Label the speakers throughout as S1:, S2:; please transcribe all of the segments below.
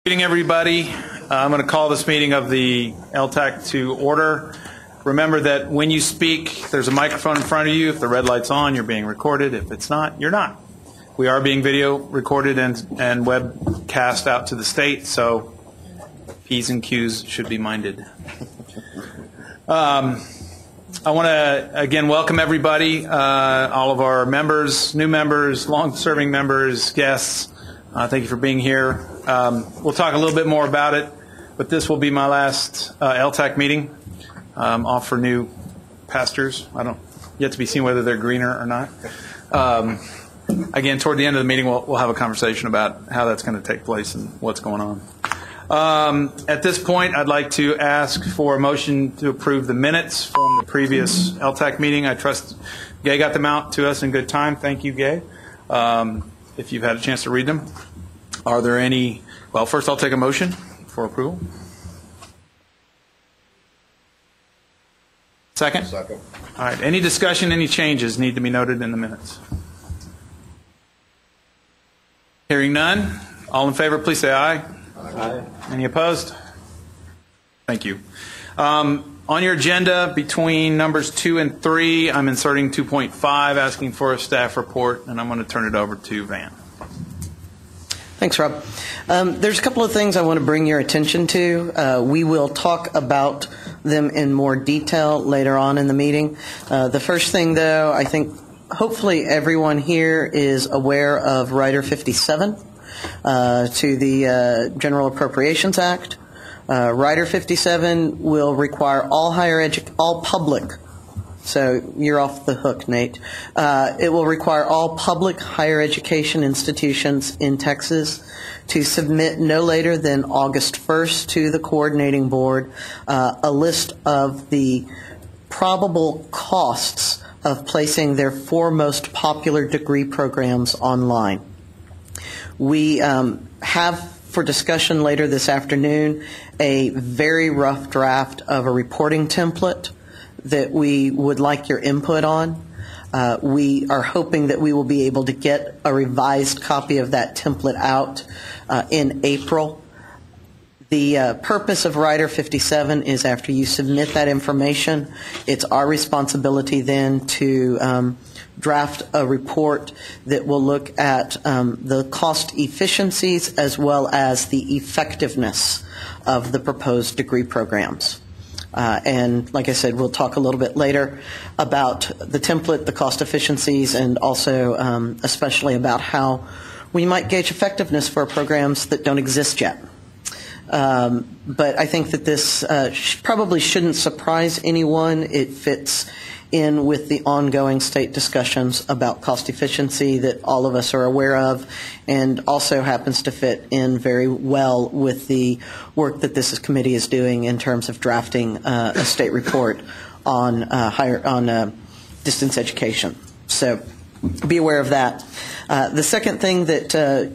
S1: Good evening, everybody. I'm going to call this meeting of the LTAC to order. Remember that when you speak, there's a microphone in front of you. If the red light's on, you're being recorded. If it's not, you're not. We are being video recorded and webcast out to the state, so P's and Q's should be minded. I want to, again, welcome everybody, all of our members, new members, long-serving members, guests. Thank you for being here. We'll talk a little bit more about it, but this will be my last LTAC meeting. Off for new pastures. I don't yet to be seen whether they're greener or not. Again, toward the end of the meeting, we'll have a conversation about how that's going to take place and what's going on. At this point, I'd like to ask for a motion to approve the minutes from the previous LTAC meeting. I trust Gay got them out to us in good time. Thank you, Gay. If you've had a chance to read them. Are there any? Well, first I'll take a motion for approval. Second?
S2: Second.
S1: All right. Any discussion, any changes need to be noted in the minutes? Hearing none. All in favor, please say aye.
S2: Aye.
S1: Any opposed? Thank you. On your agenda, between numbers 2 and 3, I'm inserting 2.5, asking for a staff report, and I'm going to turn it over to Van.
S3: Thanks, Rob. There's a couple of things I want to bring your attention to. We will talk about them in more detail later on in the meeting. The first thing, though, I think hopefully everyone here is aware of Rider 57 to the General Appropriations Act. Rider 57 will require all public, so you're off the hook, Nate. It will require all public higher education institutions in Texas to submit no later than August 1st to the coordinating board a list of the probable costs of placing their 4 most popular degree programs online. We have for discussion later this afternoon a very rough draft of a reporting template that we would like your input on. We are hoping that we will be able to get a revised copy of that template out in April. The purpose of Rider 57 is after you submit that information, it's our responsibility then to draft a report that will look at the cost efficiencies as well as the effectiveness of the proposed degree programs. And like I said, we'll talk a little bit later about the template, the cost efficiencies, and also especially about how we might gauge effectiveness for programs that don't exist yet. But I think that this probably shouldn't surprise anyone. It fits in with the ongoing state discussions about cost efficiency that all of us are aware of, and also happens to fit in very well with the work that this committee is doing in terms of drafting a state report on distance education. So be aware of that. The second thing that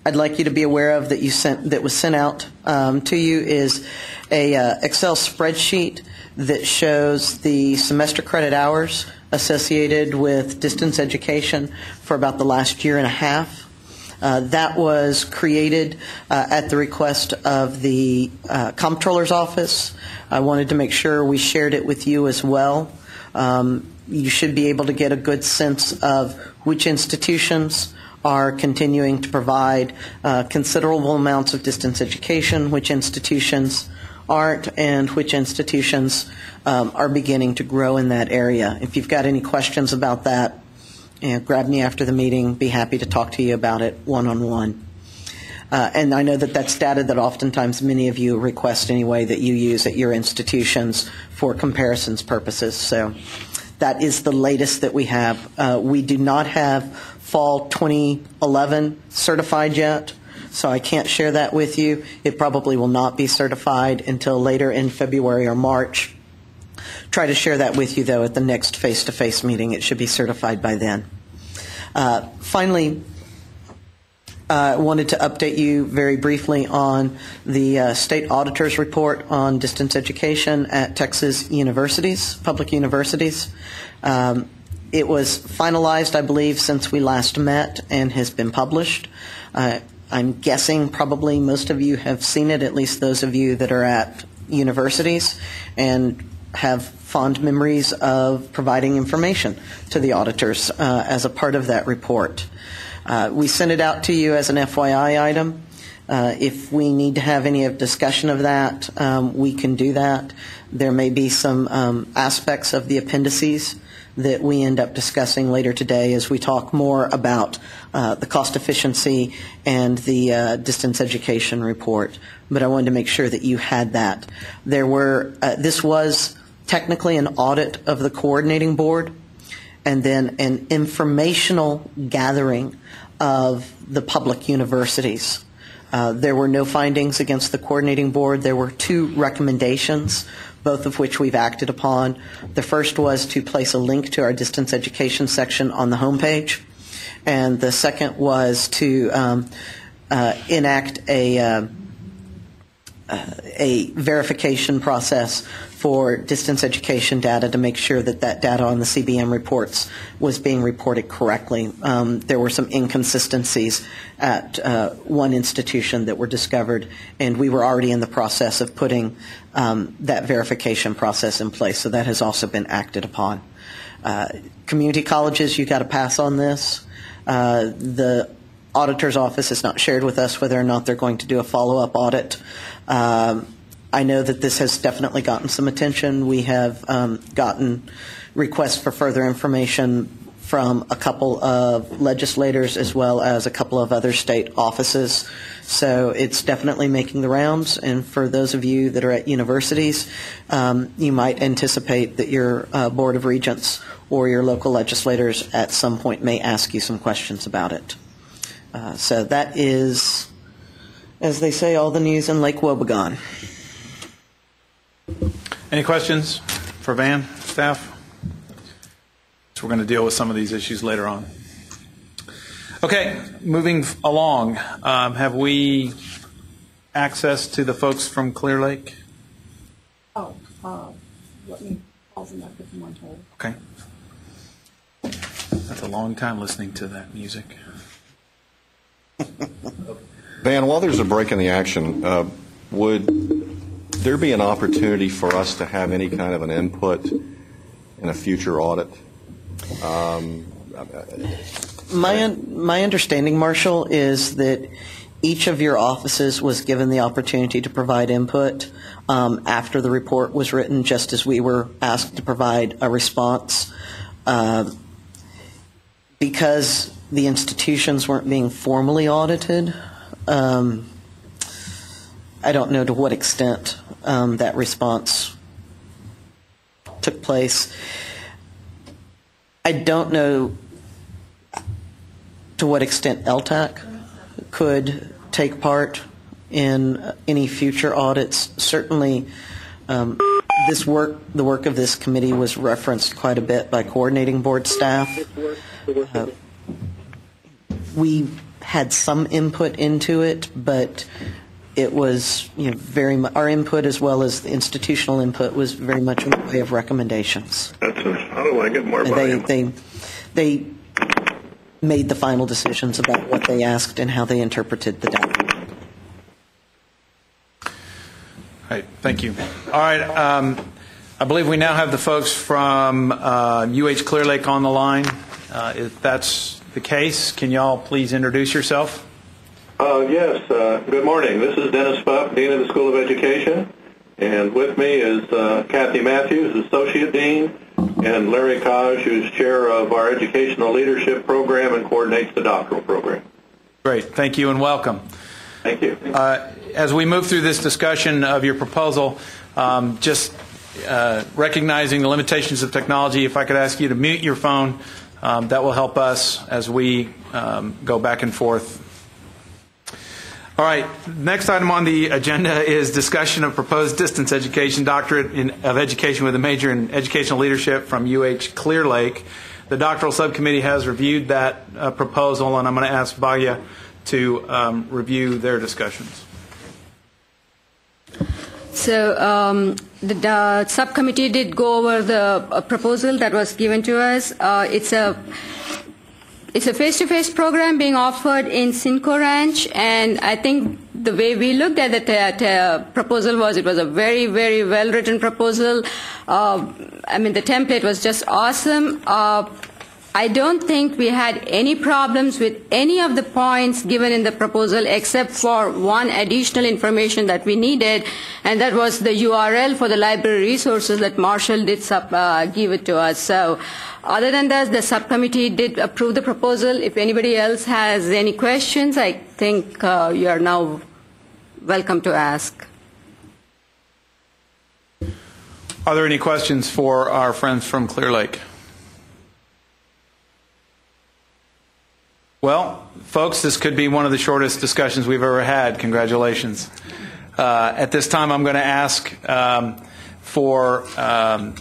S3: I'd like you to be aware of that was sent out to you is a Excel spreadsheet that shows the semester credit hours associated with distance education for about the last year and a half. That was created at the request of the Comptroller's Office. I wanted to make sure we shared it with you as well. You should be able to get a good sense of which institutions are continuing to provide considerable amounts of distance education, which institutions aren't, and which institutions are beginning to grow in that area. If you've got any questions about that, grab me after the meeting. Be happy to talk to you about it one-on-one. And I know that that's data that oftentimes many of you request anyway that you use at your institutions for comparisons purposes. So that is the latest that we have. We do not have fall 2011 certified yet, so I can't share that with you. It probably will not be certified until later in February or March. Try to share that with you, though, at the next face-to-face meeting. It should be certified by then. Finally, I wanted to update you very briefly on the state auditor's report on distance education at Texas universities, public universities. It was finalized, I believe, since we last met and has been published. I'm guessing probably most of you have seen it, at least those of you that are at universities and have fond memories of providing information to the auditors as a part of that report. We sent it out to you as an FYI item. If we need to have any discussion of that, we can do that. There may be some aspects of the appendices that we end up discussing later today as we talk more about the cost efficiency and the distance education report. But I wanted to make sure that you had that. This was technically an audit of the coordinating board and then an informational gathering of the public universities. There were no findings against the coordinating board. There were 2 recommendations, both of which we've acted upon. The first was to place a link to our distance education section on the homepage, and the second was to enact a verification process for distance education data to make sure that that data on the CBM reports was being reported correctly. There were some inconsistencies at one institution that were discovered, and we were already in the process of putting that verification process in place, so that has also been acted upon. Community colleges, you got to pass on this. The auditor's office has not shared with us whether or not they're going to do a follow-up audit. I know that this has definitely gotten some attention. We have gotten requests for further information from a couple of legislators as well as a couple of other state offices. So it's definitely making the rounds. And for those of you that are at universities, you might anticipate that your Board of Regents or your local legislators at some point may ask you some questions about it. So that is, as they say, all the news in Lake Wobegon.
S1: Any questions for Van, staff? So we're going to deal with some of these issues later on. Okay, moving along. Have we access to the folks from Clear Lake?
S2: Oh, let me pause and put them on hold.
S1: Okay. That's a long time listening to that music.
S4: Van, while there's a break in the action, would there be an opportunity for us to have any kind of an input in a future audit?
S3: My understanding, Marshall, is that each of your offices was given the opportunity to provide input after the report was written, just as we were asked to provide a response. Because the institutions weren't being formally audited, I don't know to what extent that response took place. I don't know to what extent LTAC could take part in any future audits. Certainly, the work of this committee was referenced quite a bit by coordinating board staff. We had some input into it, but it was our input as well as the institutional input was very much in the way of recommendations.
S5: How do I get more volume?
S3: They made the final decisions about what they asked and how they interpreted the data.
S1: All right, thank you. All right, I believe we now have the folks from UH Clear Lake on the line. If that's the case, can y'all please introduce yourself?
S5: Yes, good morning. This is Dennis Pupp, Dean of the School of Education, and with me is Kathy Matthews, Associate Dean, and Larry Kaj, who's Chair of our Educational Leadership Program and coordinates the doctoral program.
S1: Great, thank you and welcome.
S5: Thank you.
S1: As we move through this discussion of your proposal, just recognizing the limitations of technology, if I could ask you to mute your phone, that will help us as we go back and forth. All right, next item on the agenda is discussion of proposed distance education doctorate of education with a major in educational leadership from UH Clear Lake. The doctoral subcommittee has reviewed that proposal, and I'm going to ask Bhagya to review their discussions.
S2: So the subcommittee did go over the proposal that was given to us. It's a
S6: it's a face-to-face program being offered in Cinco Ranch, and I think the way we looked at the proposal was it was a very, very well-written proposal. I mean, the template was just awesome. I don't think we had any problems with any of the points given in the proposal except for one additional information that we needed, and that was the URL for the library resources that Marshall did give it to us. So other than that, the subcommittee did approve the proposal. If anybody else has any questions, I think you are now welcome to ask.
S1: Are there any questions for our friends from Clear Lake? Well, folks, this could be one of the shortest discussions we've ever had. Congratulations. At this time, I'm going to ask for a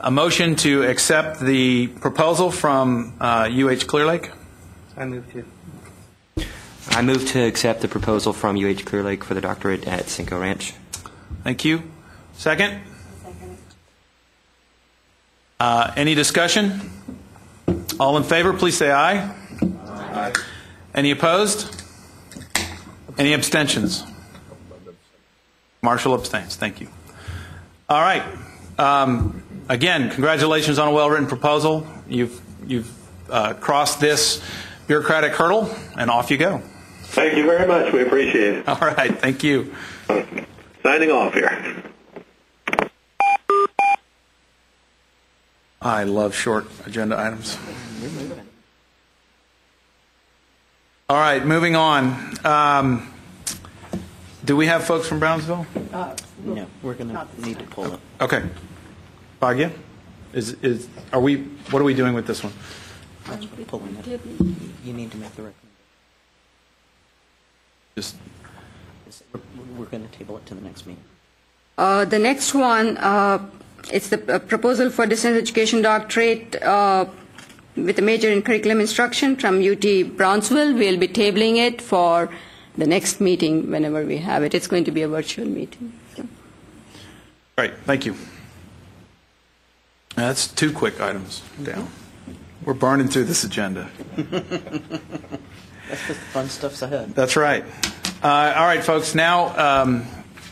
S1: motion to accept the proposal from UH Clear Lake.
S7: I move to accept the proposal from UH Clear Lake for the doctorate at Cinco Ranch.
S1: Thank you. Second? Any discussion? All in favor, please say aye. Aye. Any opposed? Any abstentions? Marshall abstains. Thank you. All right. Again, congratulations on a well-written proposal. You've crossed this bureaucratic hurdle, and off you go.
S5: Thank you very much. We appreciate it.
S1: All right. Thank you.
S5: Signing off here.
S1: I love short agenda items. All right, moving on. Do we have folks from Brownsville?
S3: No, we're going to need to pull it.
S1: Okay. Bhagya? What are we doing with this one?
S3: Pulling it. You need to make the recommendation.
S1: Just
S3: We're going to table it to the next meeting.
S6: The next one, it's the proposal for distance education doctorate with a major in curriculum instruction from UT Brownsville. We'll be tabling it for the next meeting whenever we have it. It's going to be a virtual meeting.
S1: Great, thank you. That's 2 quick items down. We're burning through this agenda.
S3: That's the fun stuff's ahead.
S1: That's right. All right, folks. Now,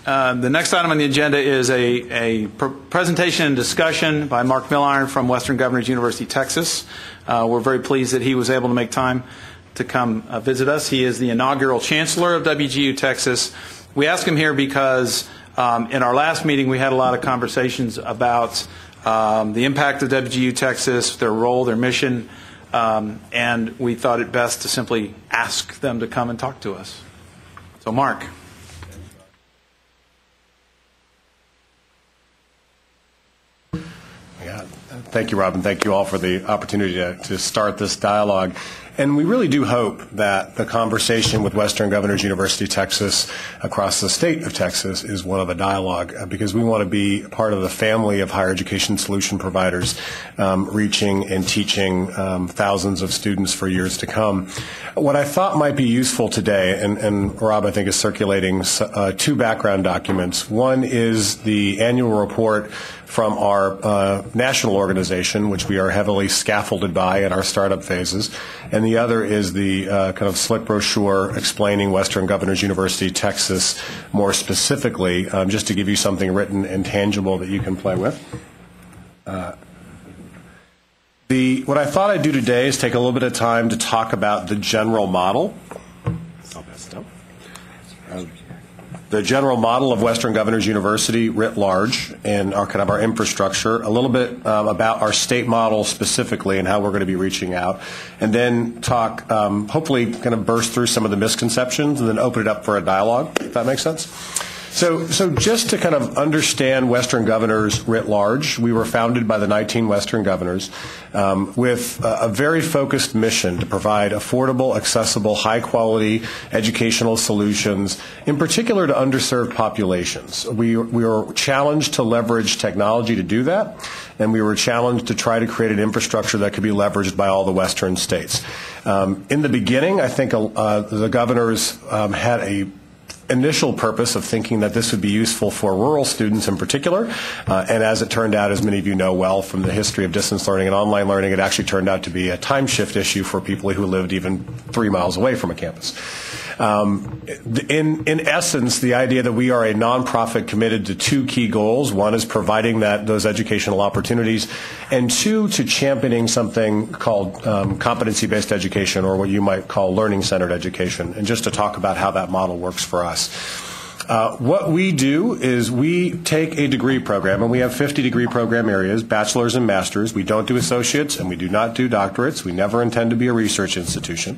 S1: the next item on the agenda is a presentation and discussion by Mark Milliron from Western Governors University, Texas. We're very pleased that he was able to make time to come visit us. He is the inaugural chancellor of WGU Texas. We asked him here because in our last meeting we had a lot of conversations about the impact of WGU Texas, their role, their mission, and we thought it best to simply ask them to come and talk to us. So, Mark.
S8: Thank you, Rob, and thank you all for the opportunity to start this dialogue. And we really do hope that the conversation with Western Governors University, Texas, across the state of Texas, is one of a dialogue, because we want to be part of the family of higher education solution providers reaching and teaching thousands of students for years to come. What I thought might be useful today, and Rob, I think, is circulating 2 background documents. One is the annual report from our national organization, which we are heavily scaffolded by in our startup phases, and the other is the kind of slick brochure explaining Western Governors University, Texas, more specifically, just to give you something written and tangible that you can play with. What I thought I'd do today is take a little bit of time to talk about the general model. The general model of Western Governors University writ large and our kind of our infrastructure, a little bit about our state model specifically and how we're going to be reaching out, and then talk, hopefully kind of burst through some of the misconceptions and then open it up for a dialogue, if that makes sense. So just to kind of understand Western Governors writ large, we were founded by the 19 Western Governors with a very focused mission to provide affordable, accessible, high-quality educational solutions, in particular to underserved populations. We were challenged to leverage technology to do that, and we were challenged to try to create an infrastructure that could be leveraged by all the Western states. In the beginning, I think the governors had a initial purpose of thinking that this would be useful for rural students in particular. And as it turned out, as many of you know well from the history of distance learning and online learning, it actually turned out to be a time shift issue for people who lived even 3 miles away from a campus. In essence, the idea that we are a nonprofit committed to 2 key goals. One is providing those educational opportunities, and 2, to championing something called competency-based education, or what you might call learning-centered education. And just to talk about how that model works for us. What we do is we take a degree program, and we have 50 degree program areas, bachelor's and master's. We don't do associates, and we do not do doctorates. We never intend to be a research institution.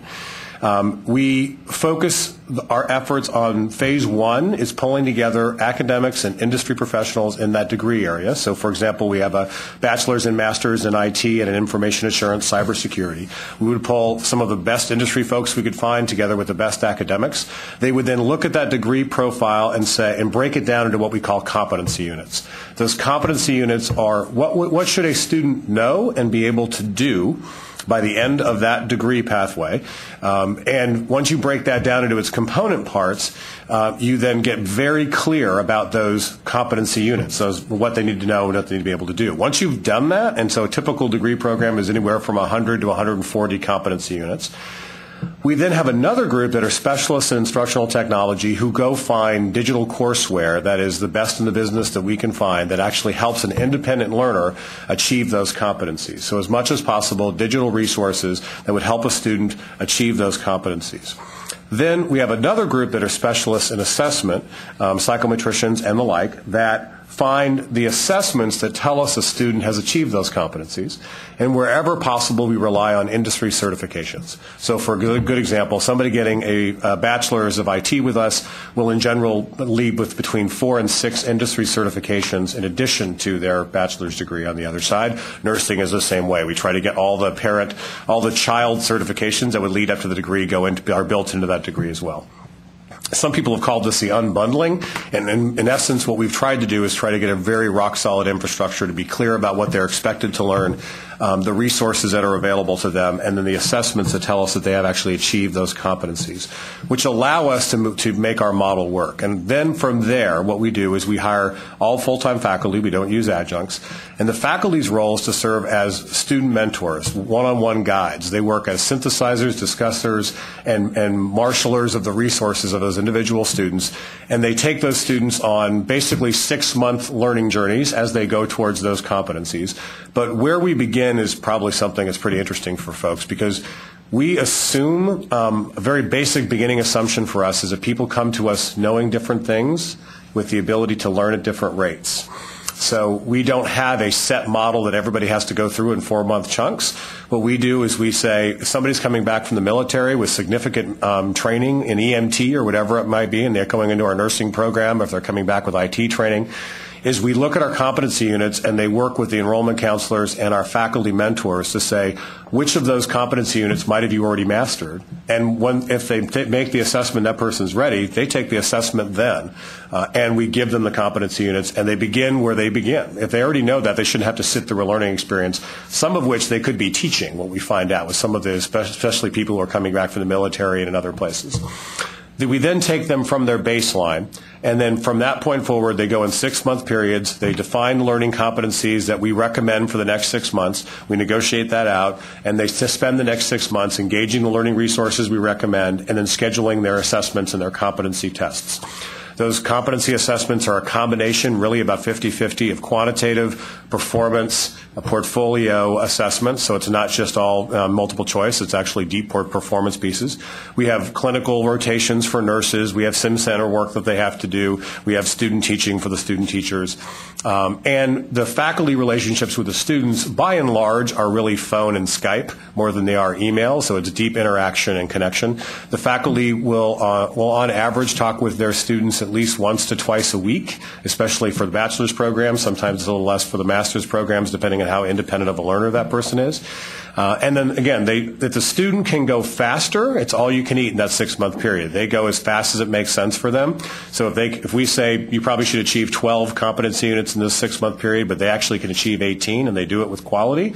S8: We focus our efforts on phase 1 is pulling together academics and industry professionals in that degree area. So, for example, we have a bachelor's and master's in IT and in information assurance, cybersecurity. We would pull some of the best industry folks we could find together with the best academics. They would then look at that degree profile and break it down into what we call competency units. Those competency units are what should a student know and be able to do by the end of that degree pathway. And once you break that down into its component parts, you then get very clear about those competency units, what they need to know and what they need to be able to do. Once you've done that, and so a typical degree program is anywhere from 100 to 140 competency units, we then have another group that are specialists in instructional technology who go find digital courseware that is the best in the business that we can find that actually helps an independent learner achieve those competencies. So as much as possible, digital resources that would help a student achieve those competencies. Then we have another group that are specialists in assessment, psychometricians and the like, that find the assessments that tell us a student has achieved those competencies, and wherever possible we rely on industry certifications. So for a good example, somebody getting a bachelor's of IT with us will in general leave with between 4 and 6 industry certifications in addition to their bachelor's degree on the other side. Nursing is the same way. We try to get all the child certifications that would lead up to the degree are built into that degree as well. Some people have called this the unbundling, and in essence what we've tried to do is try to get a very rock-solid infrastructure to be clear about what they're expected to learn, the resources that are available to them, and then the assessments that tell us that they have actually achieved those competencies, which allow us to make our model work. And then from there, what we do is we hire all full-time faculty. We don't use adjuncts. And the faculty's role is to serve as student mentors, one-on-one guides. They work as synthesizers, discussers, and marshalers of the resources of those individual students. And they take those students on basically 6-month learning journeys as they go towards those competencies. But where we begin is probably something that's pretty interesting for folks, because we assume a very basic beginning assumption for us is that people come to us knowing different things with the ability to learn at different rates. So we don't have a set model that everybody has to go through in 4-month chunks. What we do is we say if somebody's coming back from the military with significant training in EMT or whatever it might be, and they're going into our nursing program, if they're coming back with IT training, is we look at our competency units and they work with the enrollment counselors and our faculty mentors to say which of those competency units might have you already mastered. And if they make the assessment that person's ready, they take the assessment then. And we give them the competency units, and they begin where they begin. If they already know that, they shouldn't have to sit through a learning experience, some of which they could be teaching, what we find out with some of the, especially people who are coming back from the military and in other places. We then take them from their baseline, and then from that point forward, they go in 6-month periods. They define learning competencies that we recommend for the next 6 months. We negotiate that out, and they spend the next 6 months engaging the learning resources we recommend, and then scheduling their assessments and their competency tests. Those competency assessments are a combination, really about 50-50, of quantitative, performance, a portfolio assessments, so it's not just all multiple choice, it's actually deep performance pieces. We have clinical rotations for nurses, we have sim center work that they have to do, we have student teaching for the student teachers, and the faculty relationships with the students, by and large, are really phone and Skype more than they are email, so it's deep interaction and connection. The faculty will on average, talk with their students at least once to twice a week, especially for the bachelor's program. Sometimes it's a little less for the master's programs, depending on how independent of a learner that person is. And then, again, if the student can go faster, it's all you can eat in that 6-month period. They go as fast as it makes sense for them. So if we say you probably should achieve 12 competency units in this 6-month period, but they actually can achieve 18 and they do it with quality,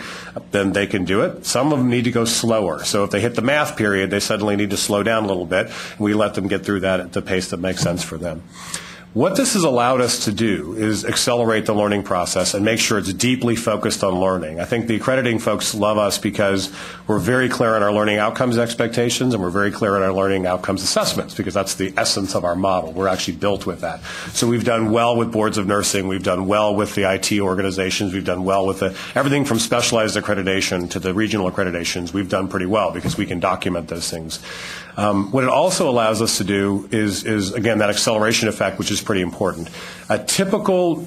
S8: then they can do it. Some of them need to go slower. So if they hit the math period, they suddenly need to slow down a little bit. We let them get through that at the pace that makes sense for them. What this has allowed us to do is accelerate the learning process and make sure it's deeply focused on learning. I think the accrediting folks love us because we're very clear on our learning outcomes expectations, and we're very clear on our learning outcomes assessments, because that's the essence of our model. We're actually built with that. So we've done well with boards of nursing. We've done well with the IT organizations. We've done well with everything from specialized accreditation to the regional accreditations. We've done pretty well because we can document those things. What it also allows us to do is again, that acceleration effect, which is pretty important. A typical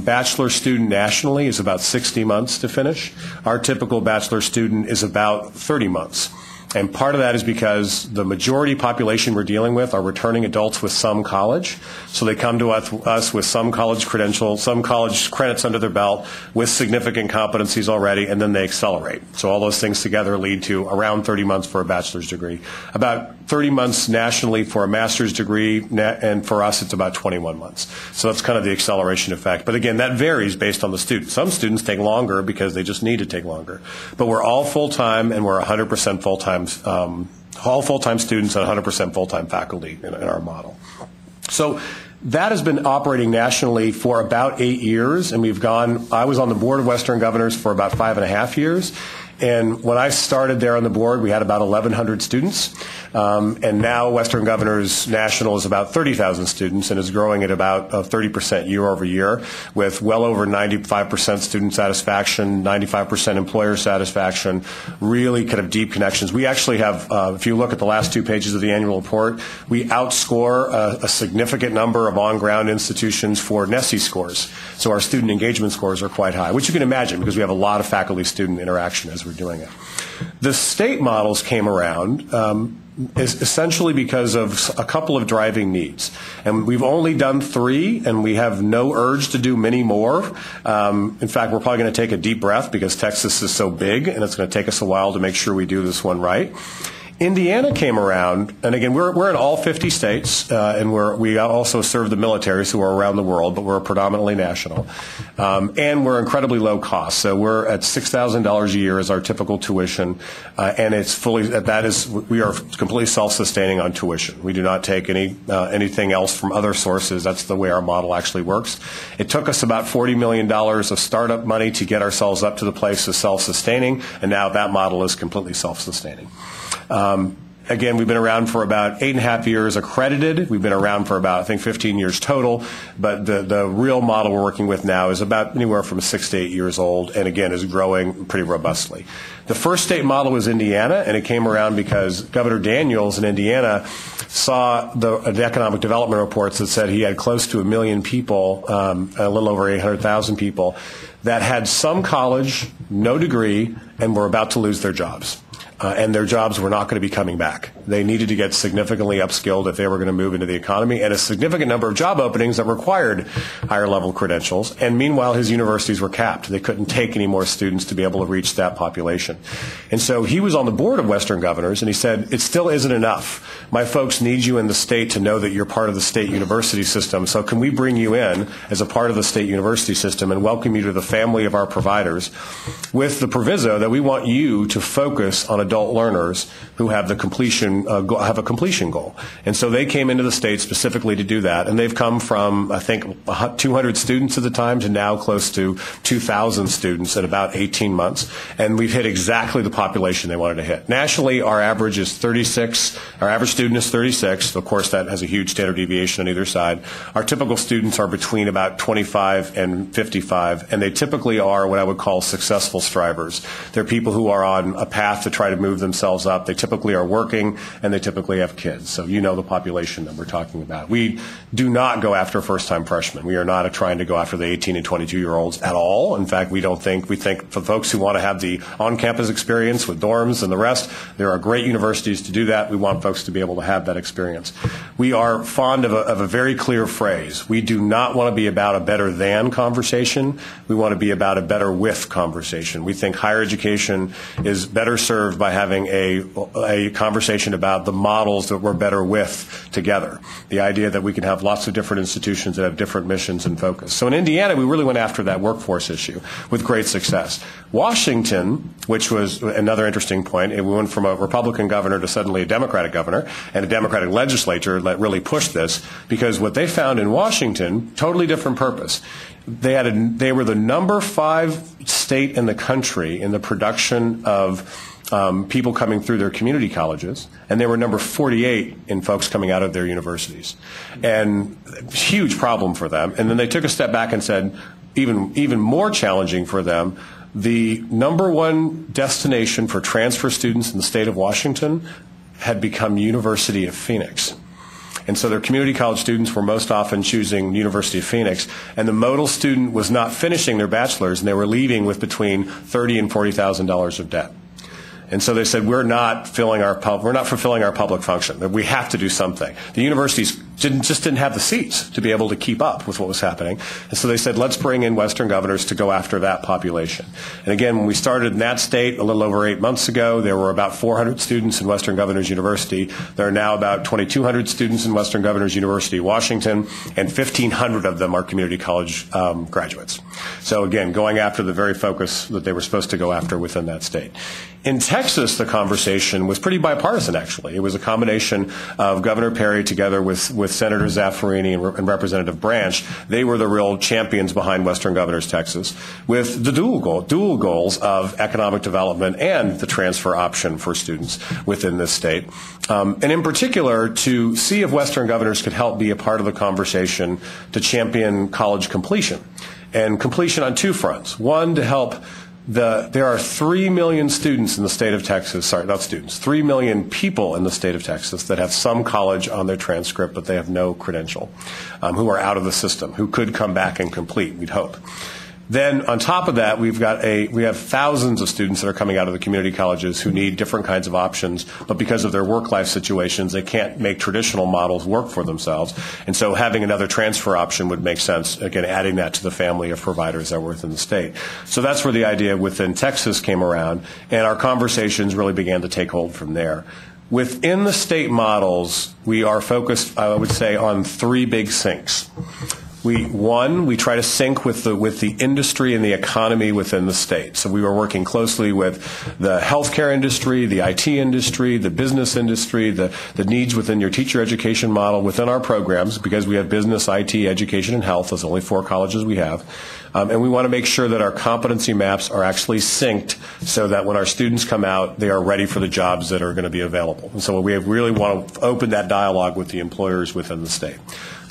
S8: bachelor student nationally is about 60 months to finish. Our typical bachelor student is about 30 months. And part of that is because the majority population we're dealing with are returning adults with some college. So they come to us with some college credentials, some college credits under their belt, with significant competencies already, and then they accelerate. So all those things together lead to around 30 months for a bachelor's degree. About 30 months nationally for a master's degree, and for us it's about 21 months. So that's kind of the acceleration effect. But again, that varies based on the student. Some students take longer because they just need to take longer. But we're all full-time, and we're 100% full-time, all full-time students and 100% full-time faculty in our model. So that has been operating nationally for about 8 years, and I was on the board of Western Governors for about 5.5 years. And when I started there on the board, we had about 1,100 students. And now Western Governors National is about 30,000 students and is growing at about 30% year over year, with well over 95% student satisfaction, 95% employer satisfaction, really kind of deep connections. We actually have, if you look at the last 2 pages of the annual report, we outscore a significant number of on-ground institutions for NESE scores. So our student engagement scores are quite high, which you can imagine because we have a lot of faculty-student interaction as we're doing it. The state models came around is essentially because of a couple of driving needs. And we've only done 3, and we have no urge to do many more. In fact, we're probably going to take a deep breath because Texas is so big, and it's going to take us a while to make sure we do this one right. Indiana came around, and again, we're in all 50 states, and we also serve the militaries who are around the world, but we're predominantly national. And we're incredibly low cost. So we're at $6,000 a year as our typical tuition, and we are completely self-sustaining on tuition. We do not take anything else from other sources. That's the way our model actually works. It took us about $40 million of startup money to get ourselves up to the place of self-sustaining, and now that model is completely self-sustaining. Again, we've been around for about 8.5 years accredited. We've been around for about, I think, 15 years total. But the real model we're working with now is about anywhere from 6 to 8 years old, and again, is growing pretty robustly. The first state model was Indiana, and it came around because Governor Daniels in Indiana saw the economic development reports that said he had close to 1 million people, a little over 800,000 people, that had some college, no degree, and were about to lose their jobs. And their jobs were not going to be coming back. They needed to get significantly upskilled if they were going to move into the economy, and a significant number of job openings that required higher level credentials. And meanwhile, his universities were capped. They couldn't take any more students to be able to reach that population. And so he was on the board of Western Governors, and he said, it still isn't enough. My folks need you in the state to know that you're part of the state university system. So can we bring you in as a part of the state university system and welcome you to the family of our providers with the proviso that we want you to focus on adult learners who have the completion have a completion goal. And so they came into the state specifically to do that, and they've come from, I think, 200 students at the time to now close to 2,000 students in about 18 months, and we've hit exactly the population they wanted to hit. Nationally, our average is 36. Our average student is 36. Of course, that has a huge standard deviation on either side. Our typical students are between about 25 and 55, and they typically are what I would call successful strivers. They're people who are on a path to try to move themselves up. They typically are working. and they typically have kids. So you know the population that we're talking about. We do not go after first-time freshmen. We are not trying to go after the 18 and 22-year-olds at all. In fact, we think for folks who want to have the on-campus experience with dorms and the rest, there are great universities to do that. We want folks to be able to have that experience. We are fond of a very clear phrase. We do not want to be about a better than conversation. We want to be about a better with conversation. We think higher education is better served by having a conversation about the models that we're better with together. The idea that we can have lots of different institutions that have different missions and focus. So in Indiana, we really went after that workforce issue with great success. Washington, which was another interesting point, we went from a Republican governor to suddenly a Democratic governor and a Democratic legislature that really pushed this, because what they found in Washington, totally different purpose. They were the number 5 state in the country in the production of people coming through their community colleges, and they were number 48 in folks coming out of their universities. And huge problem for them. And then they took a step back and said, even more challenging for them, the number 1 destination for transfer students in the state of Washington had become University of Phoenix. And so their community college students were most often choosing University of Phoenix, and the modal student was not finishing their bachelor's, and they were leaving with between $30,000 and $40,000 of debt. And so they said, we're not fulfilling our public function. We have to do something. The universities didn't have the seats to be able to keep up with what was happening. And so they said, let's bring in Western governors to go after that population. And again, when we started in that state a little over 8 months ago, there were about 400 students in Western Governors University. There are now about 2,200 students in Western Governors University, Washington, and 1,500 of them are community college graduates. So again, going after the very focus that they were supposed to go after within that state. In Texas, the conversation was pretty bipartisan, actually. It was a combination of Governor Perry together with Senator Zaffarini and Representative Branch. They were the real champions behind Western Governors Texas, with the dual goals of economic development and the transfer option for students within this state. And in particular, to see if Western Governors could help be a part of the conversation to champion college completion. And completion on 2 fronts. One, to help there are 3 million students in the state of Texas, 3 million people in the state of Texas that have some college on their transcript, but they have no credential, who are out of the system, who could come back and complete, we'd hope. Then on top of that, we have thousands of students that are coming out of the community colleges who need different kinds of options, but because of their work-life situations, they can't make traditional models work for themselves. And so having another transfer option would make sense, again, adding that to the family of providers that were within the state. So that's where the idea within Texas came around, and our conversations really began to take hold from there. Within the state models, we are focused, I would say, on 3 big sinks. We try to sync with the industry and the economy within the state. So we were working closely with the healthcare industry, the IT industry, the business industry, the needs within your teacher education model within our programs, because we have business, IT, education, and health. Those are only 4 colleges we have. And we want to make sure that our competency maps are actually synced so that when our students come out, they are ready for the jobs that are going to be available. And so we really want to open that dialogue with the employers within the state.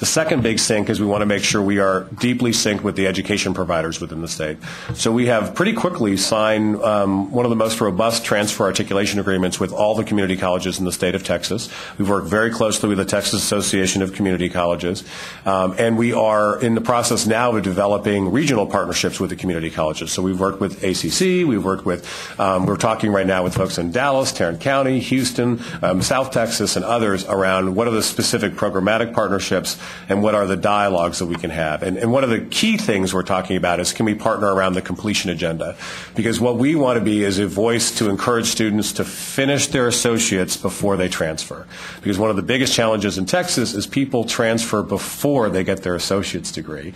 S8: The second big sync is we want to make sure we are deeply synced with the education providers within the state. So we have pretty quickly signed one of the most robust transfer articulation agreements with all the community colleges in the state of Texas. We've worked very closely with the Texas Association of Community Colleges. And we are in the process now of developing regional partnerships with the community colleges. So we've worked with ACC, we've worked with, we're talking right now with folks in Dallas, Tarrant County, Houston, South Texas, and others around what are the specific programmatic partnerships and what are the dialogues that we can have. And one of the key things we're talking about is, can we partner around the completion agenda? Because what we want to be is a voice to encourage students to finish their associates before they transfer. Because one of the biggest challenges in Texas is people transfer before they get their associate's degree.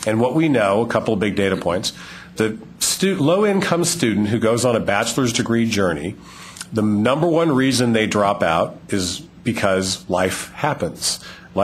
S8: And what we know, a couple of big data points, the low-income student who goes on a bachelor's degree journey, the number one reason they drop out is because life happens.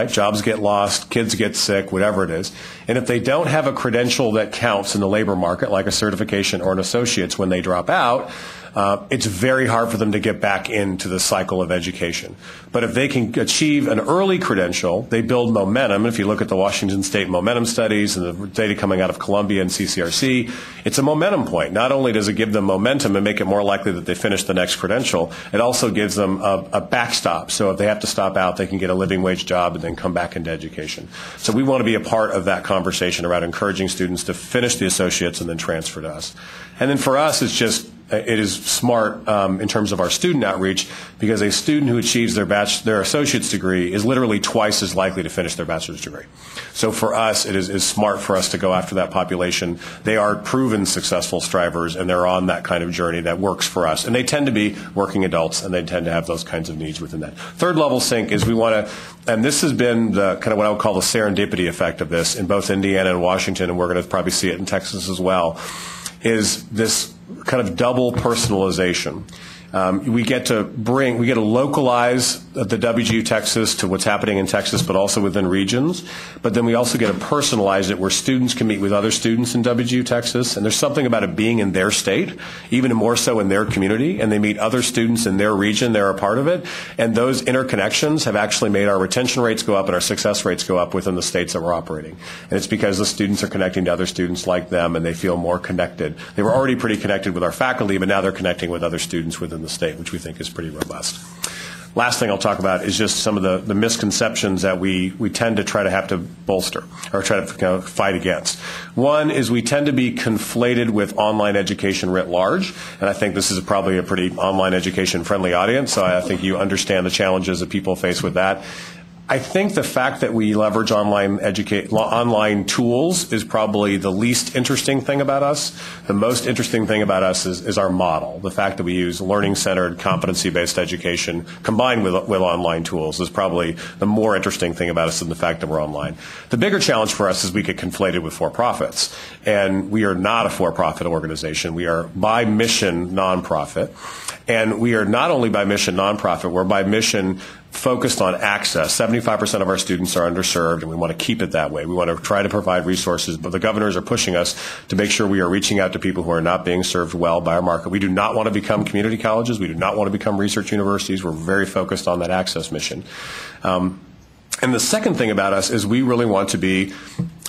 S8: Jobs get lost, kids get sick, whatever it is. And if they don't have a credential that counts in the labor market, like a certification or an associate's when they drop out, it's very hard for them to get back into the cycle of education. But if they can achieve an early credential, they build momentum. If you look at the Washington State momentum studies and the data coming out of Columbia and CCRC, it's a momentum point. Not only does it give them momentum and make it more likely that they finish the next credential, it also gives them a backstop. So if they have to stop out, they can get a living wage job and then come back into education. So we want to be a part of that conversation around encouraging students to finish the associates and then transfer to us. And then for us, it is smart in terms of our student outreach, because a student who achieves their associate's degree is literally twice as likely to finish their bachelor's degree. So for us, it is smart for us to go after that population. They are proven successful strivers, and they're on that kind of journey that works for us. And they tend to be working adults, and they tend to have those kinds of needs within that. Third level sync is we want to, and this has been the kind of what I would call the serendipity effect of this in both Indiana and Washington, and we're going to probably see it in Texas as well, is this kind of double personalization. We get to localize the WGU Texas to what's happening in Texas, but also within regions. But then we also get to personalize it where students can meet with other students in WGU Texas. And there's something about it being in their state, even more so in their community, and they meet other students in their region. They're a part of it. And those interconnections have actually made our retention rates go up and our success rates go up within the states that we're operating. And it's because the students are connecting to other students like them, and they feel more connected. They were already pretty connected with our faculty, but now they're connecting with other students within the state, which we think is pretty robust. Last thing I'll talk about is just some of the misconceptions that we tend to try to have to bolster or try to fight against. One is we tend to be conflated with online education writ large, and I think this is probably a pretty online education friendly audience, so I think you understand the challenges that people face with that. I think the fact that we leverage online tools is probably the least interesting thing about us. The most interesting thing about us is our model. The fact that we use learning-centered, competency-based education combined with online tools is probably the more interesting thing about us than the fact that we're online. The bigger challenge for us is we get conflated with for-profits. And we are not a for-profit organization. We are by mission nonprofit. And we are not only by mission nonprofit, we're by mission focused on access. 75% of our students are underserved, and we want to keep it that way. We want to try to provide resources, but the governors are pushing us to make sure we are reaching out to people who are not being served well by our market. We do not want to become community colleges. We do not want to become research universities. We're very focused on that access mission. And the second thing about us is we really want to be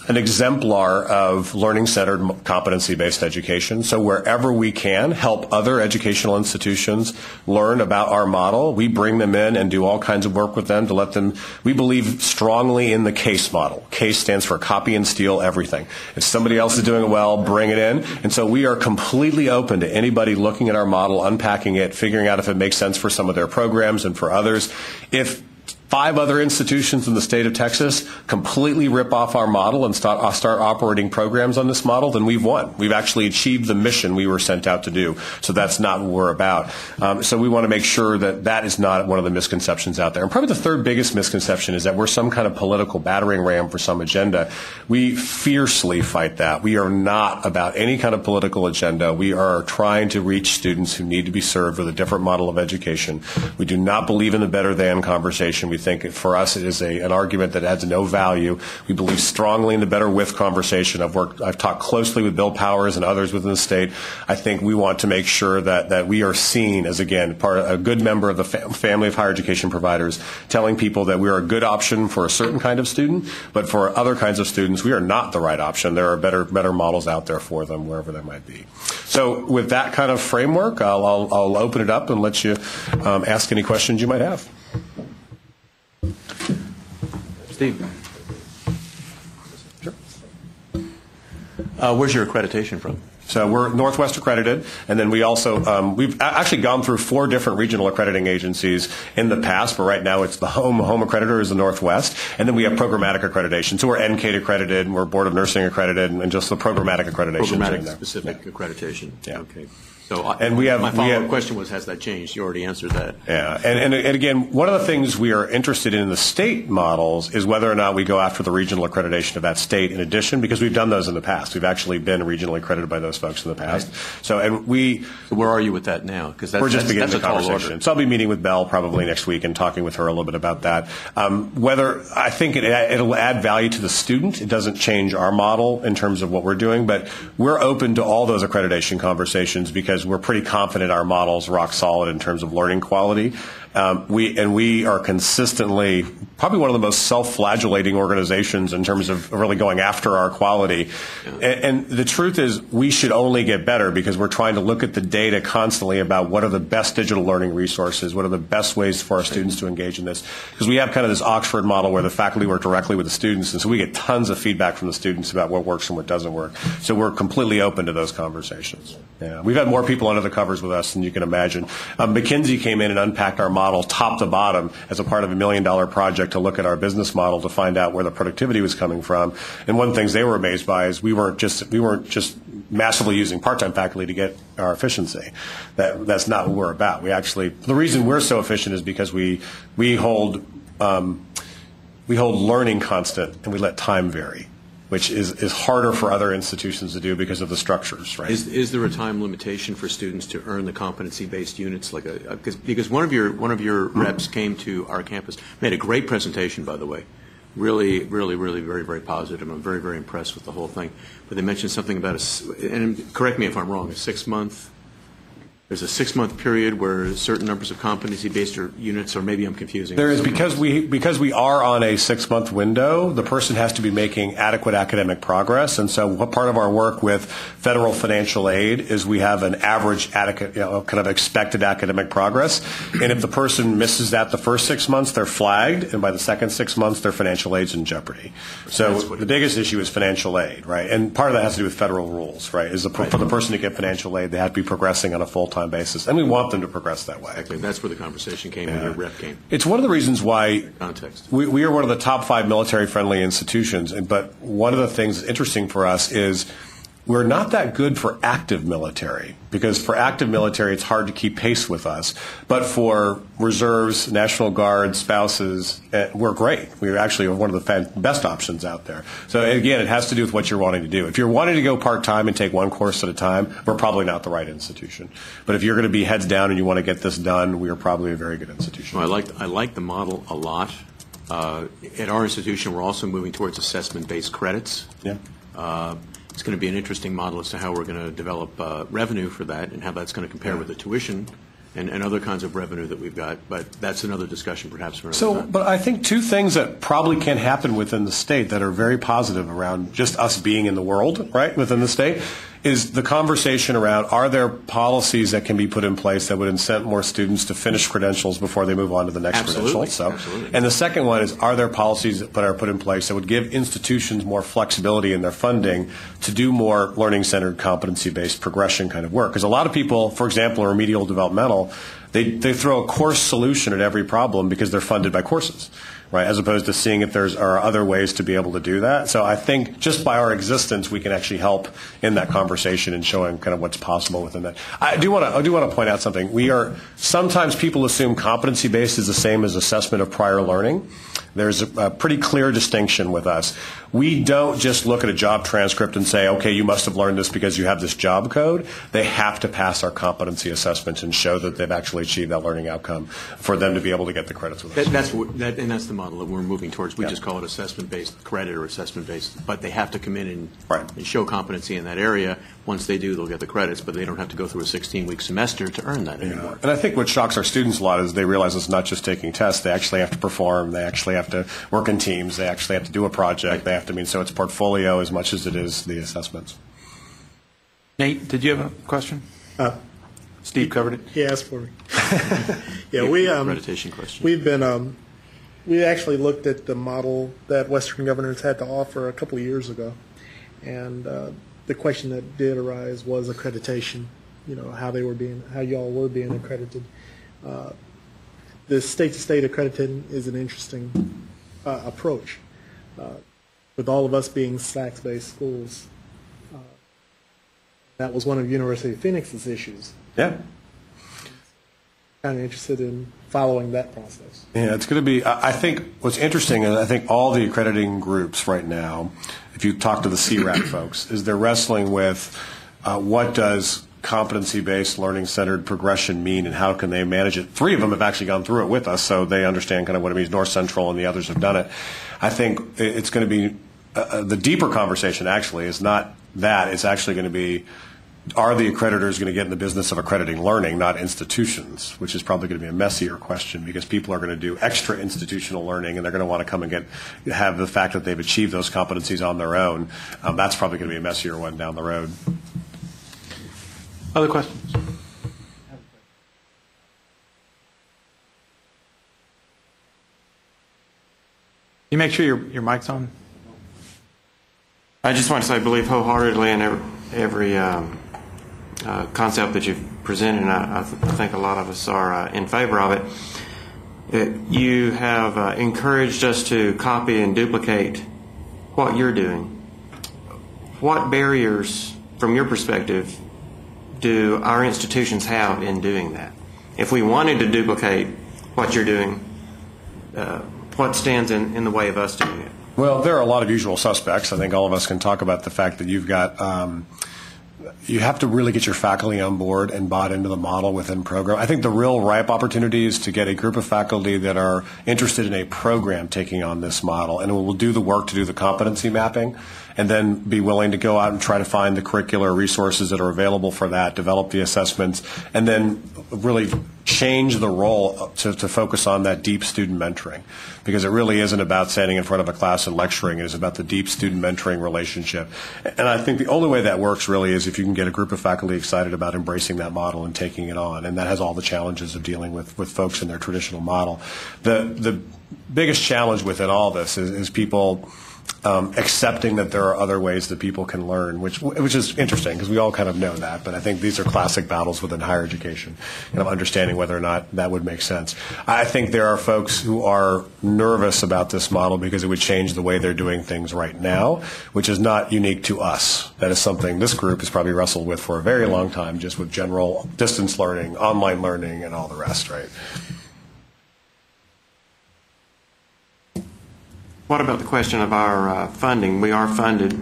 S8: an exemplar of learning-centered, competency-based education. So wherever we can help other educational institutions learn about our model, we bring them in and do all kinds of work with them to let them. We believe strongly in the CASE model. CASE stands for copy and steal everything. If somebody else is doing it well, bring it in. And so we are completely open to anybody looking at our model, unpacking it, figuring out if it makes sense for some of their programs and for others. If 5 other institutions in the state of Texas completely rip off our model and start operating programs on this model, then we've won. We've actually achieved the mission we were sent out to do. So that's not what we're about. So we want to make sure that that is not one of the misconceptions out there. And probably the third biggest misconception is that we're some kind of political battering ram for some agenda. We fiercely fight that. We are not about any kind of political agenda. We are trying to reach students who need to be served with a different model of education. We do not believe in the better than conversation. We think for us it is an argument that adds no value. We believe strongly in the better with conversation. I've talked closely with Bill Powers and others within the state. I think we want to make sure that we are seen as, again, a good member of the family of higher education providers, telling people that we are a good option for a certain kind of student, but for other kinds of students, we are not the right option. There are better models out there for them, wherever they might be. So with that kind of framework, I'll open it up and let you ask any questions you might have.
S9: Steve. Sure. Where's your accreditation from?
S8: So we're Northwest accredited, and then we also we've actually gone through 4 different regional accrediting agencies in the past, but right now it's the home accreditor is the Northwest, and then we have programmatic accreditation. So we're NCATE accredited, and we're Board of Nursing accredited, and just the programmatic accreditation.
S9: Programmatic specific accreditation.
S8: Yeah.
S9: Okay. So
S8: and my
S9: follow-up question was, has that changed? You already answered that.
S8: Yeah, and again, one of the things we are interested in the state models is whether or not we go after the regional accreditation of that state in addition, because we've done those in the past. We've actually been regionally accredited by those folks in the past. Right. So
S9: where are you with that now? Because
S8: we're just beginning the conversation. So I'll be meeting with Belle probably next week and talking with her a little bit about that. Whether I think it'll add value to the student. It doesn't change our model in terms of what we're doing, but we're open to all those accreditation conversations because because we're pretty confident our model's rock solid in terms of learning quality. We are consistently probably one of the most self-flagellating organizations in terms of really going after our quality. And the truth is we should only get better because we're trying to look at the data constantly about what are the best digital learning resources, what are the best ways for our students to engage in this. Because we have kind of this Oxford model where the faculty work directly with the students, and so we get tons of feedback from the students about what works and what doesn't work. So we're completely open to those conversations. Yeah. We've had more people under the covers with us than you can imagine. McKinsey came in and unpacked our model top to bottom as a part of $1 million project to look at our business model to find out where the productivity was coming from. And one of the things they were amazed by is we weren't just massively using part-time faculty to get our efficiency. That's not what we're about. The reason we're so efficient is because we hold learning constant and we let time vary, which is harder for other institutions to do because of the structures, right?
S9: Is there a time limitation for students to earn the competency-based units? Because one of your reps came to our campus, made a great presentation, by the way. Really, really, really very, very positive. I'm very, very impressed with the whole thing. But they mentioned something about and correct me if I'm wrong, there's a 6-month period where certain numbers of competency-based units, or maybe I'm confusing.
S8: There is, because we are on a 6-month window, the person has to be making adequate academic progress. And so what part of our work with federal financial aid is we have an average kind of expected academic progress. And if the person misses that the first 6 months, they're flagged. And by the second 6 months, their financial aid's in jeopardy. So the biggest issue is financial aid, right? And part of that has to do with federal rules, right? For the person to get financial aid, they have to be progressing on a full-time basis, and we want them to progress that way.
S9: Exactly. That's where the conversation came when your rep came.
S8: It's one of the reasons why
S9: context.
S8: We are one of the top 5 military-friendly institutions, but one of the things that's interesting for us is we're not that good for active military, because for active military it's hard to keep pace with us. But for reserves, National Guard, spouses, we're great. We're actually one of the best options out there. So again, it has to do with what you're wanting to do. If you're wanting to go part-time and take one course at a time, we're probably not the right institution. But if you're going to be heads down and you want to get this done, we are probably a very good institution.
S9: Well, I like the model a lot. At our institution, we're also moving towards assessment-based credits.
S8: Yeah.
S9: It's going to be an interesting model as to how we're going to develop revenue for that and how that's going to compare with the tuition and other kinds of revenue that we've got. But that's another discussion perhaps for another time.
S8: But I think 2 things that probably can happen within the state that are very positive around just us being in the world, right, within the state, is the conversation around, are there policies that can be put in place that would incent more students to finish credentials before they move on to the next credential?
S9: Absolutely.
S8: And the second one is, are there policies that are put in place that would give institutions more flexibility in their funding to do more learning-centered, competency-based progression kind of work? Because a lot of people, for example, in remedial developmental, they throw a course solution at every problem because they're funded by courses, right, as opposed to seeing if there are other ways to be able to do that. So I think just by our existence, we can actually help in that conversation and showing kind of what's possible within that. I do want to point out something. Sometimes people assume competency-based is the same as assessment of prior learning. There's a pretty clear distinction with us. We don't just look at a job transcript and say, okay, you must have learned this because you have this job code. They have to pass our competency assessment and show that they've actually achieved that learning outcome for them to be able to get the credits with us.
S9: That's the model that we're moving towards. We just call it assessment-based credit or assessment-based, but they have to come in and show competency in that area. Once they do, they'll get the credits, but they don't have to go through a 16-week semester to earn that anymore.
S8: And I think what shocks our students a lot is they realize it's not just taking tests. They actually have to perform. They actually have to work in teams. They actually have to do a project. They have to, so it's portfolio as much as it is the assessments.
S1: Nate, did you have a question? Steve covered it.
S10: He asked for me. Yeah,
S9: accreditation question.
S10: We actually looked at the model that Western Governors had to offer a couple of years ago, and the question that did arise was accreditation. How y'all were being accredited. The state-to-state accrediting is an interesting approach. With all of us being SACS-based schools, that was one of University of Phoenix's issues.
S8: Yeah.
S10: Kind of interested in following that process.
S8: Yeah, it's going to be, I think what's interesting is I think all the accrediting groups right now, if you talk to the CRAC folks, is they're wrestling with what does competency-based, learning-centered progression mean and how can they manage it. 3 of them have actually gone through it with us, so they understand kind of what it means. North Central and the others have done it. I think it's going to be, the deeper conversation actually is not that. It's actually going to be, are the accreditors going to get in the business of accrediting learning, not institutions, which is probably going to be a messier question because people are going to do extra institutional learning and they're going to want to come and have the fact that they've achieved those competencies on their own. That's probably going to be a messier one down the road.
S1: Other questions? You make sure your mic's on.
S7: I just want to say I believe wholeheartedly in every concept that you've presented, and I think a lot of us are in favor of it. You have encouraged us to copy and duplicate what you're doing. What barriers, from your perspective, do our institutions have in doing that? If we wanted to duplicate what you're doing, what stands in the way of us doing it?
S8: Well, there are a lot of usual suspects. I think all of us can talk about the fact that you've got you have to really get your faculty on board and bought into the model within program. I think the real ripe opportunity is to get a group of faculty that are interested in a program taking on this model and will do the work to do the competency mapping and then be willing to go out and try to find the curricular resources that are available for that, develop the assessments, and then really change the role to focus on that deep student mentoring. Because it really isn't about standing in front of a class and lecturing. It is about the deep student mentoring relationship. And I think the only way that works really is if you can get a group of faculty excited about embracing that model and taking it on. And that has all the challenges of dealing with folks in their traditional model. The biggest challenge within all this is people accepting that there are other ways that people can learn, which is interesting because we all kind of know that. But I think these are classic battles within higher education, kind of understanding whether or not that would make sense. I think there are folks who are nervous about this model because it would change the way they're doing things right now, which is not unique to us. That is something this group has probably wrestled with for a very long time, just with general distance learning, online learning, and all the rest, right?
S7: What about the question of our funding? We are funded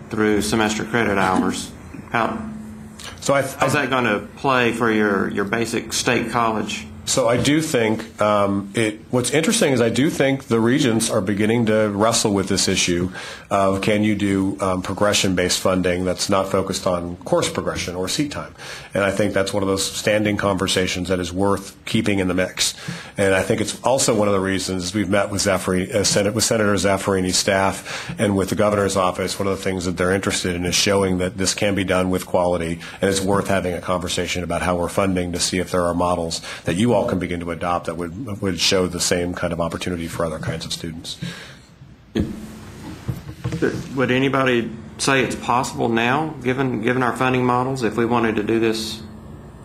S7: through semester credit hours. How's that going to play for your basic state college?
S8: So I do think what's interesting is I do think the regents are beginning to wrestle with this issue of can you do progression-based funding that's not focused on course progression or seat time. And I think that's one of those standing conversations that is worth keeping in the mix. And I think it's also one of the reasons we've met with with Senator Zaffarini's staff and with the governor's office. One of the things that they're interested in is showing that this can be done with quality, and it's worth having a conversation about how we're funding to see if there are models that you all can begin to adopt that would show the same kind of opportunity for other kinds of students.
S7: Would anybody say it's possible now, given our funding models, if we wanted to do this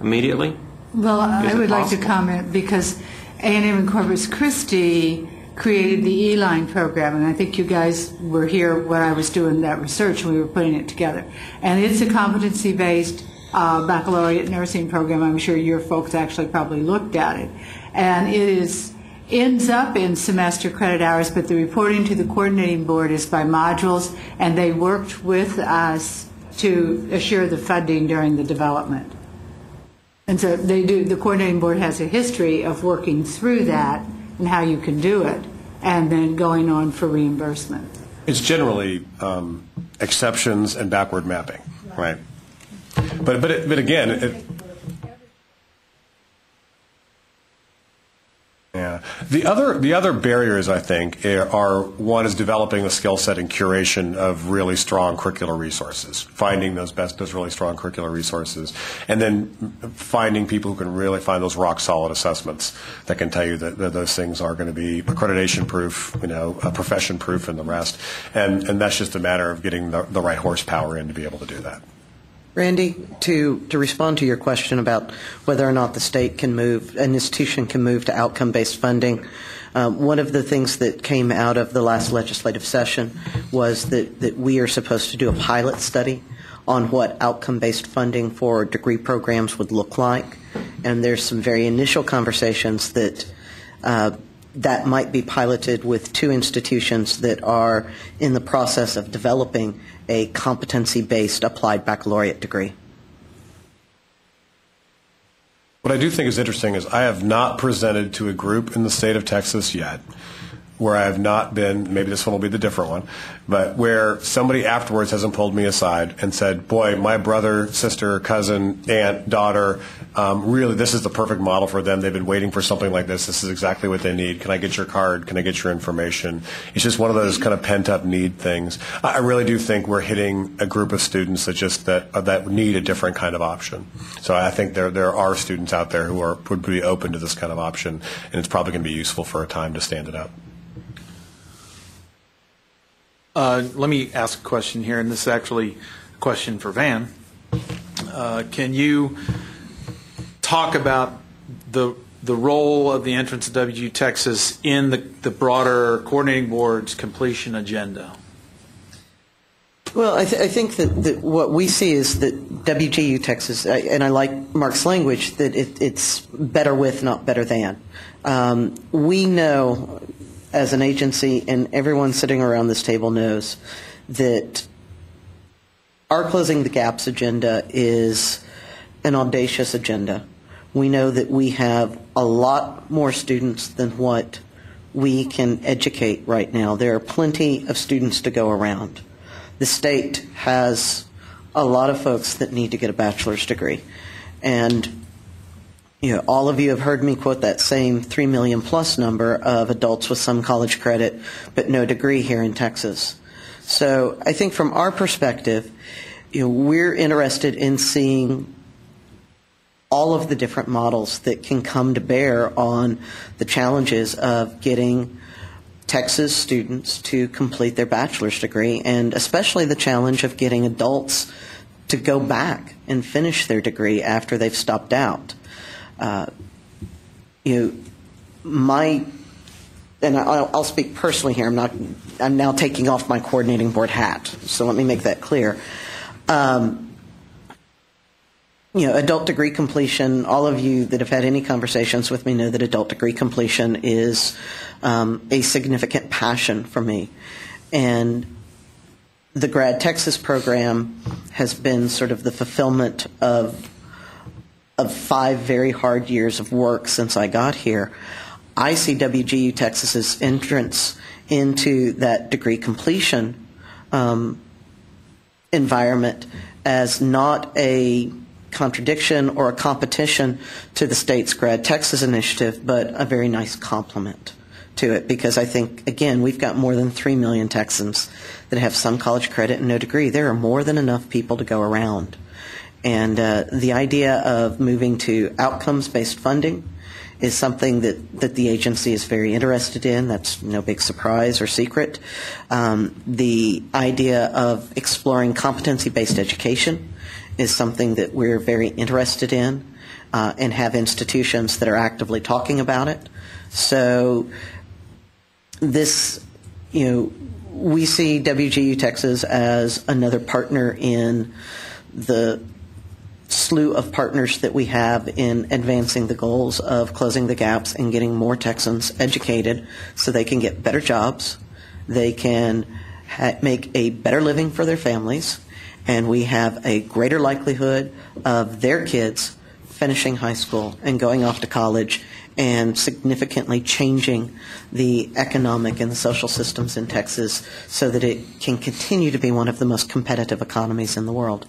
S7: immediately?
S11: Well, I would like to comment because A&M in Corpus Christi created the E-Line program, and I think you guys were here when I was doing that research and we were putting it together. And it's a competency-based baccalaureate nursing program. I'm sure your folks actually probably looked at it. And it ends up in semester credit hours, but the reporting to the coordinating board is by modules, and they worked with us to assure the funding during the development. And so the coordinating board has a history of working through that and how you can do it, and then going on for reimbursement.
S8: It's generally exceptions and backward mapping, right? But again, yeah. The other barriers, I think, are one is developing the skill set and curation of really strong curricular resources, finding those really strong curricular resources, and then finding people who can really find those rock solid assessments that can tell you that those things are going to be accreditation proof, profession proof, and the rest. And that's just a matter of getting the right horsepower in to be able to do that.
S3: Randy, to respond to your question about whether or not the state can move, an institution can move to outcome-based funding, one of the things that came out of the last legislative session was that we are supposed to do a pilot study on what outcome-based funding for degree programs would look like. And there's some very initial conversations that that might be piloted with 2 institutions that are in the process of developing a competency-based applied baccalaureate degree.
S8: What I do think is interesting is I have not presented to a group in the state of Texas yet where I have not been, maybe this one will be the different one, but where somebody afterwards hasn't pulled me aside and said, boy, my brother, sister, cousin, aunt, daughter, really this is the perfect model for them. They've been waiting for something like this. This is exactly what they need. Can I get your card? Can I get your information? It's just one of those kind of pent-up need things. I really do think we're hitting a group of students that need a different kind of option. So I think there are students out there who would be open to this kind of option, and it's probably going to be useful for a time to stand it up.
S1: Let me ask a question here, and this is actually a question for Van. Can you talk about the role of the entrance of WGU Texas in the broader coordinating board's completion agenda?
S3: Well, I think that what we see is that WGU Texas, and I like Mark's language, that it's better with, not better than. We know as an agency, and everyone sitting around this table knows, that our Closing the Gaps agenda is an audacious agenda. We know that we have a lot more students than what we can educate right now. There are plenty of students to go around. The state has a lot of folks that need to get a bachelor's degree. And all of you have heard me quote that same 3 million plus number of adults with some college credit but no degree here in Texas. So I think from our perspective, we're interested in seeing all of the different models that can come to bear on the challenges of getting Texas students to complete their bachelor's degree, and especially the challenge of getting adults to go back and finish their degree after they've stopped out. And I'll speak personally here. I'm now taking off my coordinating board hat, so let me make that clear. Adult degree completion, all of you that have had any conversations with me know that adult degree completion is a significant passion for me. And the Grad Texas program has been sort of the fulfillment of 5 very hard years of work since I got here. I see WGU Texas's entrance into that degree completion environment as not a contradiction or a competition to the state's Grad Texas initiative, but a very nice complement to it, because I think, again, we've got more than 3 million Texans that have some college credit and no degree. There are more than enough people to go around. And the idea of moving to outcomes-based funding is something that the agency is very interested in. That's no big surprise or secret. The idea of exploring competency-based education is something that we're very interested in, and have institutions that are actively talking about it. So this, we see WGU Texas as another partner in the slew of partners that we have in advancing the goals of closing the gaps and getting more Texans educated so they can get better jobs, they can make a better living for their families, and we have a greater likelihood of their kids finishing high school and going off to college and significantly changing the economic and the social systems in Texas so that it can continue to be one of the most competitive economies in the world.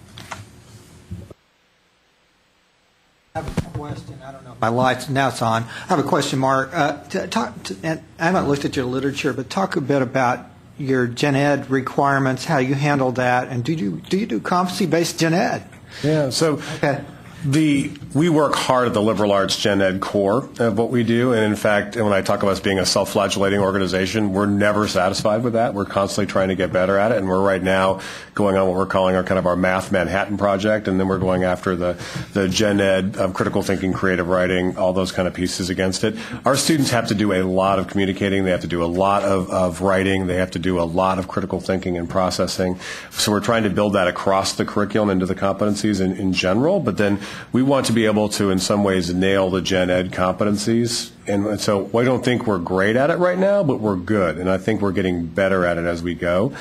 S12: I have a question. I don't know if my light's now it's on. I have a question, Mark. And I haven't looked at your literature, but talk a bit about your gen ed requirements, how you handle that, and do you do competency-based gen ed?
S8: Yeah. So.
S12: Okay.
S8: We work hard at the liberal arts gen ed core of what we do, and in fact, when I talk about us being a self-flagellating organization, we're never satisfied with that. We're constantly trying to get better at it, and we're right now going on what we're calling our Math Manhattan project, and then we're going after the gen ed, critical thinking, creative writing, all those kind of pieces against it. Our students have to do a lot of communicating. They have to do a lot of writing. They have to do a lot of critical thinking and processing. So we're trying to build that across the curriculum into the competencies in general, but then we want to be able to, in some ways, nail the gen ed competencies And so we don't think we're great at it right now, but we're good. And I think we're getting better at it as we go.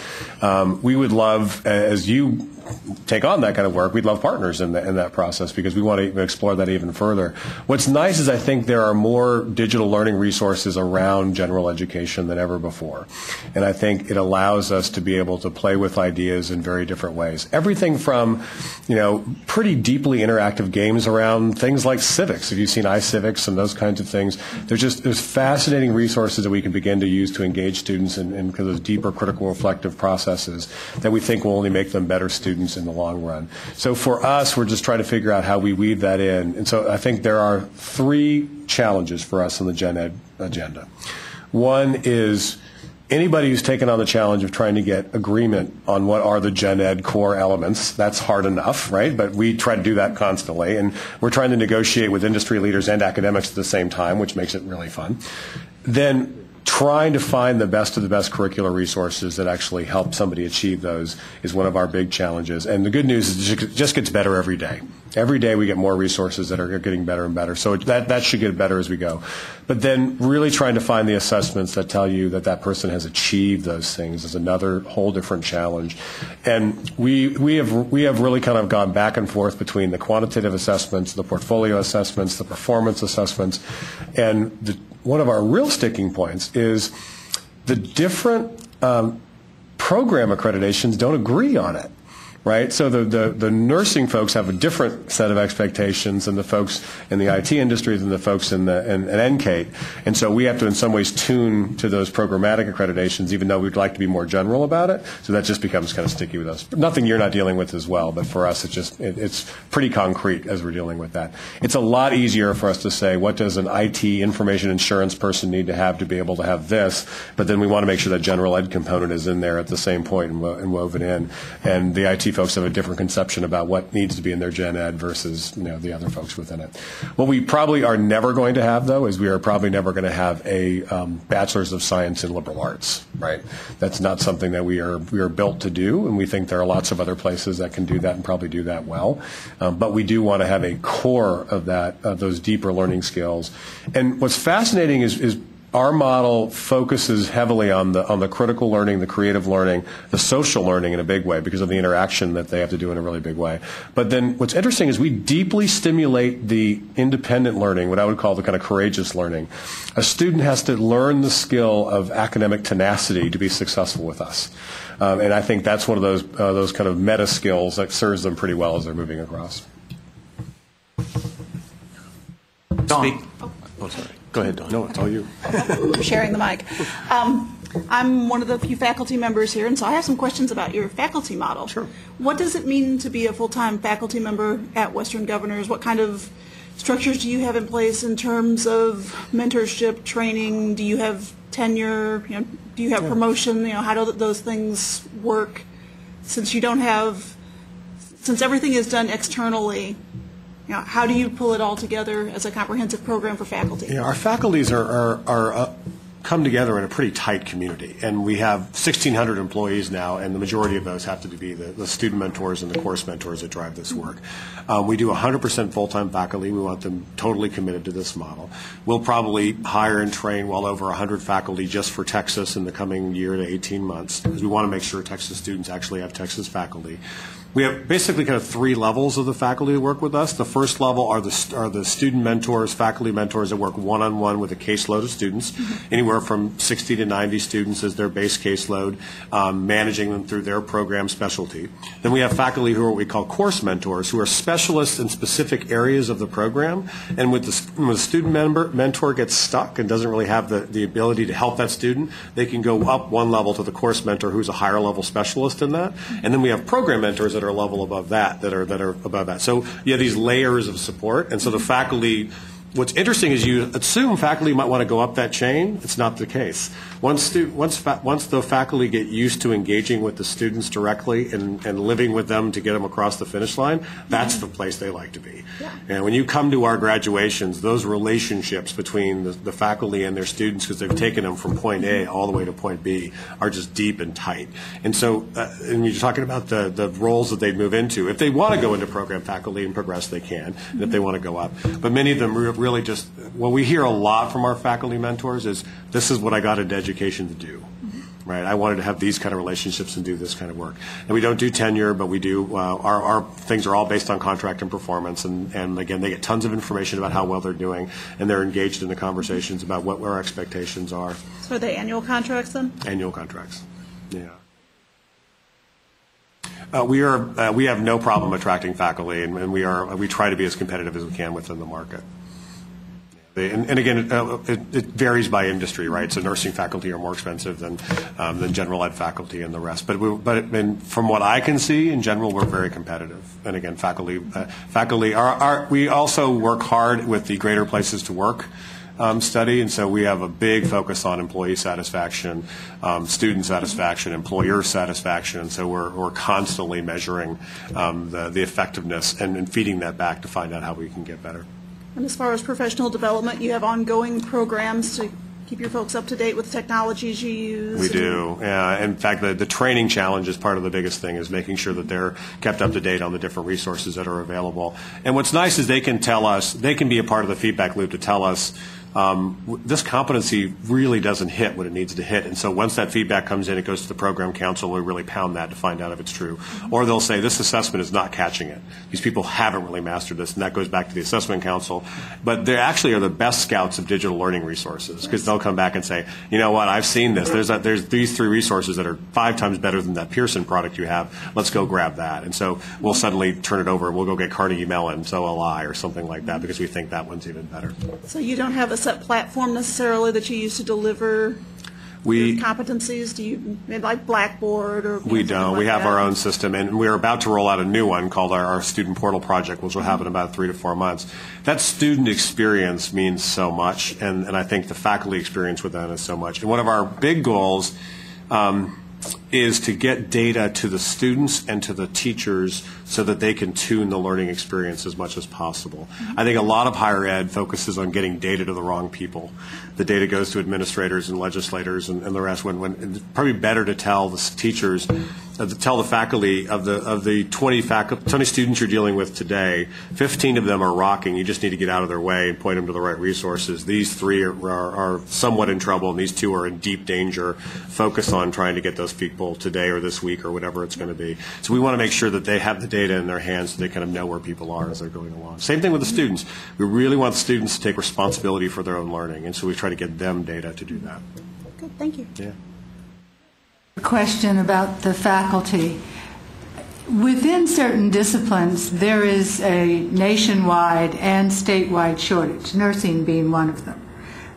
S8: We would love, as you take on that kind of work, we'd love partners in that process because we want to explore that even further. What's nice is I think there are more digital learning resources around general education than ever before. And I think it allows us to be able to play with ideas in very different ways. Everything from, pretty deeply interactive games around things like civics. If you've seen iCivics and those kinds of things, there's fascinating resources that we can begin to use to engage students in those deeper critical reflective processes that we think will only make them better students in the long run. So for us, we're just trying to figure out how we weave that in. And so I think there are 3 challenges for us on the Gen Ed agenda. One is anybody who's taken on the challenge of trying to get agreement on what are the Gen Ed core elements. That's hard enough, right? But we try to do that constantly. And we're trying to negotiate with industry leaders and academics at the same time, which makes it really fun. Then trying to find the best of the best curricular resources that actually help somebody achieve those is one of our big challenges. And the good news is it just gets better every day. Every day we get more resources that are getting better and better. So that should get better as we go. But then really trying to find the assessments that tell you that person has achieved those things is another whole different challenge. And we have really kind of gone back and forth between the quantitative assessments, the portfolio assessments, the performance assessments, and one of our real sticking points is the different program accreditations don't agree on it, right? So the nursing folks have a different set of expectations than the folks in the IT industry than the folks in NCATE. And so we have to in some ways tune to those programmatic accreditations, even though we'd like to be more general about it. So that just becomes kind of sticky with us. Nothing you're not dealing with as well, but for us it's pretty concrete as we're dealing with that. It's a lot easier for us to say, what does an IT information insurance person need to have be able to have this? But then we want to make sure that general ed component is in there at the same point and woven in. And the IT folks have a different conception about what needs to be in their gen ed versus the other folks within it. What we probably are never going to have, though, is we are probably never going to have a bachelor's of science in liberal arts, right? That's not something that we are built to do, and we think there are lots of other places that can do that and probably do that well. But we do want to have a core of those deeper learning skills. And what's fascinating is our model focuses heavily on the critical learning, the creative learning, the social learning in a big way because of the interaction that they have to do in a really big way. But then what's interesting is we deeply stimulate the independent learning, what I would call the kind of courageous learning. A student has to learn the skill of academic tenacity to be successful with us. And I think that's one of those kind of meta skills that serves them pretty well as they're moving across.
S9: Speak. Oh, sorry. Go ahead, Dawn.
S8: No, it's all you.
S2: For sharing the mic. I'm one of the few faculty members here, and so I have some questions about your faculty model.
S8: Sure.
S2: What does it mean to be a full-time faculty member at Western Governors? What kind of structures do you have in place in terms of mentorship, training? Do you have tenure? Do you have promotion? How do those things work? Since everything is done externally, how do you pull it all together as a comprehensive program for faculty?
S8: Yeah, our faculties are come together in a pretty tight community, and we have 1,600 employees now, and the majority of those have to be the student mentors and the course mentors that drive this work. We do 100% full-time faculty. We want them totally committed to this model. We'll probably hire and train well over 100 faculty just for Texas in the coming year to 18 months, because we want to make sure Texas students actually have Texas faculty. We have basically kind of 3 levels of the faculty that work with us. The first level are the student mentors, faculty mentors that work one-on-one with a caseload of students, anywhere from 60 to 90 students as their base caseload, managing them through their program specialty. Then we have faculty who are what we call course mentors, who are specialists in specific areas of the program. And when the student mentor gets stuck and doesn't really have the ability to help that student, they can go up one level to the course mentor, who's a higher level specialist in that. And then we have program mentors that are a level above that, that are above that. So you have these layers of support, and so the faculty. What's interesting is you assume faculty might want to go up that chain. It's not the case. Once the faculty get used to engaging with the students directly and living with them to get them across the finish line, that's the place they like to be. Yeah. And when you come to our graduations, those relationships between the faculty and their students, because they've taken them from point A all the way to point B, are just deep and tight. And so, and you're talking about the roles that they'd move into. If they want to go into program faculty and progress, they can, and if they want to go up. But many of them really just, what we hear a lot from our faculty mentors is, this is what I got into education to do. Right, I wanted to have these kind of relationships and do this kind of work. And we don't do tenure, but we do, our things are all based on contract and performance. And again, they get tons of information about how well they're doing, and they're engaged in the conversations about what our expectations are.
S2: So are they annual contracts then?
S8: Annual contracts, yeah. We have no problem attracting faculty, and we try to be as competitive as we can within the market. And again, it varies by industry, right? So nursing faculty are more expensive than general ed faculty and the rest. But from what I can see, in general, we're very competitive. And again, faculty we also work hard with the Greater Places to Work study, and so we have a big focus on employee satisfaction, student satisfaction, employer satisfaction, and so we're constantly measuring the effectiveness and feeding that back to find out how we can get better.
S2: And as far as professional development, you have ongoing programs to keep your folks up to date with technologies you use?
S8: We do. In fact, the training challenge is part of the biggest thing, is making sure that they're kept up to date on the different resources that are available. And what's nice is they can tell us, they can be a part of the feedback loop to tell us, this competency really doesn't hit what it needs to hit. And so once that feedback comes in, it goes to the program council. We really pound that to find out if it's true. Or they'll say, this assessment is not catching it. These people haven't really mastered this, and that goes back to the assessment council. But they actually are the best scouts of digital learning resources, because they'll come back and say, you know what, I've seen this. There's these 3 resources that are 5 times better than that Pearson product you have. Let's go grab that. And so we'll suddenly turn it over. We'll go get Carnegie Mellon, SOLI, or something like that, because we think that one's even better.
S2: So you don't have a set platform necessarily that you use to deliver your competencies? Do you, like Blackboard or?
S8: We don't.
S2: Like
S8: we have
S2: that?
S8: our own system, and we're about to roll out a new one called our Student Portal Project, which will happen in about 3 to 4 months. That student experience means so much, and I think the faculty experience with that is so much. And one of our big goals is to get data to the students and to the teachers so that they can tune the learning experience as much as possible. I think a lot of higher ed focuses on getting data to the wrong people. The data goes to administrators and legislators and the rest, when it's probably better to tell the teachers, to tell the faculty of the 20 students you're dealing with today, 15 of them are rocking. You just need to get out of their way and point them to the right resources. These 3 are somewhat in trouble, and these 2 are in deep danger. Focus on trying to get those people today or this week or whatever it's going to be. So we want to make sure that they have the data in their hands so they kind of know where people are as they're going along. Same thing with the students. We really want the students to take responsibility for their own learning, and so we try to get them data to do that.
S2: Good, thank you.
S8: Yeah.
S11: Question about the faculty. Within certain disciplines, there is a nationwide and statewide shortage, nursing being one of them.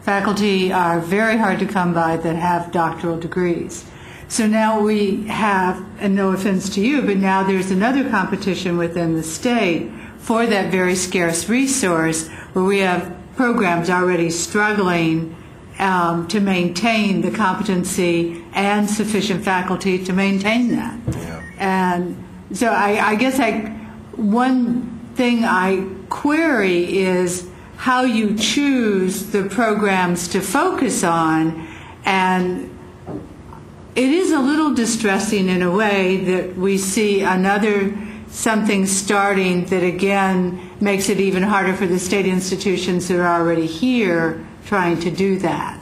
S11: Faculty are very hard to come by that have doctoral degrees. So now we have, and no offense to you, but now there's another competition within the state for that very scarce resource, where we have programs already struggling to maintain the competency and sufficient faculty to maintain that.
S8: Yeah.
S11: And so I guess one thing I query is how you choose the programs to focus on, and it is a little distressing in a way that we see something starting that again makes it even harder for the state institutions that are already here trying to do that.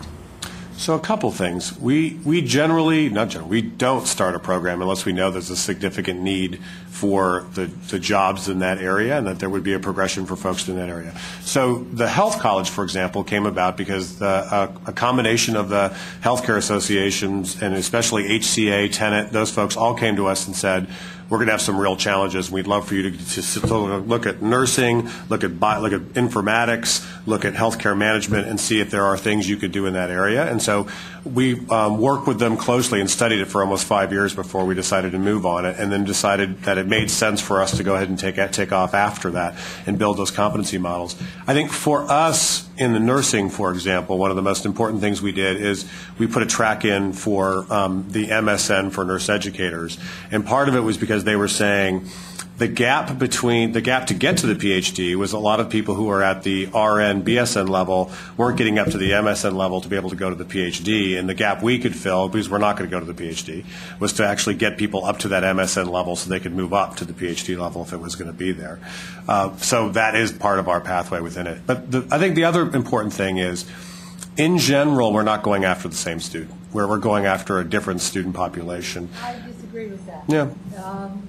S8: So a couple things. We don't start a program unless we know there's a significant need for the jobs in that area and that there would be a progression for folks in that area. So the Health College, for example, came about because a combination of the healthcare associations and especially HCA, Tenet, those folks all came to us and said, we're going to have some real challenges. We'd love for you to look at nursing, look at informatics, look at healthcare management, and see if there are things you could do in that area. And so we worked with them closely and studied it for almost 5 years before we decided to move on it, and then decided that it made sense for us to go ahead and take off after that and build those competency models. I think for us in the nursing, for example, one of the most important things we did is we put a track in for the MSN for nurse educators. And part of it was because they were saying, The gap to get to the PhD was a lot of people who are at the RN, BSN level weren't getting up to the MSN level to be able to go to the PhD, and the gap we could fill, because we're not going to go to the PhD, was to actually get people up to that MSN level so they could move up to the PhD level if it was going to be there. So that is part of our pathway within it. But I think the other important thing is, in general, we're not going after the same student. We're going after a different student population.
S11: I disagree with that.
S8: Yeah.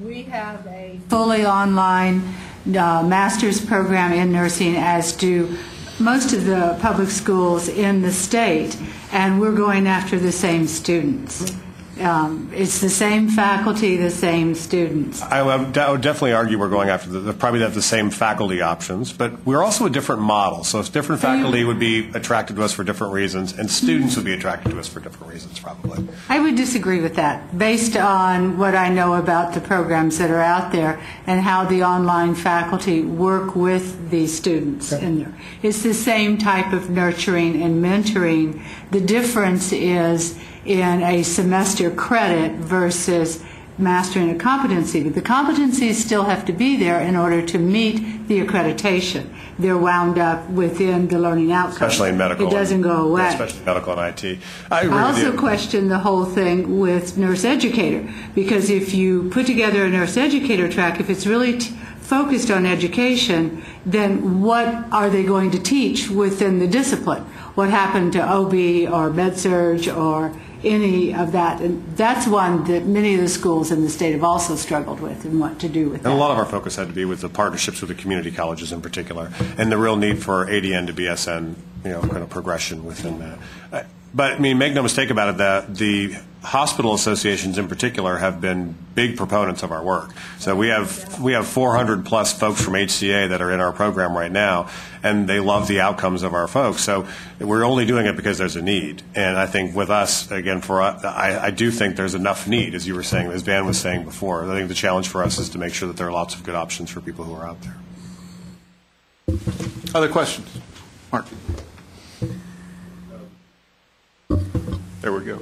S11: We have a fully online master's program in nursing, as do most of the public schools in the state, and we're going after the same students. It's the same faculty, the same students.
S8: I would definitely argue we're going after probably have the same faculty options, but we're also a different model. So if different faculty would be attracted to us for different reasons, and students would be attracted to us for different reasons, probably.
S11: I would disagree with that, based on what I know about the programs that are out there and how the online faculty work with these students in there. It's the same type of nurturing and mentoring. The difference is in a semester credit versus mastering a competency. But the competencies still have to be there in order to meet the accreditation. They're wound up within the learning outcomes.
S8: Especially in medical.
S11: It doesn't go away.
S8: Especially medical and IT. I
S11: also question the whole thing with nurse educator, because if you put together a nurse educator track, if it's really focused on education, then what are they going to teach within the discipline? What happened to OB or med-surg or any of that? And that's one that many of the schools in the state have also struggled with and what to do with that.
S8: And a lot of our focus had to be with the partnerships with the community colleges in particular, and the real need for ADN to BSN, kind of progression within that. But I mean, make no mistake about it, that the hospital associations in particular have been big proponents of our work. So we have 400 plus folks from HCA that are in our program right now, and they love the outcomes of our folks. So we're only doing it because there's a need. And I think with us, again, I do think there's enough need, as you were saying, as Van was saying before. I think the challenge for us is to make sure that there are lots of good options for people who are out there.
S9: Other questions? Mark.
S13: There we go.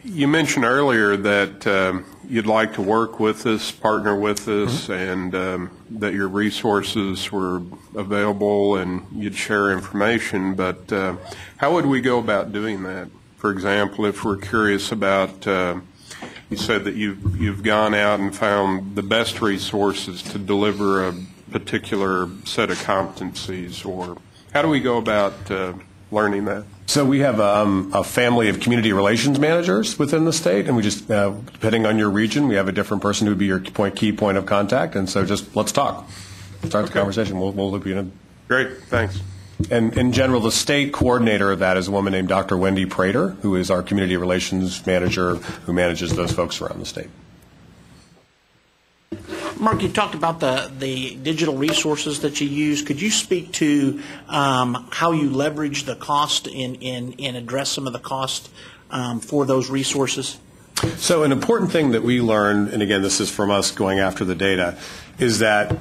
S13: You mentioned earlier that you'd like to work with us, partner with us, and that your resources were available and you'd share information, but how would we go about doing that? For example, if we're curious about, you said that you've gone out and found the best resources to deliver a particular set of competencies, or how do we go about learning that?
S8: So we have a family of community relations managers within the state, and we just, depending on your region, we have a different person who would be your key point of contact, and so just let's talk. Start the conversation. We'll loop you in.
S13: Great, thanks.
S8: And in general, the state coordinator of that is a woman named Dr. Wendy Prater, who is our community relations manager who manages those folks around the state.
S14: Mark, you talked about the digital resources that you use. Could you speak to how you leverage the cost and address some of the cost for those resources?
S8: So an important thing that we learned, and again, this is from us going after the data, is that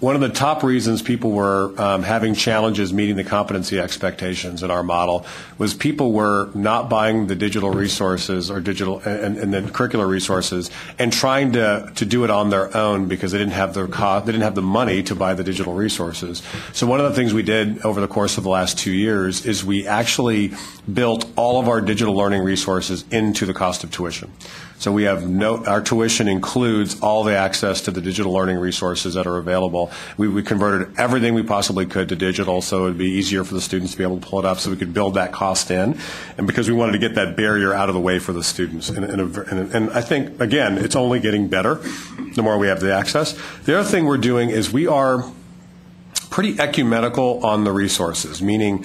S8: one of the top reasons people were having challenges meeting the competency expectations in our model was people were not buying the digital resources or digital and the curricular resources and trying to do it on their own because they didn't have the money to buy the digital resources. So one of the things we did over the course of the last 2 years is we actually built all of our digital learning resources into the cost of tuition. So we have our tuition includes all the access to the digital learning resources that are available. We converted everything we possibly could to digital, so it would be easier for the students to be able to pull it up, so we could build that cost in, and because we wanted to get that barrier out of the way for the students. And I think, again, it's only getting better the more we have the access. The other thing we're doing is we are pretty ecumenical on the resources, meaning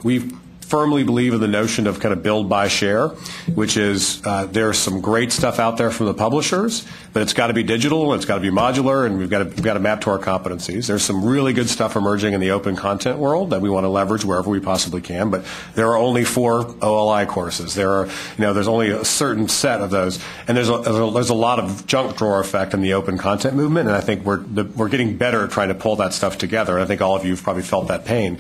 S8: we firmly believe in the notion of kind of build, buy, share, which is there's some great stuff out there from the publishers, but it's got to be digital, and it's got to be modular, and we've got to map to our competencies. There's some really good stuff emerging in the open content world that we want to leverage wherever we possibly can, but there are only 4 OLI courses. There's only a certain set of those, and there's a lot of junk drawer effect in the open content movement, and I think we're getting better at trying to pull that stuff together, and I think all of you have probably felt that pain.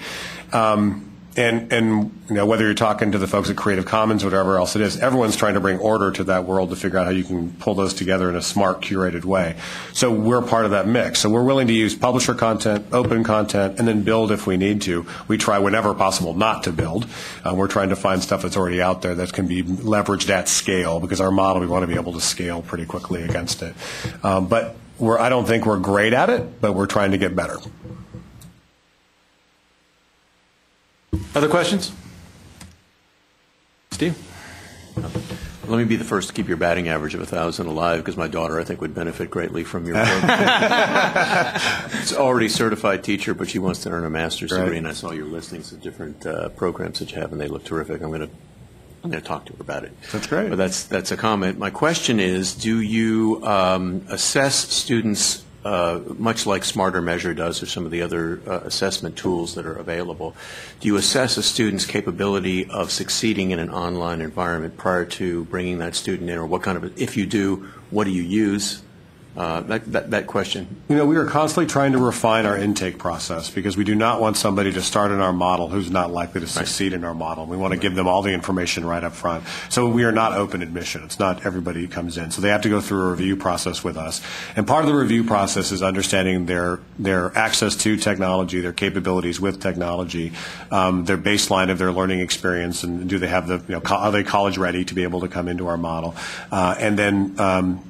S8: And you know, whether you're talking to the folks at Creative Commons or whatever else it is, everyone's trying to bring order to that world to figure out how you can pull those together in a smart, curated way. So we're part of that mix. So we're willing to use publisher content, open content, and then build if we need to. We try whenever possible not to build. We're trying to find stuff that's already out there that can be leveraged at scale, because our model, we want to be able to scale pretty quickly against it. But I don't think we're great at it, but we're trying to get better.
S9: Other questions? Steve? Let me be the first to keep your batting average of 1,000 alive, because my daughter, I think, would benefit greatly from your program. She's already certified teacher, but she wants to earn a master's degree, and I saw your listings of different programs that you have, and they look terrific. I'm going to talk to her about it.
S8: That's great.
S9: But that's a comment. My question is, do you assess students, much like Smarter Measure does or some of the other assessment tools that are available, do you assess a student's capability of succeeding in an online environment prior to bringing that student in, or what kind of, if you do, what do you use? That question.
S8: You know, we are constantly trying to refine our intake process, because we do not want somebody to start in our model who's not likely to succeed in our model. We want to give them all the information right up front. So we are not open admission. It's not everybody who comes in. So they have to go through a review process with us. And part of the review process is understanding their access to technology, their capabilities with technology, their baseline of their learning experience, and do they have are they college ready to be able to come into our model? And then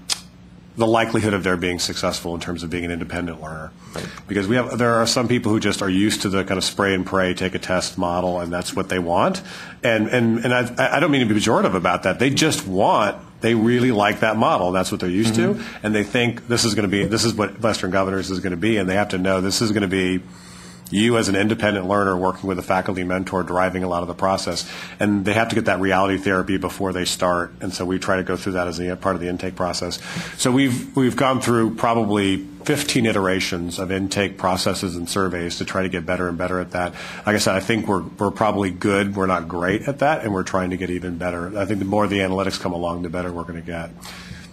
S8: the likelihood of their being successful in terms of being an independent learner. Right. Because there are some people who just are used to the kind of spray and pray, take a test model, and that's what they want. And I don't mean to be pejorative about that. They really like that model, and that's what they're used to. And they think this is what Western Governors is going to be, and they have to know this is going to be you as an independent learner working with a faculty mentor driving a lot of the process. And they have to get that reality therapy before they start. And so we try to go through that as a part of the intake process. So we've gone through probably 15 iterations of intake processes and surveys to try to get better and better at that. Like I said, I think we're probably good. We're not great at that, and we're trying to get even better. I think the more the analytics come along, the better we're going to get.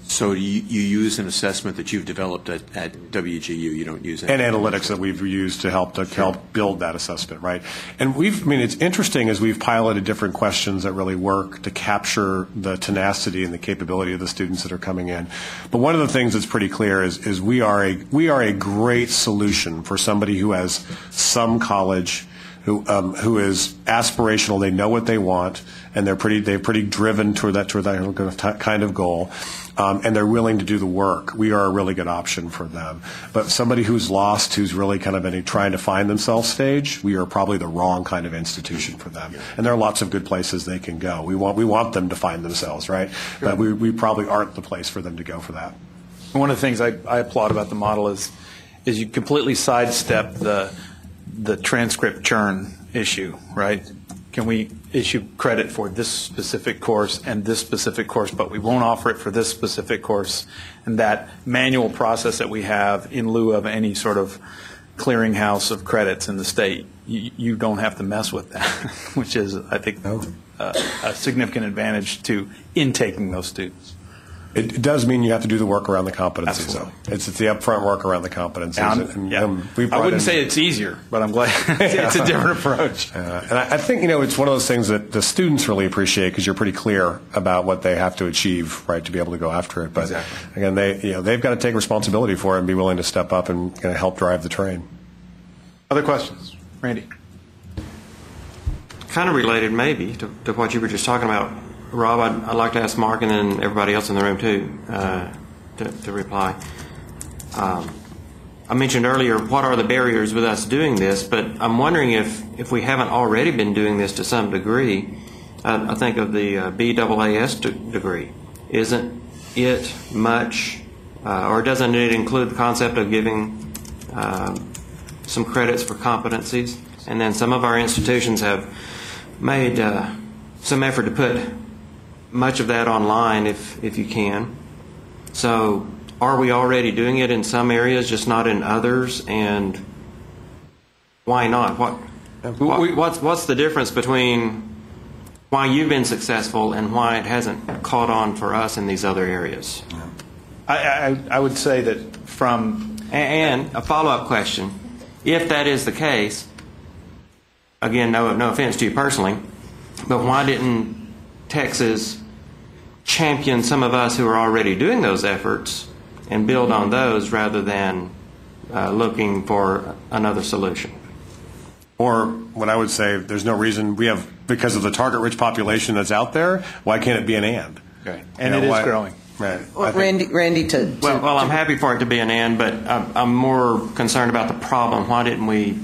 S9: So you use an assessment that you've developed at WGU. You don't use
S8: and analytics that we've used to help build that assessment, right? And it's interesting as we've piloted different questions that really work to capture the tenacity and the capability of the students that are coming in. But one of the things that's pretty clear is we are a great solution for somebody who has some college, who is aspirational. They know what they want, and they're pretty driven toward that kind of goal. And they're willing to do the work. We are a really good option for them. But somebody who's lost, who's really kind of in a trying to find themselves stage, we are probably the wrong kind of institution for them. And there are lots of good places they can go. We want them to find themselves, right? Sure. But we probably aren't the place for them to go for that.
S1: One of the things I applaud about the model is you completely sidestep the transcript churn issue, right? Can we issue credit for this specific course and this specific course, but we won't offer it for this specific course? And that manual process that we have in lieu of any sort of clearinghouse of credits in the state, you don't have to mess with that, which is, I think, a significant advantage to intaking those students.
S8: It does mean you have to do the work around the competencies, though. It's the upfront work around the competencies.
S1: I wouldn't say it's easier, but I'm glad it's a different approach.
S8: And I think, it's one of those things that the students really appreciate, because you're pretty clear about what they have to achieve, right, to be able to go after it. But again, they've got to take responsibility for it and be willing to step up and kind of help drive the train.
S1: Other questions? Randy?
S7: Kind of related, maybe, to what you were just talking about. Rob, I'd like to ask Mark and then everybody else in the room, too, to reply. I mentioned earlier, what are the barriers with us doing this, but I'm wondering if we haven't already been doing this to some degree. I think of the BAAS degree. Isn't it much, or doesn't it include the concept of giving some credits for competencies? And then some of our institutions have made some effort to put much of that online if you can. So are we already doing it in some areas, just not in others? And why not? What's the difference between why you've been successful and why it hasn't caught on for us in these other areas?
S1: I would say that from...
S7: And a follow-up question. If that is the case, again, no offense to you personally, but why didn't Texas champion some of us who are already doing those efforts and build on those rather than looking for another solution?
S8: Or what I would say, there's no reason because of the target-rich population that's out there, why can't it be an and?
S1: Okay. And it is growing.
S8: Right.
S3: Well, Randy,
S7: Well, I'm happy for it to be an and, but I'm more concerned about the problem. Why didn't we,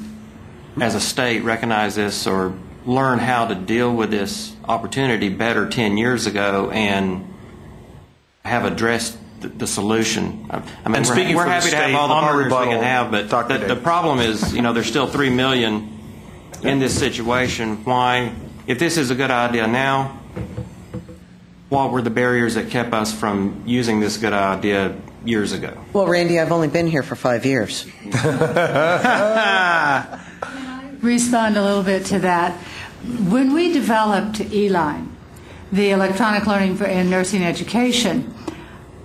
S7: as a state, recognize this or learn how to deal with this opportunity better 10 years ago and have addressed the solution? I mean,
S1: And speaking
S7: we're
S1: for the
S7: happy to have
S1: state,
S7: all the
S1: on
S7: partners we
S1: rebuttal,
S7: can have, but
S1: Dr.
S7: the
S1: Davis.
S7: problem is, there's still $3 million in this situation. Why, if this is a good idea now, what were the barriers that kept us from using this good idea years ago?
S3: well, Randy, I've only been here for 5 years.
S11: Respond a little bit to that. When we developed E-Line, the electronic learning for in nursing education,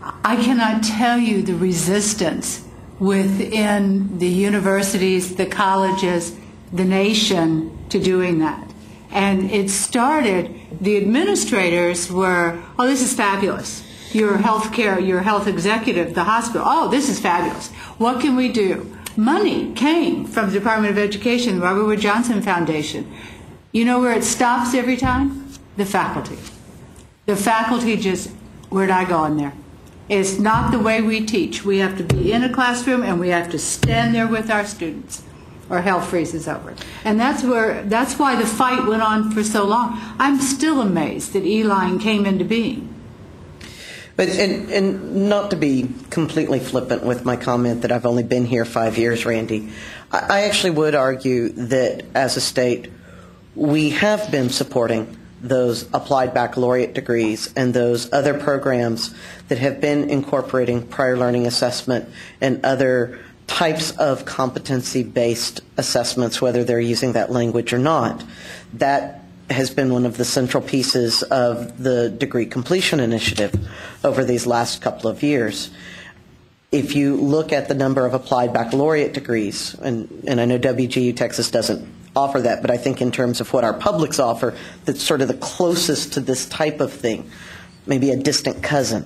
S11: I cannot tell you the resistance within the universities, the colleges, the nation to doing that. And it started, the administrators were, oh, this is fabulous. Your health executive, the hospital, oh, this is fabulous. What can we do? Money came from the Department of Education, the Robert Wood Johnson Foundation. You know where it stops every time? The faculty. The faculty just, where'd I go in there? It's not the way we teach. We have to be in a classroom and we have to stand there with our students, or hell freezes over. And that's why the fight went on for so long. I'm still amazed that E-Line came into being.
S3: But and not to be completely flippant with my comment that I've only been here 5 years, Randy, I actually would argue that as a state, we have been supporting those applied baccalaureate degrees and those other programs that have been incorporating prior learning assessment and other types of competency-based assessments, whether they're using that language or not. That has been one of the central pieces of the degree completion initiative over these last couple of years. If you look at the number of applied baccalaureate degrees, and I know WGU Texas doesn't offer that, but I think in terms of what our publics offer, that's sort of the closest to this type of thing, maybe a distant cousin.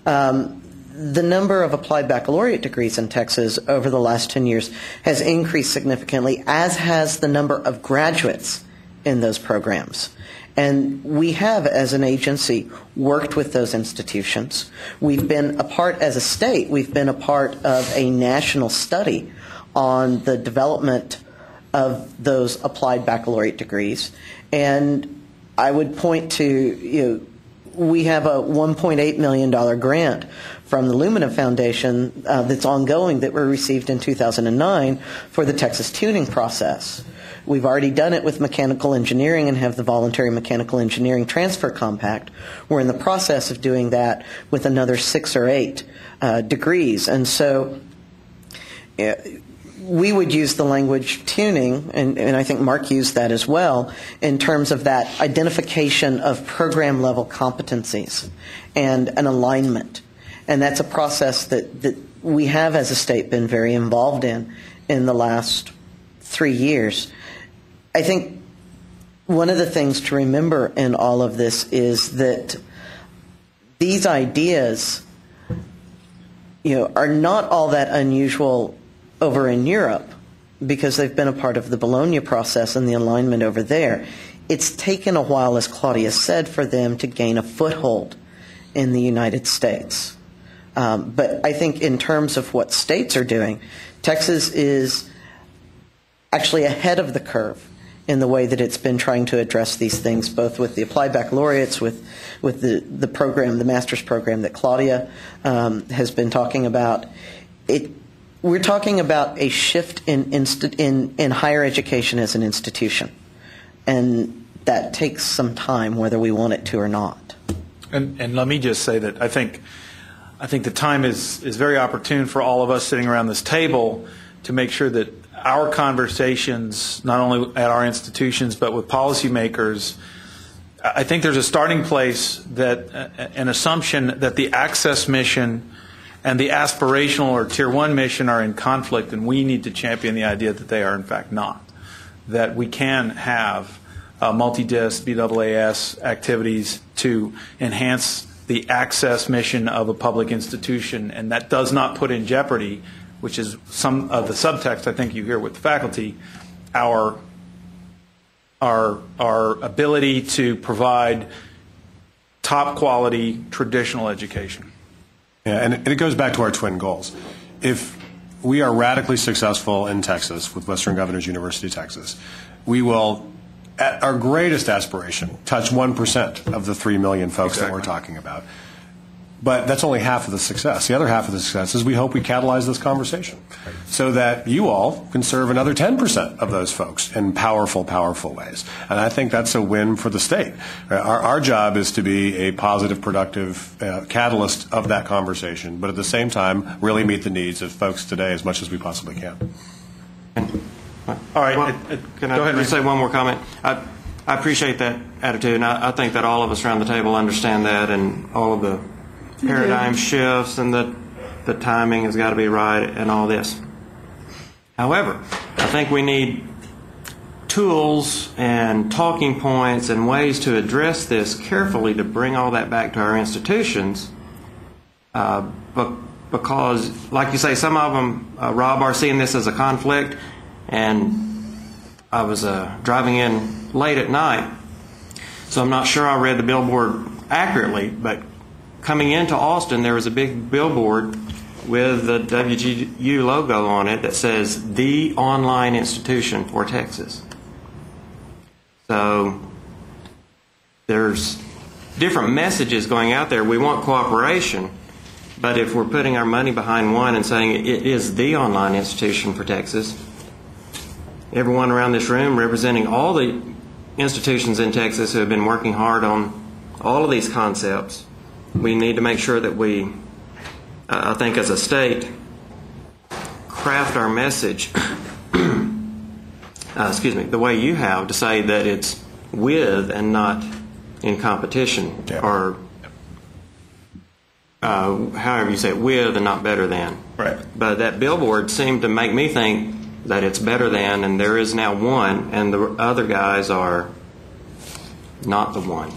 S3: The number of applied baccalaureate degrees in Texas over the last 10 years has increased significantly, as has the number of graduates in those programs. And we have, as an agency, worked with those institutions. We've been a part, as a state, we've been a part of a national study on the development of those applied baccalaureate degrees. And I would point to, we have a $1.8 million grant from the Lumina Foundation that's ongoing that we received in 2009 for the Texas tuning process. We've already done it with mechanical engineering and have the voluntary mechanical engineering transfer compact. We're in the process of doing that with another 6 or 8 degrees. And so we would use the language tuning, and I think Mark used that as well, in terms of that identification of program level competencies and an alignment. And that's a process that we have as a state been very involved in the last 3 years. I think one of the things to remember in all of this is that these ideas, are not all that unusual over in Europe because they've been a part of the Bologna process and the alignment over there. It's taken a while, as Claudia said, for them to gain a foothold in the United States. But I think in terms of what states are doing, Texas is actually ahead of the curve in the way that it's been trying to address these things, both with the applied baccalaureates, with the program, the master's program that Claudia has been talking about. We're talking about a shift in higher education as an institution, and that takes some time, whether we want it to or not.
S1: And let me just say that I think the time is very opportune for all of us sitting around this table to make sure that our conversations, not only at our institutions but with policymakers, I think there's a starting place, that an assumption that the access mission and the aspirational or Tier 1 mission are in conflict, and we need to champion the idea that they are in fact not. that we can have multi-disc BAAS activities to enhance the access mission of a public institution, and that does not put in jeopardy, which is some of the subtext I think you hear with the faculty, our ability to provide top quality traditional education.
S8: Yeah, and it goes back to our twin goals. If we are radically successful in Texas with Western Governors University, Texas, we will, at our greatest aspiration, touch 1% of the 3 million folks that we're talking about. But that's only half of the success. The other half of the success is we hope we catalyze this conversation so that you all can serve another 10% of those folks in powerful, powerful ways. And I think that's a win for the state. Our job is to be a positive, productive catalyst of that conversation, but at the same time, really meet the needs of folks today as much as we possibly can.
S1: All right.
S7: Well, can I just say one more comment? I appreciate that attitude, and I think that all of us around the table understand that, and all of the paradigm shifts and the timing has got to be right and all this. However, I think we need tools and talking points and ways to address this carefully to bring all that back to our institutions, because, like you say, some of them, Rob, are seeing this as a conflict. And I was driving in late at night, so I'm not sure I read the billboard accurately, but coming into Austin, there was a big billboard with the WGU logo on it that says, "The Online Institution for Texas." So there's different messages going out there. We want cooperation, but if we're putting our money behind one and saying it is the online institution for Texas, everyone around this room representing all the institutions in Texas who have been working hard on all of these concepts, we need to make sure that we, I think as a state, craft our message, the way you have, to say that it's with and not in competition, or however you say it, with and not better than.
S1: Right.
S7: But that billboard seemed to make me think that it's better than, and there is now one, and the other guys are not the one.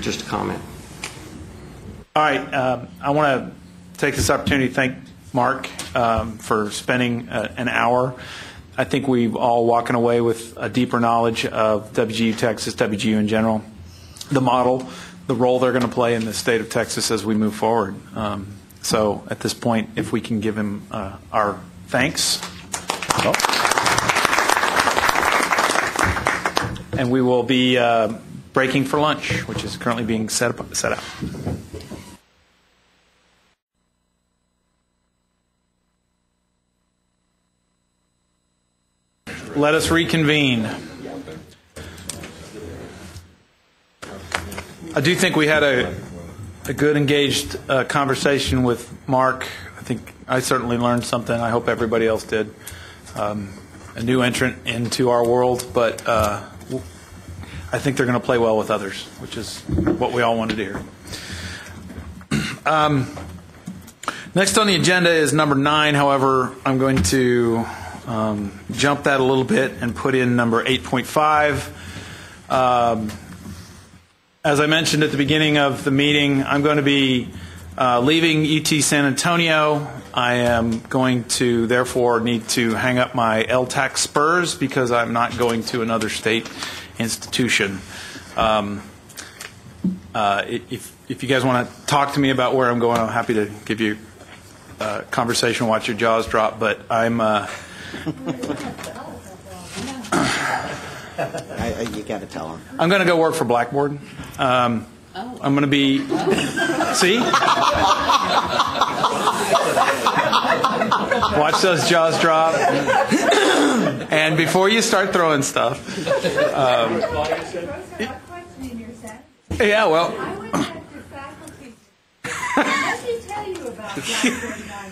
S7: Just a comment.
S1: All right. I want to take this opportunity to thank Mark for spending an hour. I think we've all walking away with a deeper knowledge of WGU Texas, WGU in general, the model, the role they're going to play in the state of Texas as we move forward. So at this point, if we can give him our thanks. And we will be breaking for lunch, which is currently being set out. Let us reconvene. I do think we had a good, engaged conversation with Mark. I think I certainly learned something. I hope everybody else did. A new entrant into our world, but I think they're going to play well with others, which is what we all wanted to hear. Next on the agenda is number 9. However, I'm going to jump that a little bit and put in number 8.5. As I mentioned at the beginning of the meeting, I'm going to be leaving UT San Antonio. I am going to, therefore, need to hang up my LTAC spurs because I'm not going to another state institution. If you guys want to talk to me about where I'm going, I'm happy to give you a conversation, watch your jaws drop, but I'm...
S15: you got to tell them.
S1: I'm going to go work for Blackboard. I'm going to be... See? Watch those jaws drop. And before you start throwing stuff... yeah, well...
S16: Let me tell you about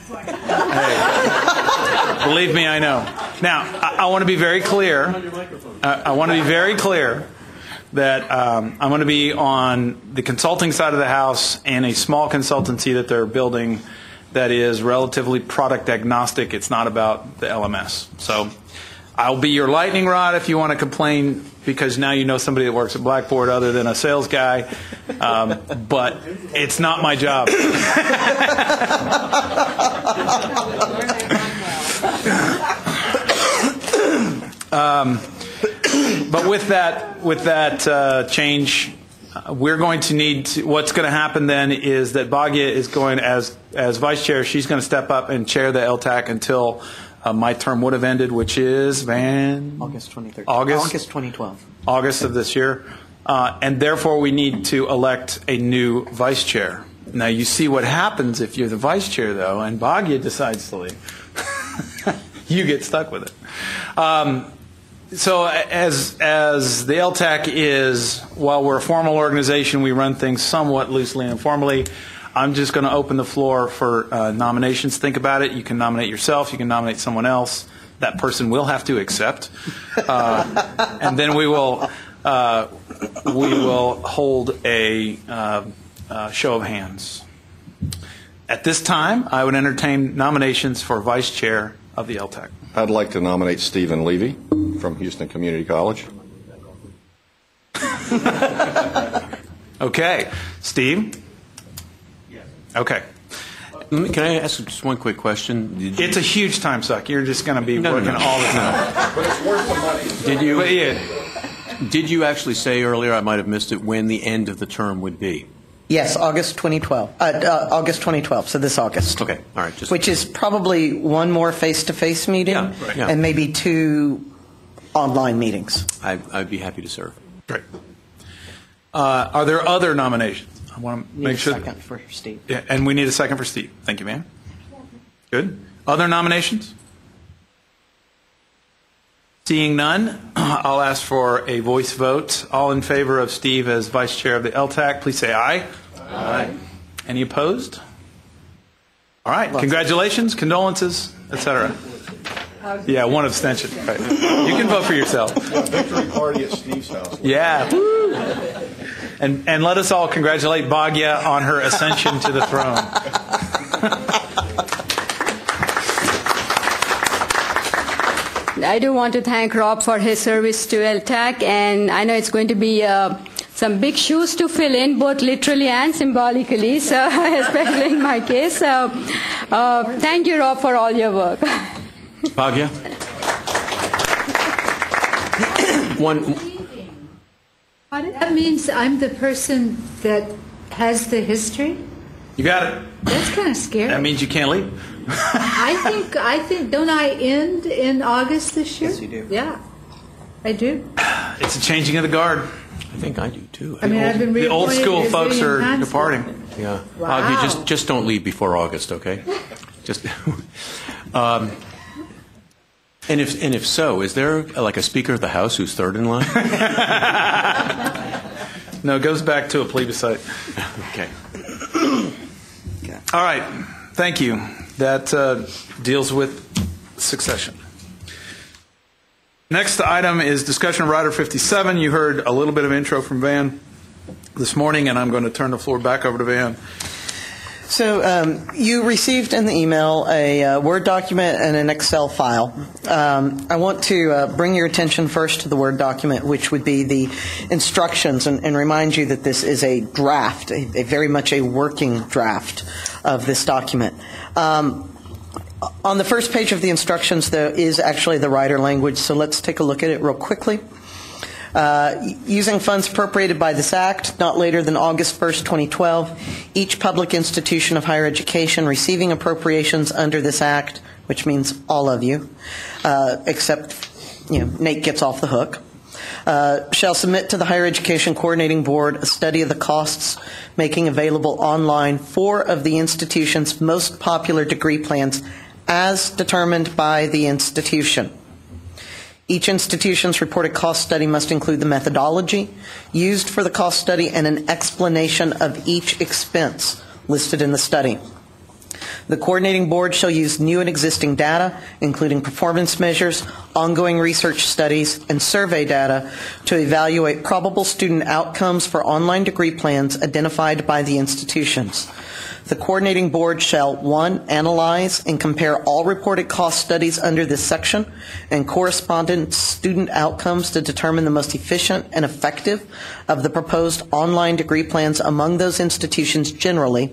S16: Blackboard 9.0.
S1: Hey, believe me, I know. Now, I want to be very clear. I want to be very clear that I'm going to be on the consulting side of the house and a small consultancy that they're building that is relatively product agnostic. It's not about the LMS. So I'll be your lightning rod if you want to complain, because now you know somebody that works at Blackboard other than a sales guy. But it's not my job. But with that change, we're going to need to, what's going to happen then is that Bhagya is going, as vice chair, she's going to step up and chair the LTAC until my term would have ended, which is,
S3: August 2013. August 2012.
S1: August of this year. And therefore, we need to elect a new vice chair. Now, you see what happens if you're the vice chair, though, and Bhagya decides to leave. You get stuck with it. So as the LTAC is, while we're a formal organization, we run things somewhat loosely and informally. I'm just going to open the floor for nominations. Think about it. You can nominate yourself. You can nominate someone else. That person will have to accept. And then we will hold a show of hands. At this time, I would entertain nominations for vice chair of the LTAC.
S4: I'd like to nominate Stephen Levy from Houston Community College.
S1: Okay. Steve?
S9: Yes.
S1: Okay.
S9: Can I ask just one quick question?
S1: It's a huge time suck. You're just going to be working all the time.
S9: But it's worth the money. Did you actually say earlier, I might have missed it, when the end of the term would be?
S3: Yes, August 2012. August 2012, so this August.
S9: Okay, all right.
S3: Which is probably one more face-to-face meeting and maybe 2 online meetings.
S9: I'd be happy to serve.
S1: Great. Are there other nominations? I want to make sure.
S3: Need a second for Steve.
S1: Yeah, and we need a second for Steve. Thank you, ma'am. Good. Other nominations? Seeing none, I'll ask for a voice vote. All in favor of Steve as vice chair of the LTAC, please say aye. Aye. Any opposed? All right. Congratulations, condolences, etc. Yeah, one abstention. Right. You can vote for yourself.
S4: Victory party at Steve's house.
S1: Yeah. Woo. And let us all congratulate Bhagya on her ascension to the throne.
S6: I do want to thank Rob for his service to LTAC, and I know it's going to be some big shoes to fill in, both literally and symbolically, so especially in my case. So thank you, Rob, for all your work.
S9: Bhagya?
S11: That means I'm the person that has the history?
S1: You got it.
S11: That's kind of scary.
S1: That means you can't leave.
S11: I think, don't I end in August this year?
S3: Yes, you do.
S11: Yeah, I do.
S1: It's a changing of the guard.
S9: I think I do, too.
S11: I mean, I've been
S1: The old
S11: reappointed
S1: school
S11: as
S1: folks
S11: Vivian
S1: are
S11: Hansel.
S1: departing.
S9: Yeah.
S11: Wow.
S9: Bhagya, just don't leave before August, okay? Just. And if so, is there like a Speaker of the House who's third in line?
S1: No, it goes back to a plebiscite.
S9: Okay.
S1: All right. Thank you. That deals with succession. Next item is discussion of Rider 57. You heard a little bit of intro from Van this morning, and I'm going to turn the floor back over to Van.
S3: So you received in the email a Word document and an Excel file. I want to bring your attention first to the Word document, which would be the instructions, and remind you that this is a draft, a very much a working draft of this document. On the first page of the instructions, there is actually the Rider language, so let's take a look at it real quickly. Using funds appropriated by this Act, not later than August 1st, 2012, each public institution of higher education receiving appropriations under this Act, which means all of you, except Nate gets off the hook, shall submit to the Higher Education Coordinating Board a study of the costs, making available online 4 of the institution's most popular degree plans as determined by the institution. Each institution's reported cost study must include the methodology used for the cost study and an explanation of each expense listed in the study. The coordinating board shall use new and existing data, including performance measures, ongoing research studies, and survey data to evaluate probable student outcomes for online degree plans identified by the institutions. The coordinating board shall, 1, analyze and compare all reported cost studies under this section and corresponding student outcomes to determine the most efficient and effective of the proposed online degree plans among those institutions generally,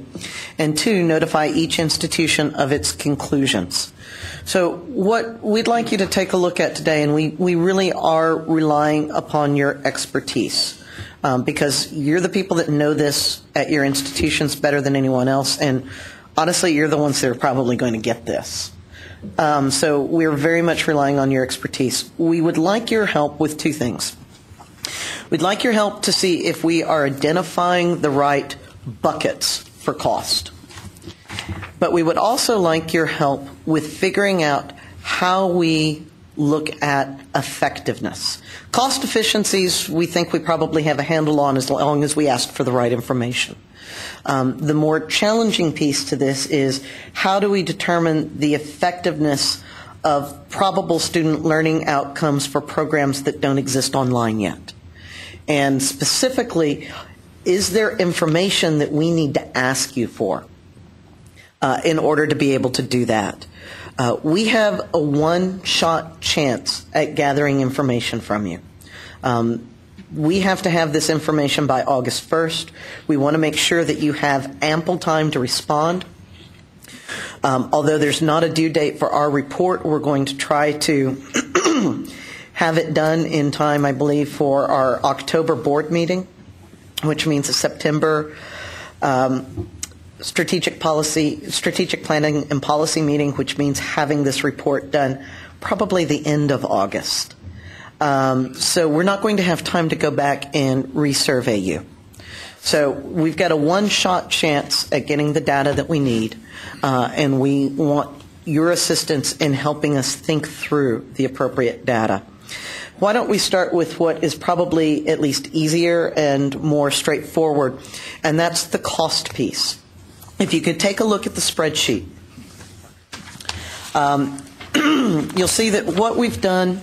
S3: and 2, notify each institution of its conclusions. So what we'd like you to take a look at today, and we really are relying upon your expertise. Because you're the people that know this at your institutions better than anyone else, and honestly, you're the ones that are probably going to get this. So we're very much relying on your expertise. We would like your help with 2 things. We'd like your help to see if we are identifying the right buckets for cost. But we would also like your help with figuring out how we look at effectiveness. Cost efficiencies, we think we probably have a handle on as long as we ask for the right information. The more challenging piece to this is how do we determine the effectiveness of probable student learning outcomes for programs that don't exist online yet? And specifically, is there information that we need to ask you for in order to be able to do that? We have a one-shot chance at gathering information from you. We have to have this information by August 1st. We want to make sure that you have ample time to respond. Although there's not a due date for our report, we're going to try to have it done in time, I believe, for our October board meeting, which means a September strategic planning and policy meeting, which means having this report done probably the end of August. So we're not going to have time to go back and resurvey you. So we've got a one-shot chance at getting the data that we need, and we want your assistance in helping us think through the appropriate data. Why don't we start with what is probably at least easier and more straightforward, and that's the cost piece. If you could take a look at the spreadsheet, you'll see that what we've done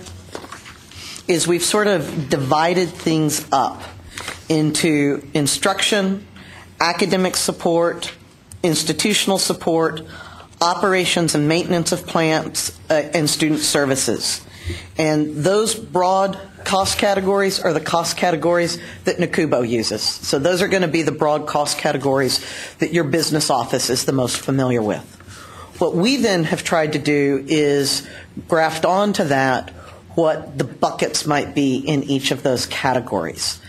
S3: is we've sort of divided things up into instruction, academic support, institutional support, operations and maintenance of plants, and student services. And those broad cost categories are the cost categories that NACUBO uses. So those are going to be the broad cost categories that your business office is the most familiar with. What we then have tried to do is graft onto that what the buckets might be in each of those categories.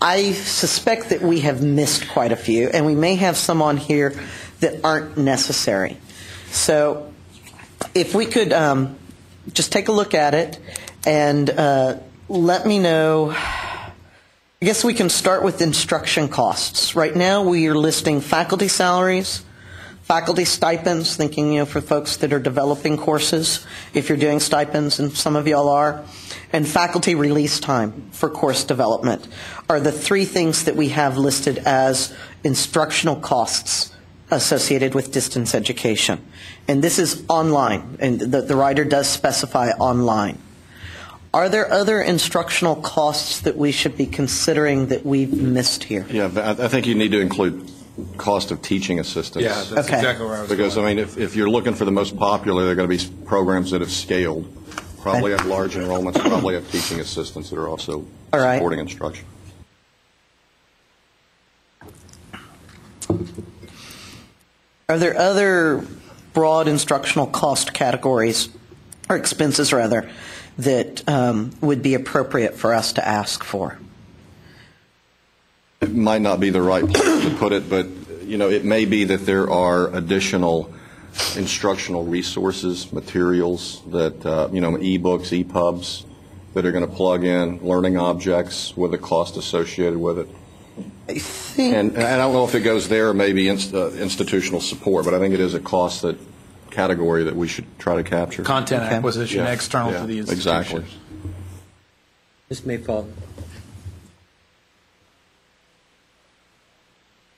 S3: I suspect that we have missed quite a few, and we may have some on here that aren't necessary. So if we could just take a look at it and let me know. I guess we can start with instruction costs. Right now we are listing faculty salaries, faculty stipends, thinking for folks that are developing courses, if you're doing stipends, and some of y'all are, and faculty release time for course development are the 3 things that we have listed as instructional costs associated with distance education. And this is online, and the writer does specify online. Are there other instructional costs that we should be considering that we've missed here?
S4: Yeah, I think you need to include cost of teaching assistants.
S1: Yeah, that's exactly where I was
S4: Because,
S1: going.
S4: I mean, if you're looking for the most popular, they're going to be programs that have scaled, probably have large enrollments, probably have teaching assistants that are also supporting instruction.
S3: Are there other broad instructional cost categories, or expenses rather, that would be appropriate for us to ask for?
S4: It might not be the right place to put it, but it may be that there are additional instructional resources, materials that e-books, EPUBs that are going to plug in learning objects with a cost associated with it. And I don't know if it goes there or maybe institutional support, but I think it is a cost category that we should try to capture.
S1: Content acquisition external to the institution.
S4: Exactly.
S15: Ms. Mayfall.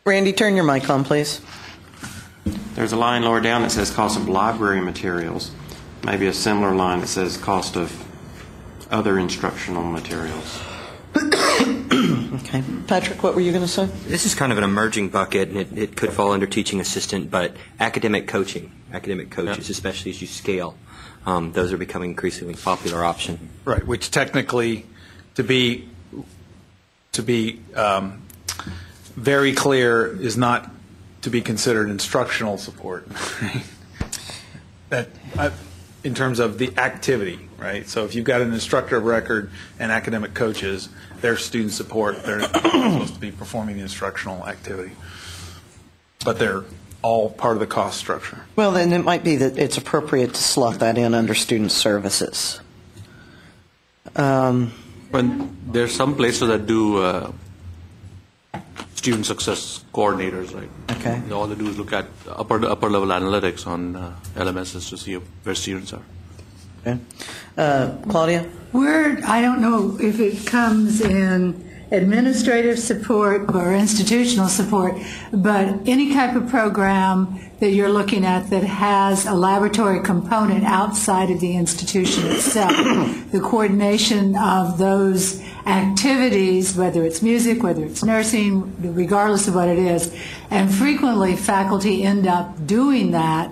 S3: Randy, turn your mic on, please.
S7: There's a line lower down that says cost of library materials. Maybe a similar line that says cost of other instructional materials.
S3: Okay. Patrick, what were you going to say?
S15: This is kind of an emerging bucket, and it could fall under teaching assistant, but academic coaches, especially as you scale, those are becoming increasingly popular option.
S1: Right, which technically, to be very clear, is not to be considered instructional support. That in terms of the activity, right? So if you've got an instructor of record and academic coaches, their student support, they're supposed to be performing the instructional activity, but they're all part of the cost structure.
S3: Well, then it might be that it's appropriate to slot that in under student services.
S17: When there's some places that do student success coordinators, right?
S3: Okay.
S17: All they do is look at upper level analytics on LMSs to see where students are.
S3: Okay. Claudia?
S11: I don't know if it comes in administrative support or institutional support, but any type of program that you're looking at that has a laboratory component outside of the institution itself, the coordination of those activities, whether it's music, whether it's nursing, regardless of what it is, and frequently faculty end up doing that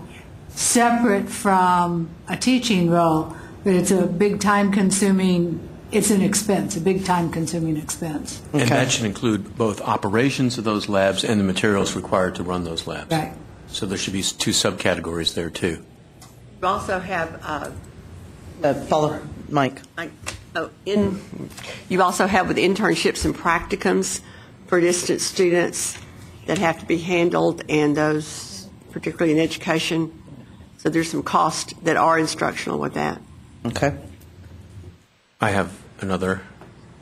S11: separate from a teaching role, but it's a big time-consuming, it's an expense, a big time-consuming expense.
S9: And that should include both operations of those labs and the materials required to run those labs.
S11: Right.
S9: So there should be two subcategories there, too.
S18: You also have
S3: Paula, Mike.
S18: You also have with internships and practicums for distance students that have to be handled, and those particularly in education. So there's some costs that are instructional with that.
S3: Okay.
S9: I have another.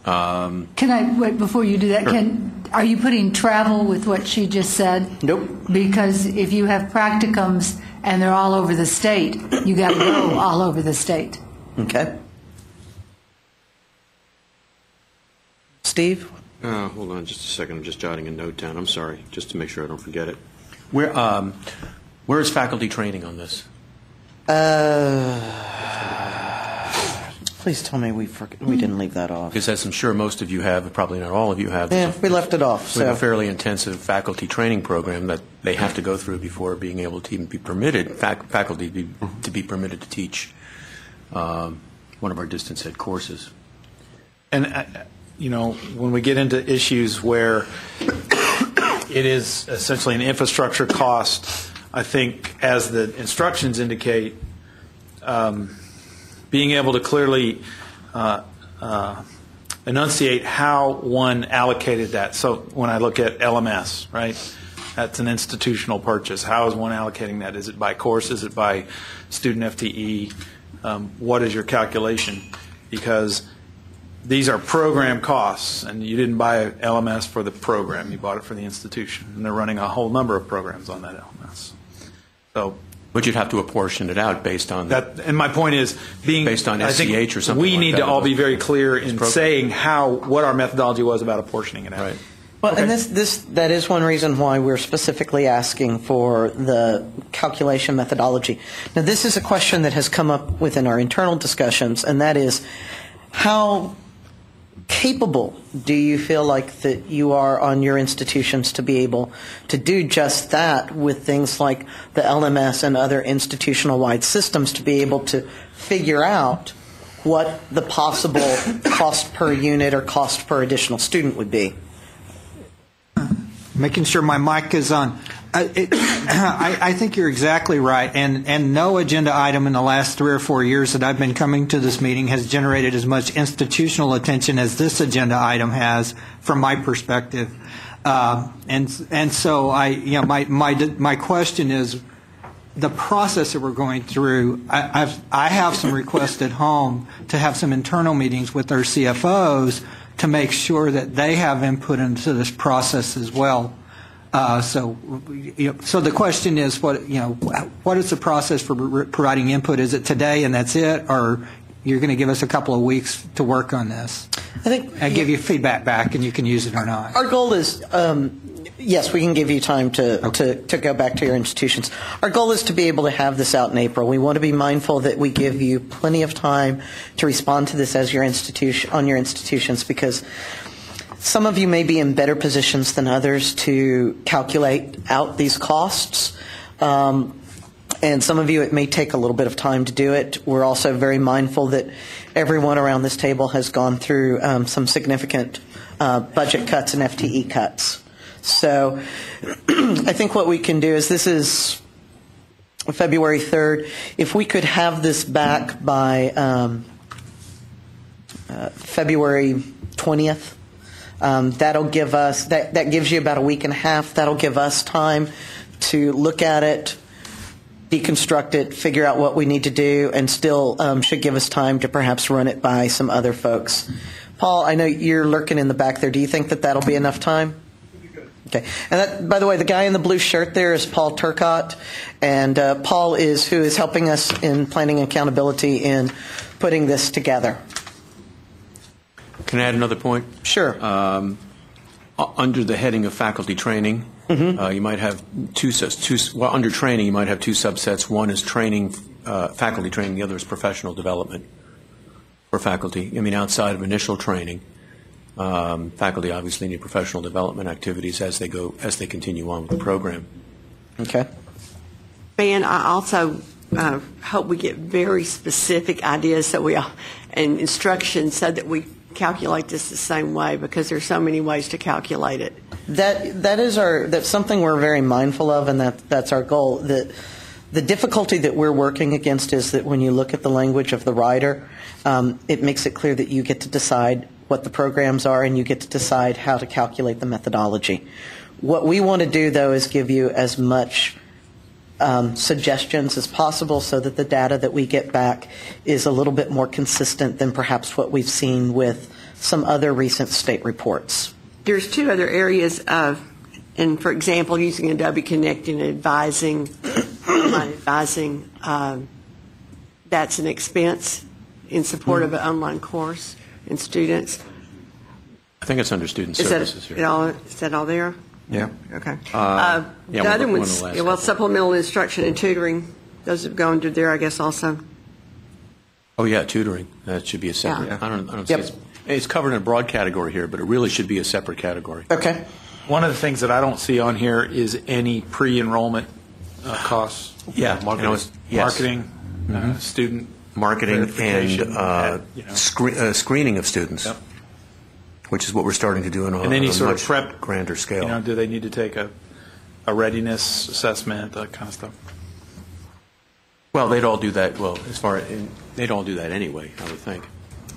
S11: Can I, wait, before you do that,
S9: Sure.
S11: Are you putting travel with what she just said?
S3: Nope.
S11: Because if you have practicums and they're all over the state, you got to go all over the state.
S3: Okay. Steve?
S7: Hold on just a second. I'm just jotting a note down. I'm sorry, just to make sure I don't forget it.
S9: Where is faculty training on this?
S3: Please tell me we didn't leave that off.
S9: Because as I'm sure most of you have, probably not all of you have.
S3: Yeah, we left it off.
S9: We have a fairly intensive faculty training program that they have to go through before being able to even be permitted, faculty to be permitted to teach one of our distance ed courses.
S1: And, when we get into issues where it is essentially an infrastructure cost, I think, as the instructions indicate, being able to clearly enunciate how one allocated that. So when I look at LMS, right, that's an institutional purchase. How is one allocating that? Is it by course? Is it by student FTE? What is your calculation? Because these are program costs, and you didn't buy an LMS for the program. You bought it for the institution, and they're running a whole number of programs on that LMS.
S9: But you'd have to apportion it out based on
S1: that. And my point is, based
S9: on SCH or something.
S1: We
S9: like
S1: need
S9: that
S1: to all be very clear in saying what our methodology was about apportioning it out.
S9: Right.
S3: Well, and that is one reason why we're specifically asking for the calculation methodology. Now, this is a question that has come up within our internal discussions, and that is, how capable do you feel like that you are on your institutions to be able to do just that with things like the LMS and other institutional-wide systems, to be able to figure out what the possible cost per unit or cost per additional student would be?
S12: Making sure my mic is on. I think you're exactly right, and no agenda item in the last 3 or 4 years that I've been coming to this meeting has generated as much institutional attention as this agenda item has, from my perspective. And so my question is, the process that we're going through. I have some requests at home to have some internal meetings with our CFOs to make sure that they have input into this process as well. So the question is, what is the process for providing input? Is it today and that's it, or you're going to give us a couple of weeks to work on this?
S3: I think
S12: and give you feedback back, and you can use it or not.
S3: Our goal is, yes, we can give you time to go back to your institutions. Our goal is to be able to have this out in April. We want to be mindful that we give you plenty of time to respond to this as your institution on your institutions, because Some of you may be in better positions than others to calculate out these costs. And some of you, it may take a little bit of time to do it. We're also very mindful that everyone around this table has gone through some significant budget cuts and FTE cuts. So I think what we can do is, this is February 3rd. If we could have this back by February 20th, that'll give us, that gives you about a week and a half. That'll give us time to look at it, deconstruct it, figure out what we need to do, and still should give us time to perhaps run it by some other folks. Paul, I know you're lurking in the back there. Do you think that that'll be enough time? Okay. And that, by the way, the guy in the blue shirt there is Paul Turcott, and Paul is who is helping us in planning and accountability in putting this together.
S9: Can I add another point?
S3: Sure.
S9: Under the heading of faculty training, you might have under training, you might have two subsets. One is training, faculty training. The other is professional development for faculty. I mean, outside of initial training, faculty obviously need professional development activities as they continue on with the program.
S3: Okay.
S18: Ben, I also hope we get very specific ideas and instructions so that we calculate this the same way, because there's so many ways to calculate it.
S3: That's something we're very mindful of, and that's our goal. The difficulty that we're working against is that when you look at the language of the rider, it makes it clear that you get to decide what the programs are, and you get to decide how to calculate the methodology. What we want to do, though, is give you as much suggestions as possible so that the data that we get back is a little bit more consistent than perhaps what we've seen with some other recent state reports.
S18: There's two other areas and for example, using Adobe Connect and advising, online advising, that's an expense in support of an online course and students.
S9: I think it's under student services here.
S18: Is that all there?
S9: Yeah.
S18: Okay.
S9: Yeah,
S18: the other
S9: one
S18: ones,
S9: of the last
S18: supplemental instruction and tutoring, those have gone to there, I guess, also.
S9: Oh yeah, tutoring. That should be a separate.
S18: Yeah.
S9: I don't see it's covered in a broad category here, but it really should be a separate category.
S3: Okay.
S1: One of the things that I don't see on here is any pre-enrollment costs.
S9: Yeah,
S1: Marketing, student
S9: marketing,
S1: verification,
S9: and screening of students.
S1: Yep.
S9: Which is what we're starting to do on
S1: and any
S9: a
S1: sort
S9: much
S1: of prep
S9: grander scale.
S1: Do they need to take a readiness assessment, that kind of stuff?
S9: Well, they'd all do that. Well, they'd all do that anyway, I would think.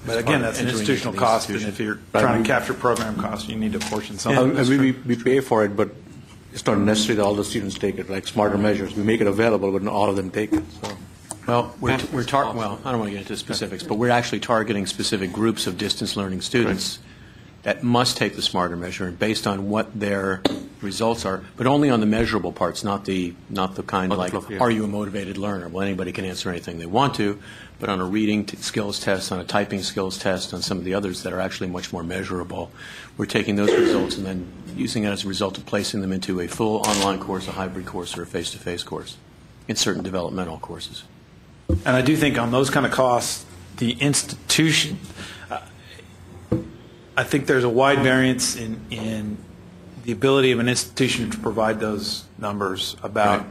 S1: But again, that's an institutional cost, and if you're trying to capture program costs, you need to portion something.
S17: We pay for it, but it's not necessary that all the students take it. Like Smarter Measures, we make it available, but not all of them take it. So.
S9: Well, I don't want to get into specifics, but we're actually targeting specific groups of distance learning students that must take the Smarter Measure, and based on what their results are, but only on the measurable parts, not the kind like, are you a motivated learner? Well, anybody can answer anything they want to, but on a reading skills test, on a typing skills test, on some of the others that are actually much more measurable, we're taking those results and then using it as a result of placing them into a full online course, a hybrid course, or a face-to-face course in certain developmental courses.
S1: And I do think on those kind of costs, the institution, I think there's a wide variance in the ability of an institution to provide those numbers about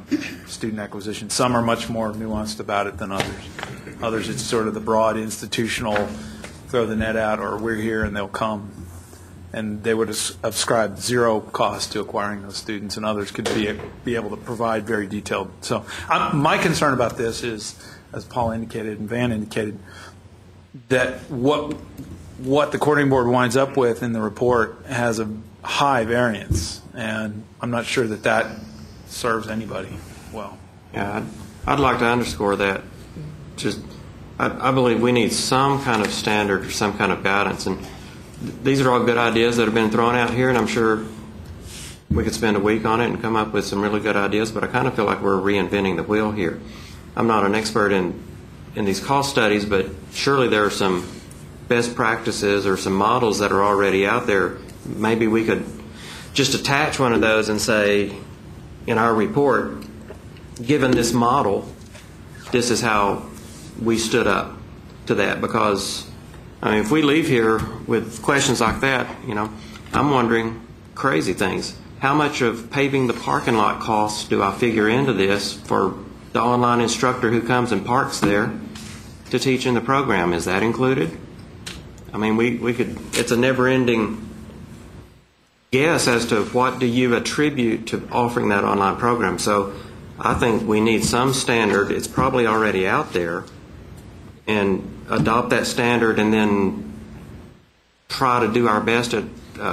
S1: student acquisition. Some are much more nuanced about it than others. Others, it's sort of the broad institutional, throw the net out, or we're here and they'll come. And they would ascribe zero cost to acquiring those students, and others could be able to provide very detailed. So my concern about this is, as Paul indicated and Van indicated, that what the coordinating board winds up with in the report has a high variance, and I'm not sure that serves anybody well.
S7: Yeah, I'd like to underscore that. I believe we need some kind of standard or some kind of guidance, and these are all good ideas that have been thrown out here, and I'm sure we could spend a week on it and come up with some really good ideas, but I kind of feel like we're reinventing the wheel here. I'm not an expert in these cost studies, but surely there are some best practices or some models that are already out there. Maybe we could just attach one of those and say, in our report, given this model, this is how we stood up to that. Because, I mean, if we leave here with questions like that, I'm wondering crazy things. How much of paving the parking lot costs do I figure into this for the online instructor who comes and parks there to teach in the program? Is that included? I mean, we could, it's a never-ending guess as to what do you attribute to offering that online program. So I think we need some standard. It's probably already out there, and adopt that standard and then try to do our best at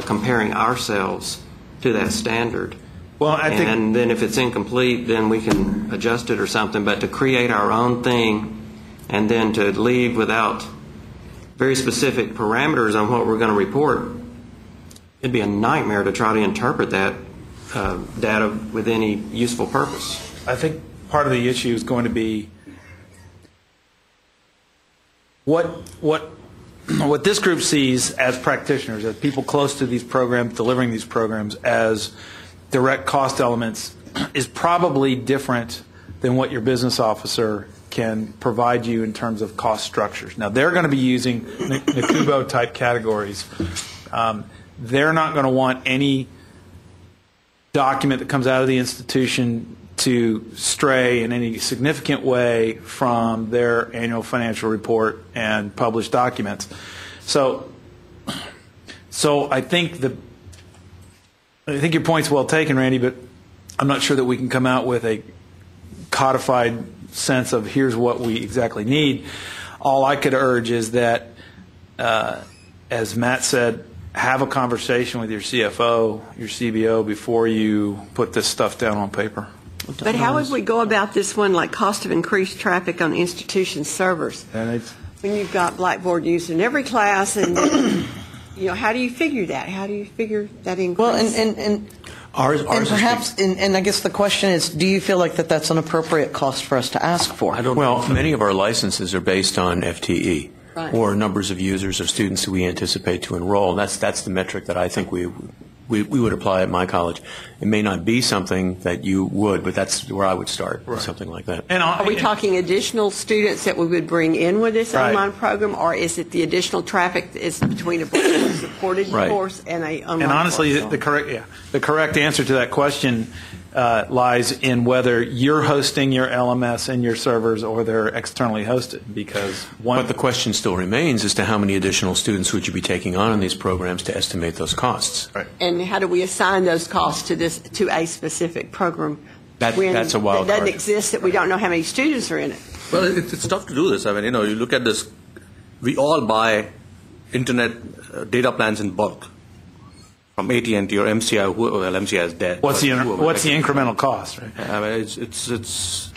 S7: comparing ourselves to that standard.
S1: Well, I think,
S7: and then if it's incomplete, then we can adjust it or something. But to create our own thing and then to leave without very specific parameters on what we're going to report, it'd be a nightmare to try to interpret that data with any useful purpose.
S1: I think part of the issue is going to be what this group sees as practitioners, as people close to these programs, delivering these programs as direct cost elements, is probably different than what your business officer can provide you in terms of cost structures. Now, they're going to be using NACUBO type categories. They're not going to want any document that comes out of the institution to stray in any significant way from their annual financial report and published documents. So I think your point's well taken, Randy, but I'm not sure that we can come out with a codified sense of here's what we exactly need. All I could urge is that, as Matt said, have a conversation with your CFO, your CBO, before you put this stuff down on paper.
S18: But how would we go about this one, like cost of increased traffic on institution servers?
S1: And
S18: when you've got Blackboard used in every class, and how do you figure that? How do you figure that increase?
S3: Well, and perhaps, and I guess the question is, do you feel like that's an appropriate cost for us to ask for?
S9: I don't know. Many of our licenses are based on FTE. Right. Or numbers of users or students who we anticipate to enroll. That's the metric that I think we would apply at my college. It may not be something that you would, but that's where I would start, right. Something like that.
S18: And are we talking additional students that we would bring in with this
S1: right.
S18: online program, or is it the additional traffic that is between a supported
S1: right.
S18: course and a online
S1: And honestly,
S18: course?
S1: the correct answer to that question lies in whether you're hosting your LMS and your servers or they're externally hosted.
S9: But the question still remains as to how many additional students would you be taking on in these programs to estimate those costs.
S1: Right.
S18: And how do we assign those costs to a specific program?
S9: That's a wild
S18: card. It doesn't
S9: card.
S18: exist that we don't know how many students are in it.
S17: Well, it's tough to do this. I mean, you look at this. We all buy internet data plans in bulk. From AT&T or MCI, MCI is dead.
S1: What's the incremental cost? Right?
S17: I mean, it's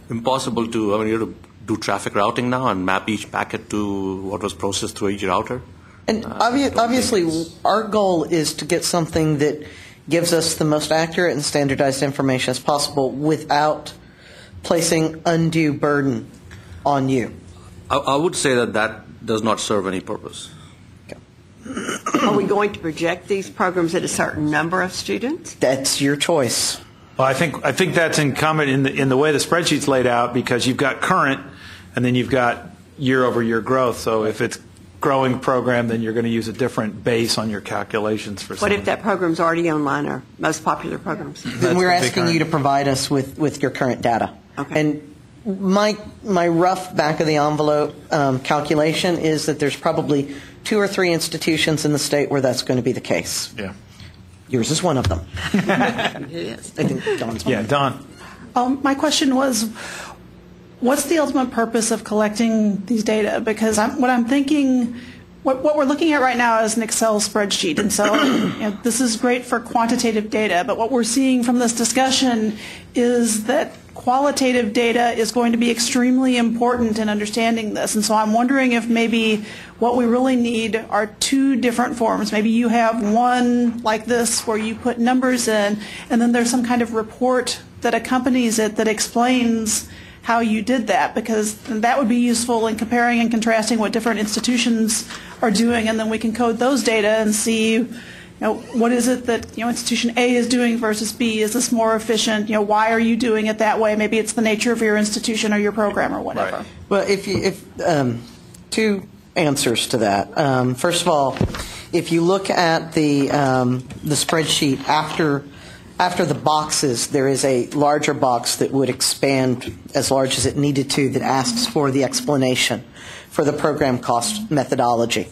S17: impossible to. I mean, you have to do traffic routing now and map each packet to what was processed through each router.
S3: And obviously, our goal is to get something that gives us the most accurate and standardized information as possible without placing undue burden on you.
S17: I would say that does not serve any purpose.
S18: Are we going to project these programs at a certain number of students?
S3: That's your choice.
S1: Well, I think that's incumbent in the way the spreadsheet's laid out, because you've got current and then you've got year-over-year growth. So if it's growing program, then you're going to use a different base on your calculations for
S18: What if that program's already online, our most popular programs?
S3: Then we're asking you to provide us with your current data.
S18: Okay.
S3: And my rough back-of-the-envelope calculation is that there's probably 2 or 3 institutions in the state where that's going to be the case.
S1: Yeah.
S3: Yours is one of them.
S18: It is.
S3: I think Dawn's one.
S1: Yeah, Dawn.
S2: My question was, what's the ultimate purpose of collecting these data? Because what I'm thinking, what we're looking at right now is an Excel spreadsheet. And so this is great for quantitative data. But what we're seeing from this discussion is that qualitative data is going to be extremely important in understanding this. And so I'm wondering if maybe what we really need are 2 different forms. Maybe you have one like this where you put numbers in, and then there's some kind of report that accompanies it that explains how you did that, because that would be useful in comparing and contrasting what different institutions are doing, and then we can code those data and see what is it that institution A is doing versus B? Is this more efficient? Why are you doing it that way? Maybe it's the nature of your institution or your program or whatever.
S3: Right. Well, if 2 answers to that. First of all, If you look at the spreadsheet after the boxes, there is a larger box that would expand as large as it needed to that asks for the explanation for the program cost methodology.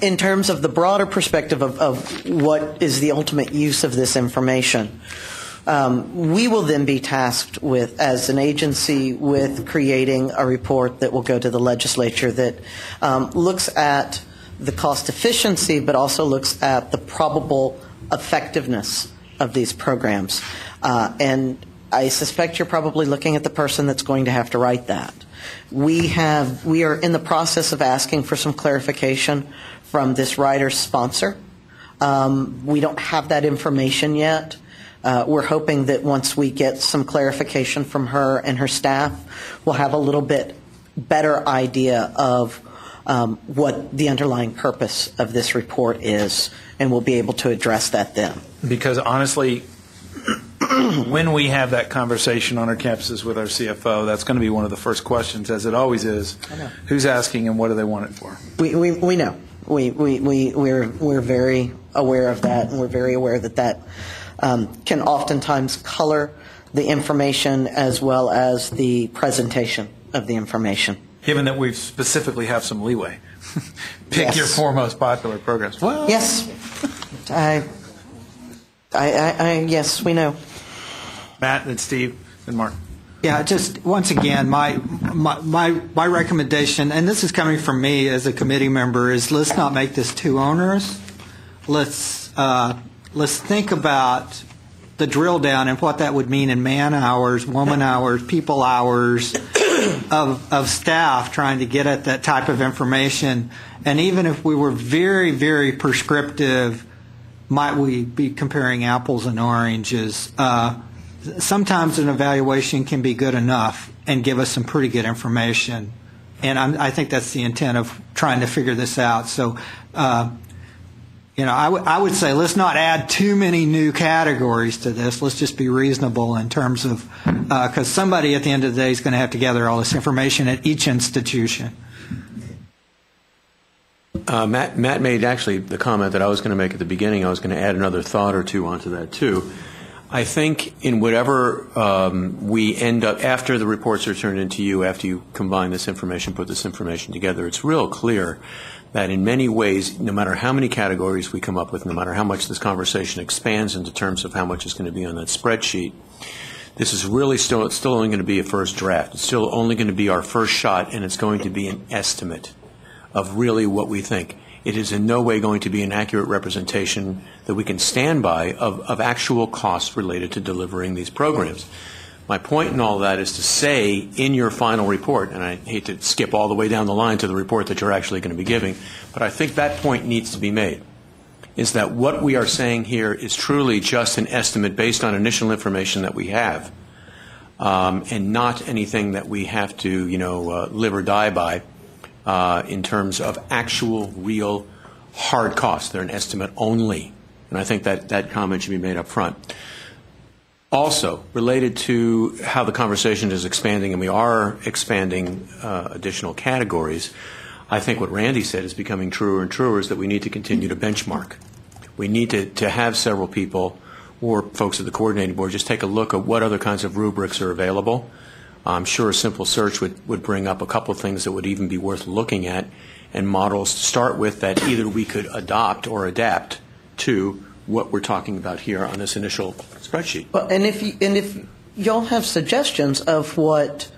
S3: In terms of the broader perspective of what is the ultimate use of this information, we will then be tasked with, as an agency, with creating a report that will go to the legislature that looks at the cost efficiency, but also looks at the probable effectiveness of these programs. And I suspect you're probably looking at the person that's going to have to write that. We are in the process of asking for some clarification from this writer's sponsor. We don't have that information yet. We're hoping that once we get some clarification from her and her staff, we'll have a little bit better idea of what the underlying purpose of this report is, and we'll be able to address that then.
S1: Because honestly, when we have that conversation on our campuses with our CFO, that's going to be one of the first questions, as it always is. Who's asking and what do they want it for?
S3: We know. We're very aware of that, and we're very aware that can oftentimes color the information as well as the presentation of the information.
S1: Given that we specifically have some leeway. Pick
S3: Yes.
S1: your four most popular programs. Well,
S3: Yes. Yes, we know.
S1: Matt and Steve and Mark.
S12: Yeah, just once again, my recommendation, and this is coming from me as a committee member, is let's not make this too onerous. Let's think about the drill down and what that would mean in man hours, woman hours, people hours of staff trying to get at that type of information. And even if we were very, very prescriptive, might we be comparing apples and oranges? Sometimes an evaluation can be good enough and give us some pretty good information. And I think that's the intent of trying to figure this out. So, I would say let's not add too many new categories to this. Let's just be reasonable in terms of, because somebody at the end of the day is going to have to gather all this information at each institution.
S9: Matt made actually the comment that I was going to make at the beginning. I was going to add another thought or two onto that too. I think in whatever we end up, after the reports are turned into you, after you combine this information, put this information together, it's real clear that in many ways, no matter how many categories we come up with, no matter how much this conversation expands into terms of how much is going to be on that spreadsheet, this is really it's still only going to be a first draft. It's still only going to be our first shot, and it's going to be an estimate of really what we think. It is in no way going to be an accurate representation that we can stand by of actual costs related to delivering these programs. My point in all that is to say in your final report, and I hate to skip all the way down the line to the report that you're actually going to be giving, but I think that point needs to be made, is that what we are saying here is truly just an estimate based on initial information that we have, and not anything that we have to, live or die by in terms of actual, real, hard costs. They're an estimate only, and I think that comment should be made up front. Also, related to how the conversation is expanding, and we are expanding additional categories, I think what Randy said is becoming truer and truer, is that we need to continue to benchmark. We need to have several people or folks at the coordinating board just take a look at what other kinds of rubrics are available. I'm sure a simple search would bring up a couple of things that would even be worth looking at, and models to start with that either we could adopt or adapt to what we're talking about here on this initial spreadsheet.
S3: Well, and if y'all have suggestions of what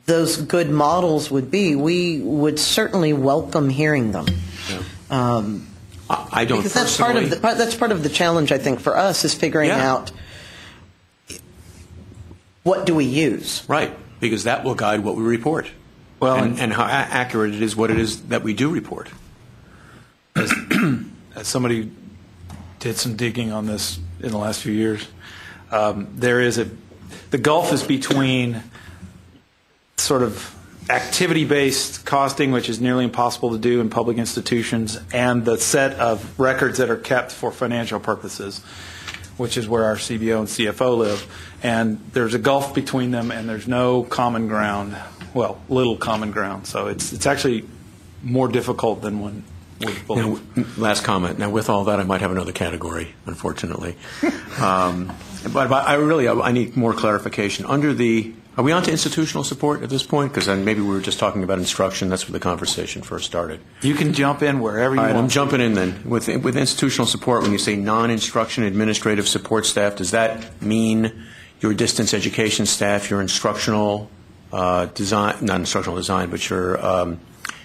S3: those good models would be, we would certainly welcome hearing them.
S9: Yeah. I don't
S3: because
S9: personally.
S3: that's part of the challenge, I think, for us is figuring out what do we use.
S9: Right, because that will guide what we report. Well, and how accurate it is what it is that we do report.
S1: As somebody did some digging on this in the last few years, the gulf is between sort of activity-based costing, which is nearly impossible to do in public institutions, and the set of records that are kept for financial purposes, which is where our CBO and CFO live. And there's a gulf between them, and there's no common ground, well, little common ground. So it's actually more difficult than with both.
S9: Now, last comment. Now, with all that, I might have another category, unfortunately. But I need more clarification. Are we on to institutional support at this point? Because then maybe we were just talking about instruction. That's where the conversation first started.
S1: You can jump in wherever you
S9: All right,
S1: want.
S9: I'm jumping in then. With institutional support, when you say non-instruction administrative support staff, does that mean your distance education staff, your instructional design, not instructional design, but your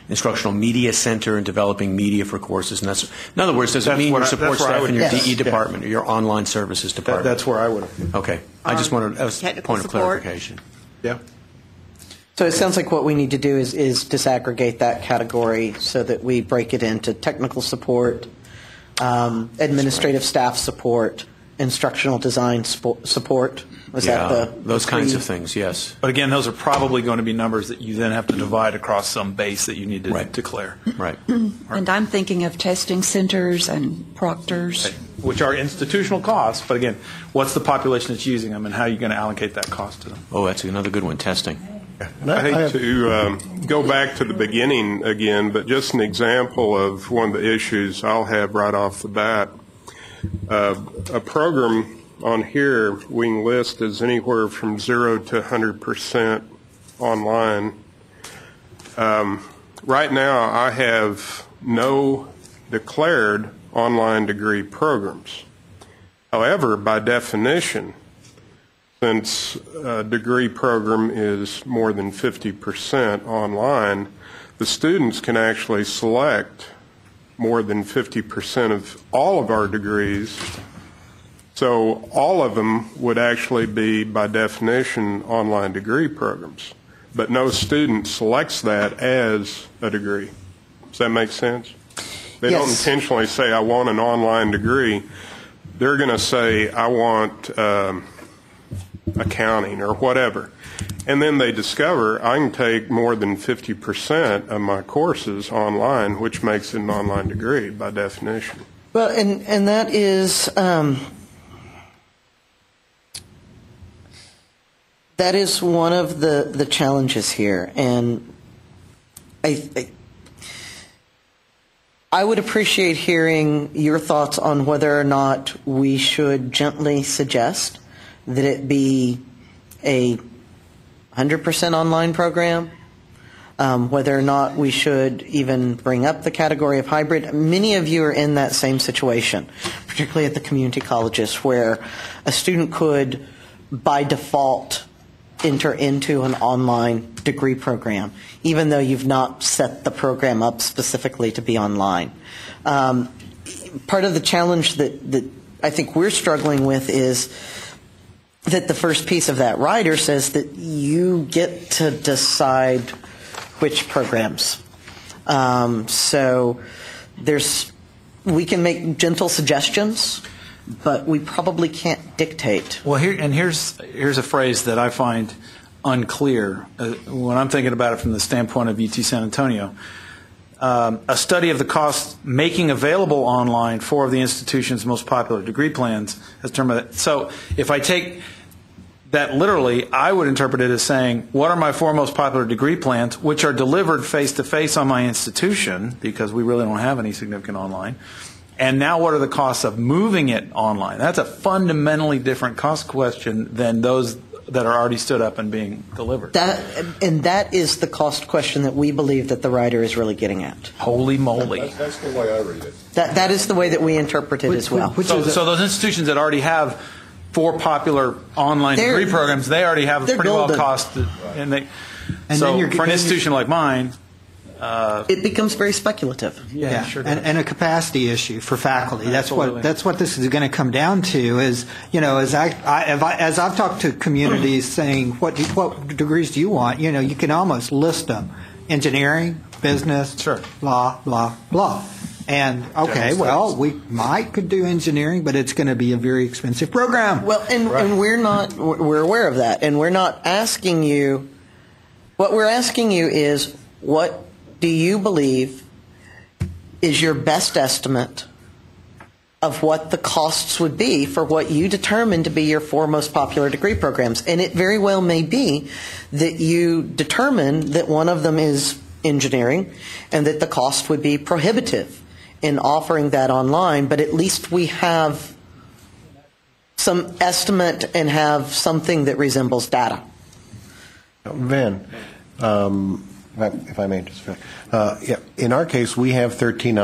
S9: instructional media center and developing media for courses? And that's, in other words, does it mean your support staff in your DE department or your online services department?
S1: That's where I would have.
S9: Okay. I just wanted a
S18: Technical
S9: point of
S18: support.
S9: clarification.
S1: Yeah.
S3: So it sounds like what we need to do is disaggregate that category so that we break it into technical support, administrative staff support, instructional design support. Was that
S9: those kinds of things, yes.
S1: But again, those are probably going to be numbers that you then have to divide across some base that you need to declare.
S9: Right.
S19: And I'm thinking of testing centers and proctors.
S1: Which are institutional costs, but again, what's the population that's using them and how are you going to allocate that cost to them?
S9: Oh, that's another good one, testing.
S13: I hate to go back to the beginning again, but just an example of one of the issues I'll have right off the bat. A program on here we can list as anywhere from 0 to 100% online. Right now, I have no declared online degree programs. However, by definition, since a degree program is more than 50% online, the students can actually select more than 50% of all of our degrees. So all of them would actually be, by definition, online degree programs. But no student selects that as a degree. Does that make sense? They don't intentionally say, I want an online degree. They're going to say, I want accounting or whatever. And then they discover I can take more than 50% of my courses online, which makes it an online degree by definition.
S3: Well, and that is one of the challenges here. And I would appreciate hearing your thoughts on whether or not we should gently suggest that it be a 100% online program, whether or not we should even bring up the category of hybrid. Many of you are in that same situation, particularly at the community colleges, where a student could, by default, enter into an online degree program, even though you've not set the program up specifically to be online. Part of the challenge that I think we're struggling with is that the first piece of that rider says that you get to decide which programs. So we can make gentle suggestions, but we probably can't dictate.
S1: Well, here's a phrase that I find unclear when I'm thinking about it from the standpoint of UT San Antonio. A study of the cost making available online 4 of the institution's most popular degree plans has determined that. So if I take that literally, I would interpret it as saying, what are my 4 most popular degree plans, which are delivered face-to-face on my institution, because we really don't have any significant online, and now what are the costs of moving it online? That's a fundamentally different cost question than those that are already stood up and being delivered.
S3: That is the cost question that we believe that the rider is really getting at.
S1: Holy moly.
S4: That's the way I read it.
S3: That is the way that we interpret it as well.
S1: So those institutions that already have 4 popular online degree programs, they already have a pretty well cost. And so for an institution like mine,
S3: it becomes very speculative.
S12: Yeah, sure does. And a capacity issue for faculty. That's what this is going to come down to. Is as I've talked to communities saying what degrees do you want? You can almost list them: engineering, business, blah blah blah. And we could do engineering, but it's going to be a very expensive program.
S3: Well, and we're aware of that, and we're not asking you. What we're asking you is, what do you believe is your best estimate of what the costs would be for what you determine to be your 4 most popular degree programs? And it very well may be that you determine that one of them is engineering and that the cost would be prohibitive. in offering that online, but at least we have some estimate and have something that resembles data.
S8: Van, if I may just in our case, we have 13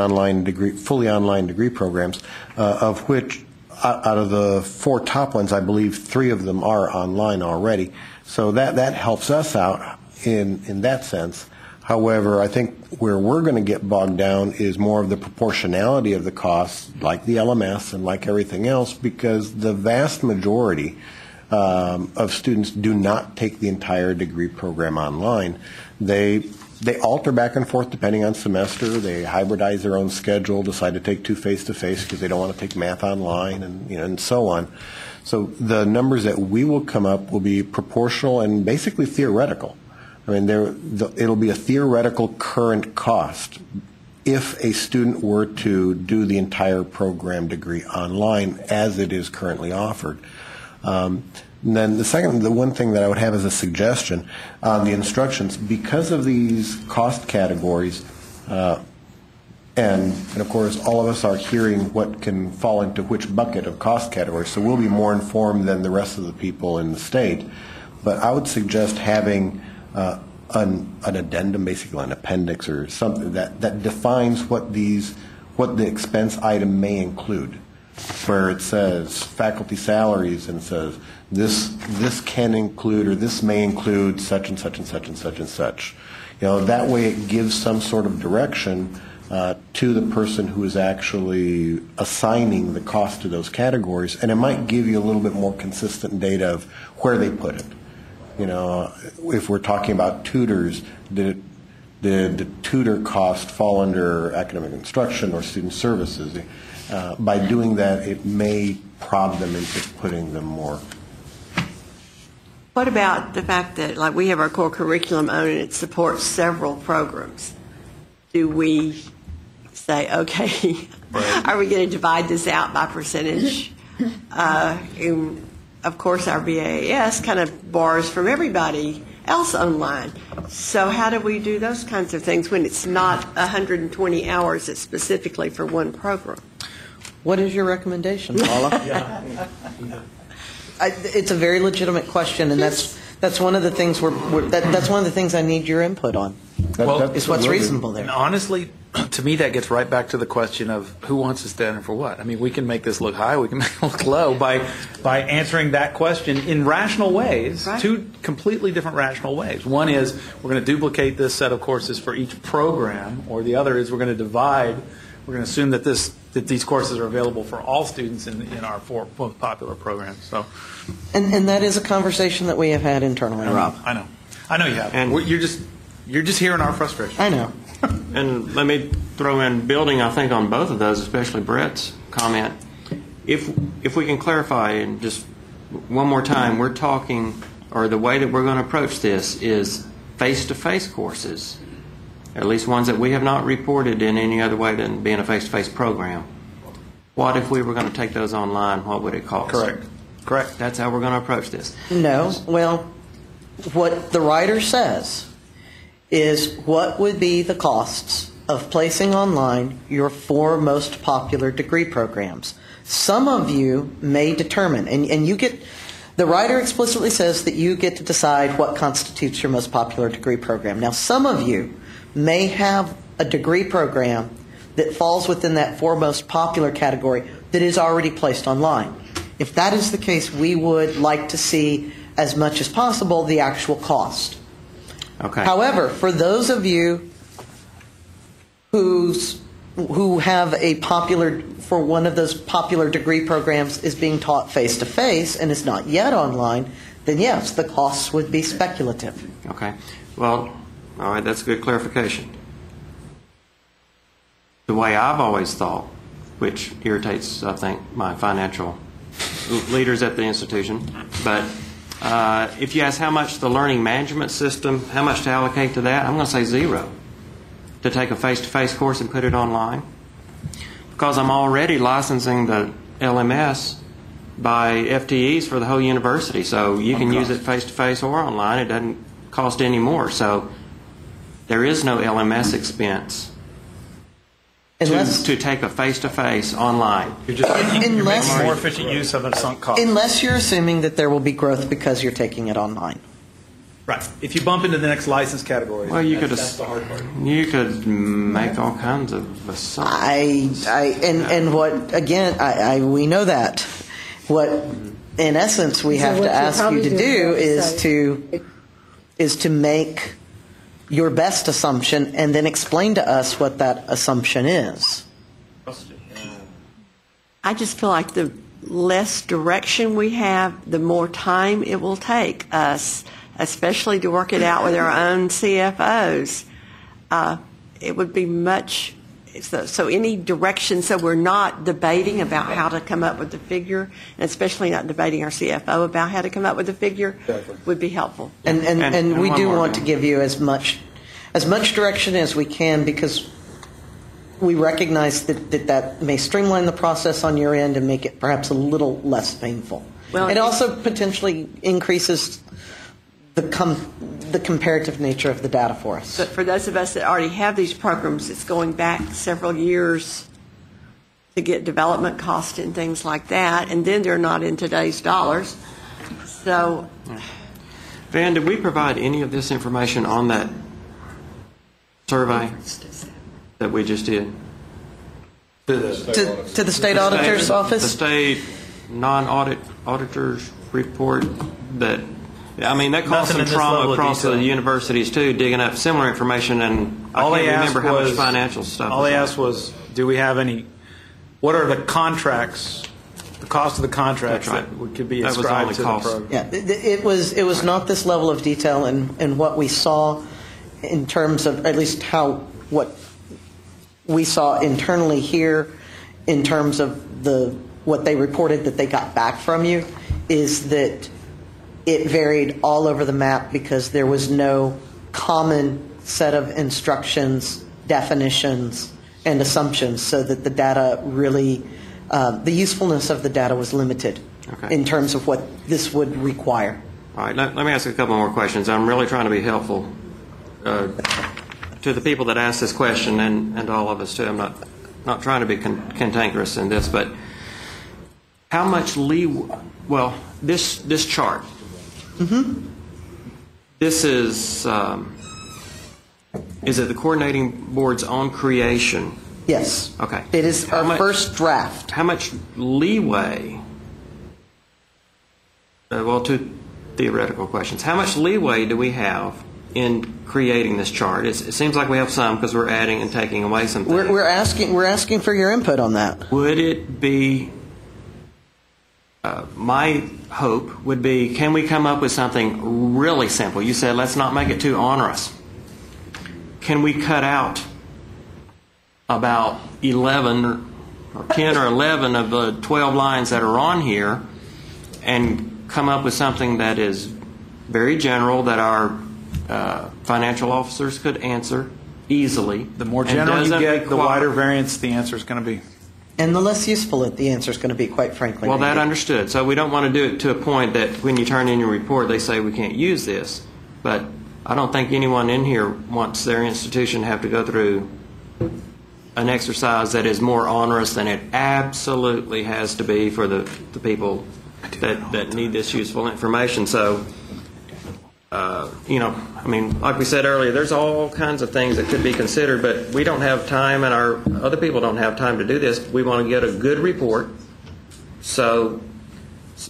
S8: fully online degree programs, of which out of the 4 top ones, I believe 3 of them are online already. So that helps us out in that sense. However, I think where we're going to get bogged down is more of the proportionality of the costs, like the LMS and like everything else, because the vast majority of students do not take the entire degree program online. They alter back and forth depending on semester. They hybridize their own schedule, decide to take 2 face-to-face because they don't want to take math online, and so on. So the numbers that we will come up will be proportional and basically theoretical. I mean, it'll be a theoretical current cost if a student were to do the entire program degree online as it is currently offered. And then the one thing that I would have as a suggestion on the instructions, because of these cost categories, and of course all of us are hearing what can fall into which bucket of cost categories, so we'll be more informed than the rest of the people in the state. But I would suggest having an addendum, basically an appendix or something that defines what the expense item may include, where it says faculty salaries and says this can include or this may include such and such and such and such and such. That way it gives some sort of direction to the person who is actually assigning the cost to those categories, and it might give you a little bit more consistent data of where they put it. If we're talking about tutors, did the tutor cost fall under academic instruction or student services? By doing that, it may prod them into putting them more.
S18: What about the fact that, like, we have our core curriculum on and it supports several programs? Do we say, okay, are we going to divide this out by percentage? Of course, our BAS kind of borrows from everybody else online. So how do we do those kinds of things when it's not 120 hours, it's specifically for one program?
S3: What is your recommendation, Paula? It's a very legitimate question, and that's one of the things that's one of the things I need your input on. Is what's reasonable there.
S1: And honestly, to me, that gets right back to the question of who wants to stand in for what. I mean, we can make this look high, we can make it look low by answering that question in rational ways, right. 2 completely different rational ways. One is we're going to duplicate this set of courses for each program, or the other is we're going to divide. We're going to assume that these courses are available for all students in our 4 most popular programs. So,
S3: and that is a conversation that we have had internally, Rob.
S1: I know you have. And you're just hearing our frustration.
S3: I know.
S7: And let me throw in, building, I think, on both of those, especially Brett's comment. If we can clarify, and just one more time, we're talking, or the way that we're going to approach this is face-to-face courses, at least ones that we have not reported in any other way than being a face-to-face program. What if we were going to take those online? What would it cost?
S1: Correct.
S7: That's how we're going to approach this.
S3: No. Well, what the writer says is what would be the costs of placing online your 4 most popular degree programs. Some of you may determine, and you get, the writer explicitly says that you get to decide what constitutes your most popular degree program. Now, some of you may have a degree program that falls within that 4 most popular category that is already placed online. If that is the case, we would like to see, as much as possible, the actual cost.
S7: Okay.
S3: However, for those of you who have for one of those popular degree programs is being taught face-to-face and is not yet online, then yes, the costs would be speculative.
S7: Okay. Well, all right, that's a good clarification. The way I've always thought, which irritates, I think, my financial leaders at the institution, but if you ask how much the learning management system, how much to allocate to that, I'm going to say 0 to take a face-to-face course and put it online, because I'm already licensing the LMS by FTEs for the whole university, so you can use it face-to-face or online. It doesn't cost any more, so there is no LMS expense
S3: Unless-
S7: to take a face-to-face online.
S1: You're making
S3: Unless-
S1: more efficient use of a sunk cost.
S3: Unless you're assuming that there will be growth because you're taking it online.
S1: Right. If you bump into the next license category,
S7: Well, you could
S1: that's the hard part.
S7: you could make all kinds of assumptions.
S3: And what again? We know that. What, in essence, we
S11: So
S3: have
S11: what
S3: to
S11: you're
S3: ask you
S11: probably
S3: to
S11: doing
S3: do
S11: is
S3: is to make your best assumption and then explain to us what that assumption is.
S18: I just feel like the less direction we have, the more time it will take us, especially to work it out with our own CFOs. It would be much, so any direction, so we're not debating about how to come up with the figure, and especially not debating our CFO about how to come up with the figure, would be helpful.
S3: And we
S7: one
S3: do
S7: more
S3: want to
S7: thing.
S3: give you as much direction as we can because we recognize that may streamline the process on your end and make it perhaps a little less painful.
S18: Well,
S3: it also potentially increases the comparative nature of the data for us.
S18: But for those of us that already have these programs, it's going back several years to get development cost and things like that, and then they're not in today's dollars. So,
S7: Van, did we provide any of this information on that survey that we just did?
S3: To the state auditor's office?
S7: The state non-audit auditor's report that, I mean, that caused
S1: Nothing
S7: some
S1: in this
S7: trauma
S1: level of
S7: across the
S1: detail.
S7: universities too, digging up similar information, and
S1: All
S7: I
S1: they
S7: can't
S1: asked
S7: remember how much
S1: was
S7: financial stuff.
S1: All
S7: was
S1: they
S7: on.
S1: asked was, do we have any? What are the contracts? The cost of the contracts
S7: That's right.
S1: that could be
S7: That was
S1: ascribed
S7: only
S1: to
S7: cost.
S1: the program.
S3: Yeah, it was not this level of detail, and what we saw in terms of at least what we saw internally here, in terms of what they reported that they got back from you, is that it varied all over the map because there was no common set of instructions, definitions, and assumptions, so that the data really, the usefulness of the data was limited in terms of what this would require.
S7: All right, let me ask a couple more questions. I'm really trying to be helpful to the people that asked this question and to all of us too. I'm not trying to be cantankerous in this, but how much well, this chart, this is it the coordinating board's own creation?
S3: Yes.
S7: Okay.
S3: It is our first draft.
S7: How much leeway, well, two theoretical questions. How much leeway do we have in creating this chart? It seems like we have some because we're adding and taking away some things.
S3: We're asking for your input on that.
S7: Would it be, my hope would be, can we come up with something really simple? You said let's not make it too onerous. Can we cut out about 11 or 10 or 11 of the 12 lines that are on here and come up with something that is very general that our financial officers could answer easily?
S1: The more general you get, the wider variance the answer is going to be.
S3: And the less useful the answer is going to be, quite frankly.
S7: Well, that
S3: Randy.
S7: understood. So we don't want to do it to a point that when you turn in your report, they say we can't use this. But I don't think anyone in here wants their institution to have to go through an exercise that is more onerous than it absolutely has to be for the people that need this useful information. So, I mean, like we said earlier, there's all kinds of things that could be considered, but we don't have time and our other people don't have time to do this. We want to get a good report. So,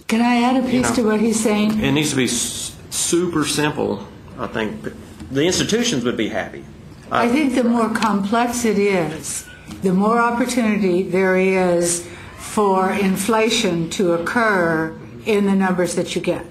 S11: Can I add a piece to what he's saying?
S7: it needs to be super simple. I think the institutions would be happy.
S11: I think the more complex it is, the more opportunity there is for inflation to occur in the numbers that you get.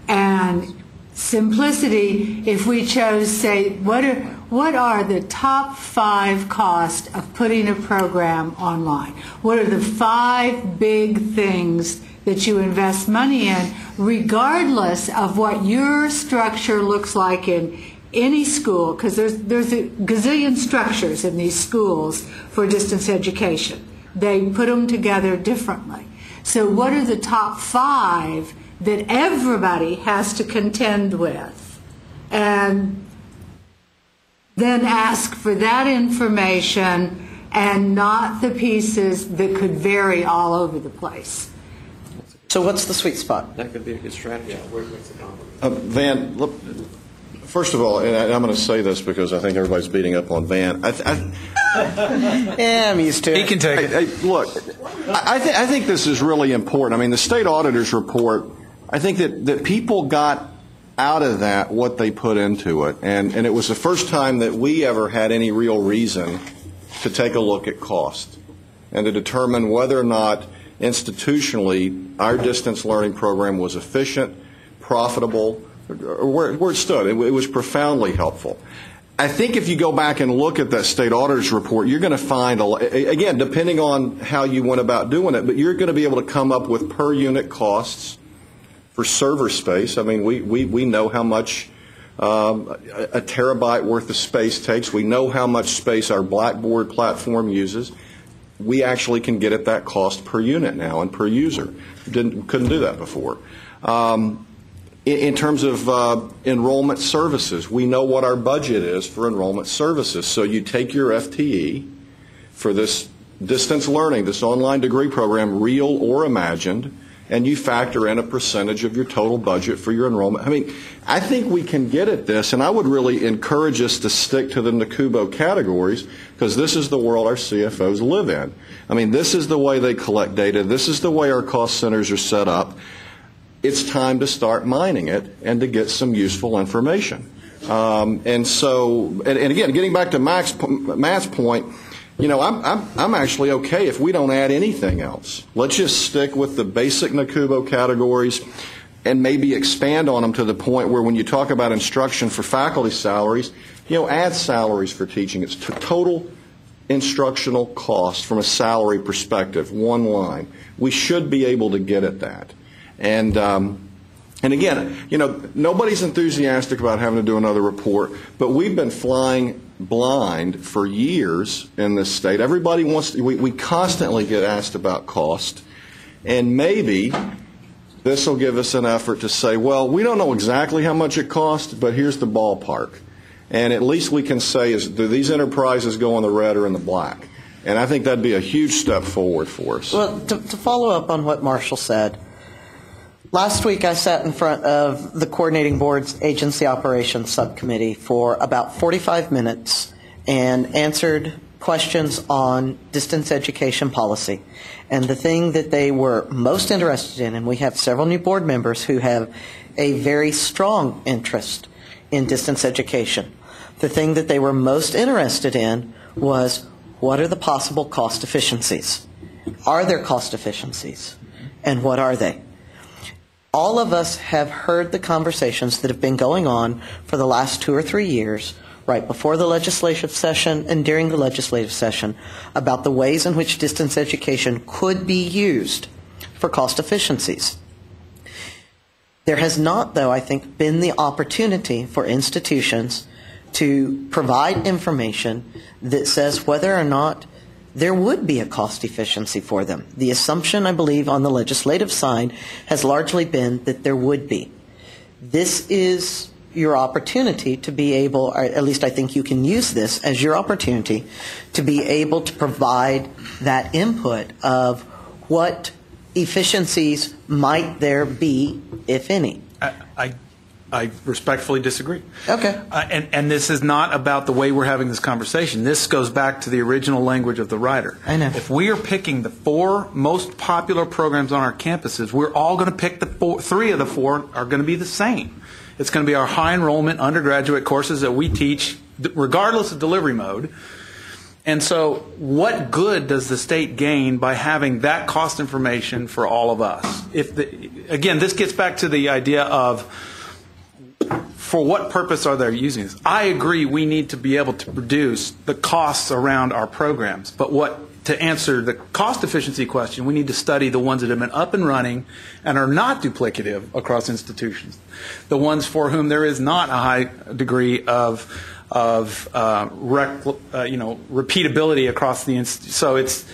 S11: And simplicity, if we chose, say, what are the top 5 costs of putting a program online? What are the 5 big things that you invest money in, regardless of what your structure looks like in any school, because there's a gazillion structures in these schools for distance education. They put them together differently. So what are the top 5 that everybody has to contend with? And then ask for that information and not the pieces that could vary all over the place.
S3: So what's the sweet spot?
S7: That could be a good strategy. What's the compromise?
S4: Van, look, first of all, and I'm going to say this because I think everybody's beating up on Van.
S3: Yeah, I'm used to it.
S1: He can take it.
S4: Look, I think this is really important. I mean, the state auditor's report, I think that people got out of that what they put into it. And it was the first time that we ever had any real reason to take a look at cost and to determine whether or not institutionally our distance learning program was efficient, profitable, or where it stood. It was profoundly helpful. I think if you go back and look at that state auditor's report, you're going to find, again, depending on how you went about doing it, but you're going to be able to come up with per unit costs for server space. I mean, we know how much a terabyte worth of space takes. We know how much space our Blackboard platform uses. We actually can get at that cost per unit now and per user. Couldn't do that before. In terms of enrollment services, we know what our budget is for enrollment services. So you take your FTE for this distance learning, this online degree program, real or imagined, and you factor in a percentage of your total budget for your enrollment. I mean, I think we can get at this, and I would really encourage us to stick to the NACUBO categories because this is the world our CFOs live in. I mean, this is the way they collect data. This is the way our cost centers are set up. It's time to start mining it and to get some useful information. And again, getting back to Matt's point, you know, I'm actually okay if we don't add anything else. Let's just stick with the basic NACUBO categories and maybe expand on them to the point where when you talk about instruction for faculty salaries, you know, add salaries for teaching. It's total instructional cost from a salary perspective, one line. We should be able to get at that. And again, you know, nobody's enthusiastic about having to do another report, but we've been flying blind for years in this state. Everybody wants to, we constantly get asked about cost, and maybe this will give us an effort to say, well, we don't know exactly how much it costs, but here's the ballpark. And at least we can say, do these enterprises go in the red or in the black? And I think that'd be a huge step forward for us.
S3: Well, to follow up on what Marshall said, last week I sat in front of the Coordinating Board's Agency Operations Subcommittee for about 45 minutes and answered questions on distance education policy. And the thing that they were most interested in, and we have several new board members who have a very strong interest in distance education, the thing that they were most interested in was, what are the possible cost efficiencies? Are there cost efficiencies? And what are they? All of us have heard the conversations that have been going on for the last 2 or 3 years, right before the legislative session and during the legislative session, about the ways in which distance education could be used for cost efficiencies. There has not, though, I think, been the opportunity for institutions to provide information that says whether or not there would be a cost efficiency for them. The assumption, I believe, on the legislative side has largely been that there would be. This is your opportunity to be able, or at least I think you can use this as your opportunity to be able to provide that input of what efficiencies might there be, if any.
S1: I respectfully disagree.
S3: Okay.
S1: And this is not about the way we're having this conversation. This goes back to the original language of the writer.
S3: I know.
S1: If we are picking the 4 most popular programs on our campuses, we're all going to pick 3 of the 4 are going to be the same. It's going to be our high enrollment undergraduate courses that we teach regardless of delivery mode. And so what good does the state gain by having that cost information for all of us? Again, this gets back to the idea of, for what purpose are they using this? I agree we need to be able to produce the costs around our programs, but to answer the cost efficiency question, we need to study the ones that have been up and running and are not duplicative across institutions, the ones for whom there is not a high degree of repeatability across the institute. So it's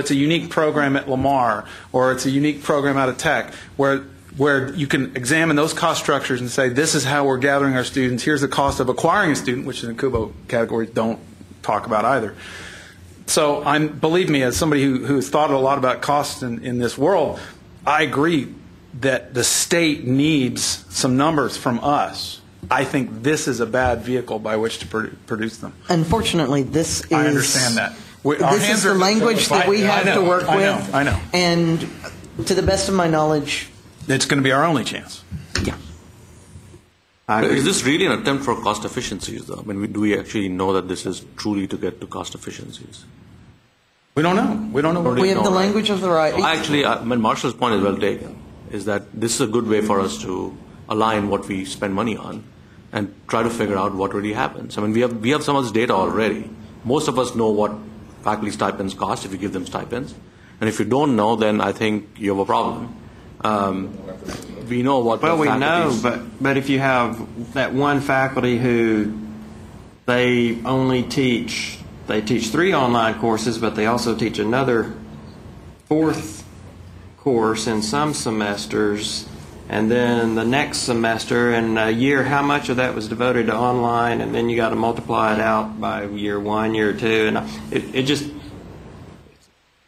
S1: a unique program at Lamar, or it's a unique program out of Tech, where you can examine those cost structures and say, this is how we're gathering our students. Here's the cost of acquiring a student, which in the NACUBO categories don't talk about either. So believe me, as somebody who's thought a lot about costs in this world, I agree that the state needs some numbers from us. I think this is a bad vehicle by which to produce them.
S3: Unfortunately, this is...
S1: I understand that.
S3: This is the language that we have to work with.
S1: I know.
S3: And to the best of my knowledge...
S1: It's going to be our only chance.
S3: Yeah.
S17: Is this really an attempt for cost efficiencies, though? I mean, do we actually know that this is truly to get to cost efficiencies?
S1: We don't know. We don't know.
S3: We have the language of the right.
S17: Actually, Marshall's point is well taken, is that this is a good way for us to align what we spend money on and try to figure out what really happens. I mean, we have some of this data already. Most of us know what faculty stipends cost if you give them stipends. And if you don't know, then I think you have a problem. We know what.
S7: Well, we know, but if you have that one faculty who they teach 3 online courses, but they also teach another 4th course in some semesters, and then the next semester and a year, how much of that was devoted to online, and then you got to multiply it out by year 1, year 2, and it just.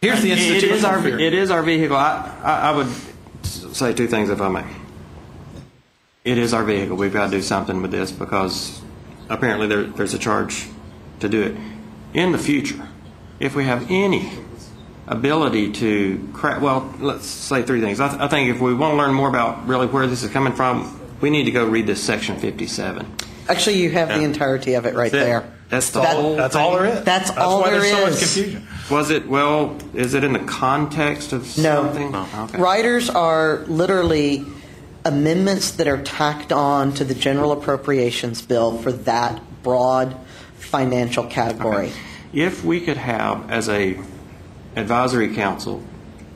S1: Here's the institutional
S7: fear. It is our vehicle. I would say 2 things, if I may. It is our vehicle. We've got to do something with this because apparently there's a charge to do it. In the future, if we have any ability to let's say 3 things. I think if we want to learn more about really where this is coming from, we need to go read this section 57.
S3: Actually, you have the entirety of it right there.
S7: That's all
S1: there is.
S3: That's all
S1: why
S3: there
S1: there's so much
S3: is.
S1: confusion.
S7: Is it in the context of something?
S3: No.
S7: Oh, okay.
S3: Riders are literally amendments that are tacked on to the general appropriations bill for that broad financial category.
S7: Okay. If we could have, as a advisory council,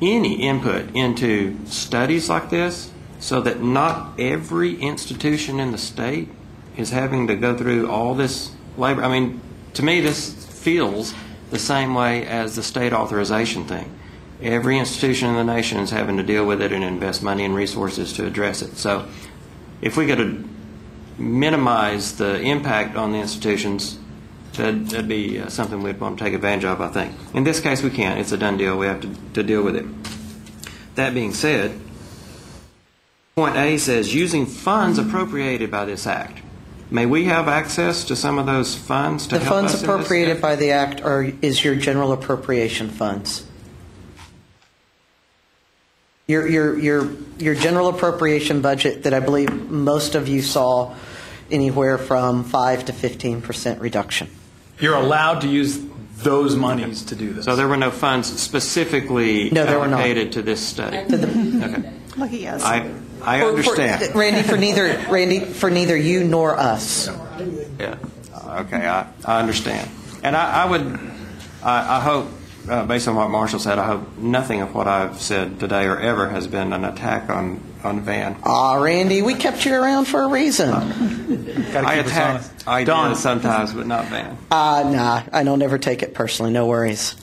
S7: any input into studies like this so that not every institution in the state is having to go through all this labor. I mean, to me, this feels the same way as the state authorization thing. Every institution in the nation is having to deal with it and invest money and resources to address it. So if we could minimize the impact on the institutions, that'd be something we'd want to take advantage of, I think. In this case, we can't. It's a done deal. We have to deal with it. That being said, point A says, using funds appropriated by this act. May we have access to some of those funds to
S3: The
S7: help us
S3: funds
S7: in
S3: appropriated
S7: this?
S3: by the act is your general appropriation funds. Your general appropriation budget that I believe most of you saw anywhere from 5 to 15% reduction.
S1: You're allowed to use those monies to do this.
S7: So there were no funds specifically allocated to this study? Okay.
S2: Lucky us.
S7: I understand.
S3: Randy, for neither you nor us.
S7: Yeah. Okay, I understand. And I hope, based on what Marshall said, I hope nothing of what I've said today or ever has been an attack on Van.
S3: Randy, we kept you around for a reason.
S7: I attack ideas sometimes, but not Van.
S3: Nah, I don't ever take it personally. No worries.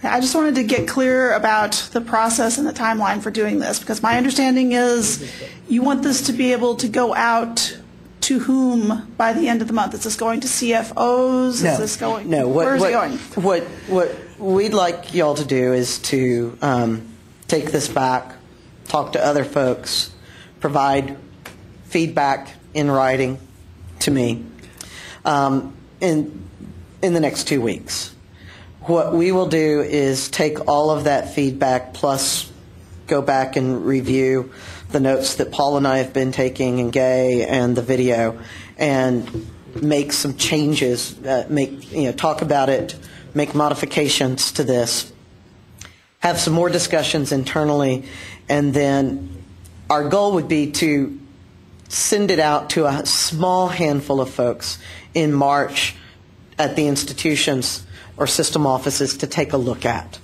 S2: I just wanted to get clear about the process and the timeline for doing this, because my understanding is you want this to be able to go out to whom by the end of the month? Is this going to CFOs?
S3: No.
S2: Is this going?
S3: No.
S2: Where is it going?
S3: What we'd like y'all to do is to take this back, talk to other folks, provide feedback in writing to me in the next 2 weeks. What we will do is take all of that feedback plus go back and review the notes that Paul and I have been taking and Gay and the video and make some changes, talk about it, make modifications to this, have some more discussions internally, and then our goal would be to send it out to a small handful of folks in March at the institutions or system offices to take a look at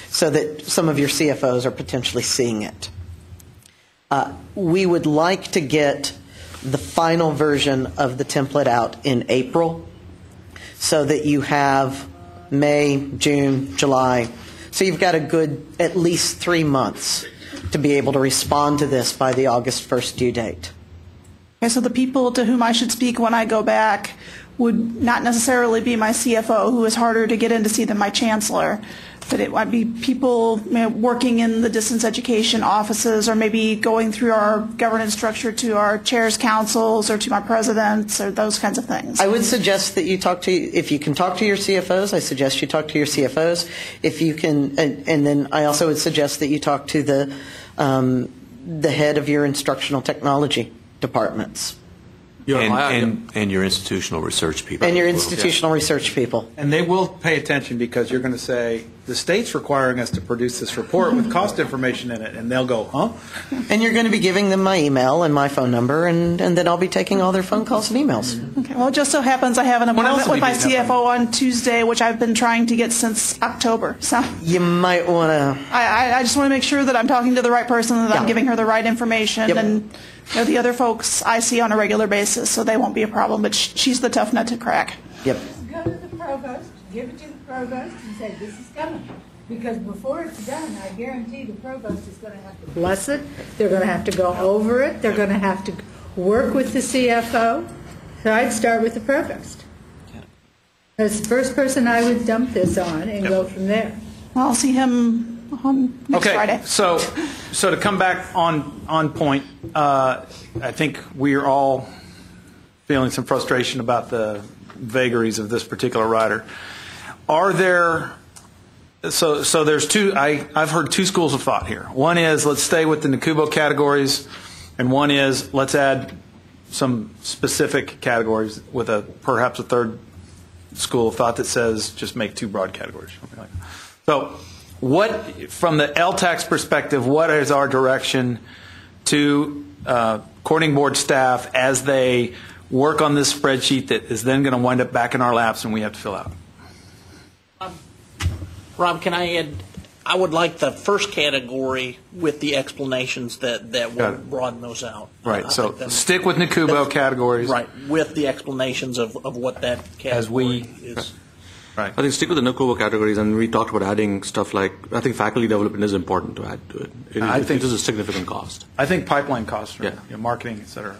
S3: so that some of your CFOs are potentially seeing it. We would like to get the final version of the template out in April so that you have May, June, July. So you've got a good at least 3 months to be able to respond to this by the August 1st due date.
S2: Okay, so the people to whom I should speak when I go back would not necessarily be my CFO, who is harder to get in to see than my chancellor. That it might be people working in the distance education offices, or maybe going through our governance structure to our chairs' councils or to my presidents, or those kinds of things.
S3: I would suggest that you if you can talk to your CFOs, I suggest you talk to your CFOs. If you can, and then I also would suggest that you talk to the head of your instructional technology departments.
S9: And your institutional research people.
S3: And your institutional research people.
S1: And they will pay attention, because you're going to say, the state's requiring us to produce this report with cost information in it. And they'll go, huh?
S3: And you're going to be giving them my email and my phone number, and then I'll be taking all their phone calls and emails.
S2: Okay. Well, it just so happens I have an appointment with my CFO on Tuesday, which I've been trying to get since October. So
S3: you might want to...
S2: I just want to make sure that I'm talking to the right person, that I'm giving her the right information.
S3: Yep.
S2: And the other folks I see on a regular basis, so they won't be a problem. But she's the tough nut to crack.
S3: Yep.
S16: Go to the provost, give it to the provost, and say, this is coming. Because before it's done, I guarantee the provost is going to have to bless it. They're going to have to go over it. They're going to have to work with the CFO. So I'd start with the provost. As the first person I would dump this on and go from there.
S2: Well, I'll see him on next Friday.
S1: So to come back on point, I think we are all feeling some frustration about the vagaries of this particular rider. Are there... So there's two. I've heard two schools of thought here. One is, let's stay with the NACUBO categories, and one is, let's add some specific categories with perhaps a third school of thought that says just make two broad categories. Something like that. So what, from the LTAC's perspective, what is our direction to coordinating board staff as they work on this spreadsheet that is then going to wind up back in our laps and we have to fill out?
S14: Rob, can I add? I would like the first category with the explanations that will broaden those out.
S1: Right. So stick with NACUBO categories.
S14: Right. With the explanations of what that category is.
S1: Right.
S17: I think stick with the NACUBO categories, and we talked about adding stuff like, I think faculty development is important to add to it. I think this is a significant cost.
S1: I think pipeline costs, marketing, et cetera.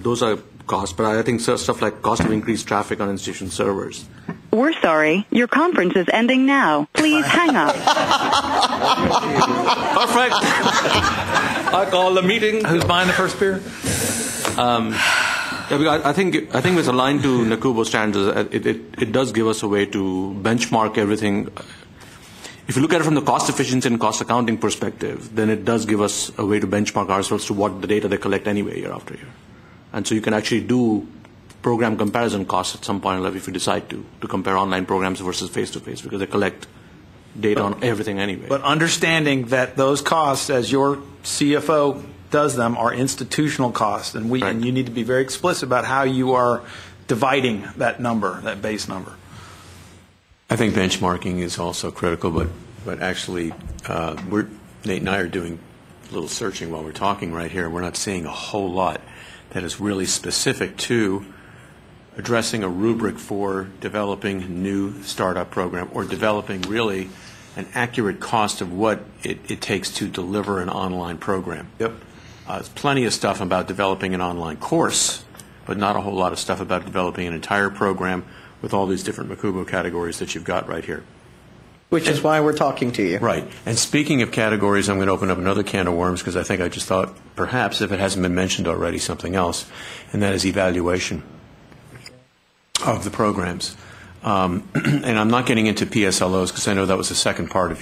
S17: Those are costs, but I think stuff like cost of increased traffic on institution servers.
S20: We're sorry. Your conference is ending now. Please hang up.
S17: Perfect. I call the meeting.
S1: Who's buying the first beer?
S17: I think it's aligned to NACUBO standards. It does give us a way to benchmark everything. If you look at it from the cost efficiency and cost accounting perspective, then it does give us a way to benchmark ourselves to what the data they collect anyway year after year. And so you can actually do program comparison costs at some point if you decide to compare online programs versus face-to-face, because they collect data on everything anyway.
S1: But understanding that those costs, as your CFO does them, are institutional costs, and and you need to be very explicit about how you are dividing that number, that base number.
S9: I think benchmarking is also critical, but actually, Nate and I are doing a little searching while we're talking right here. We're not seeing a whole lot that is really specific to addressing a rubric for developing a new startup program, or developing really an accurate cost of what it takes to deliver an online program.
S1: Yep.
S9: There's plenty of stuff about developing an online course, but not a whole lot of stuff about developing an entire program with all these different NACUBO categories that you've got right here.
S3: Which is why we're talking to you.
S9: Right. And speaking of categories, I'm going to open up another can of worms, because I just thought perhaps, if it hasn't been mentioned already, something else, and that is evaluation of the programs. And I'm not getting into PSLOs, because I know that was the second part of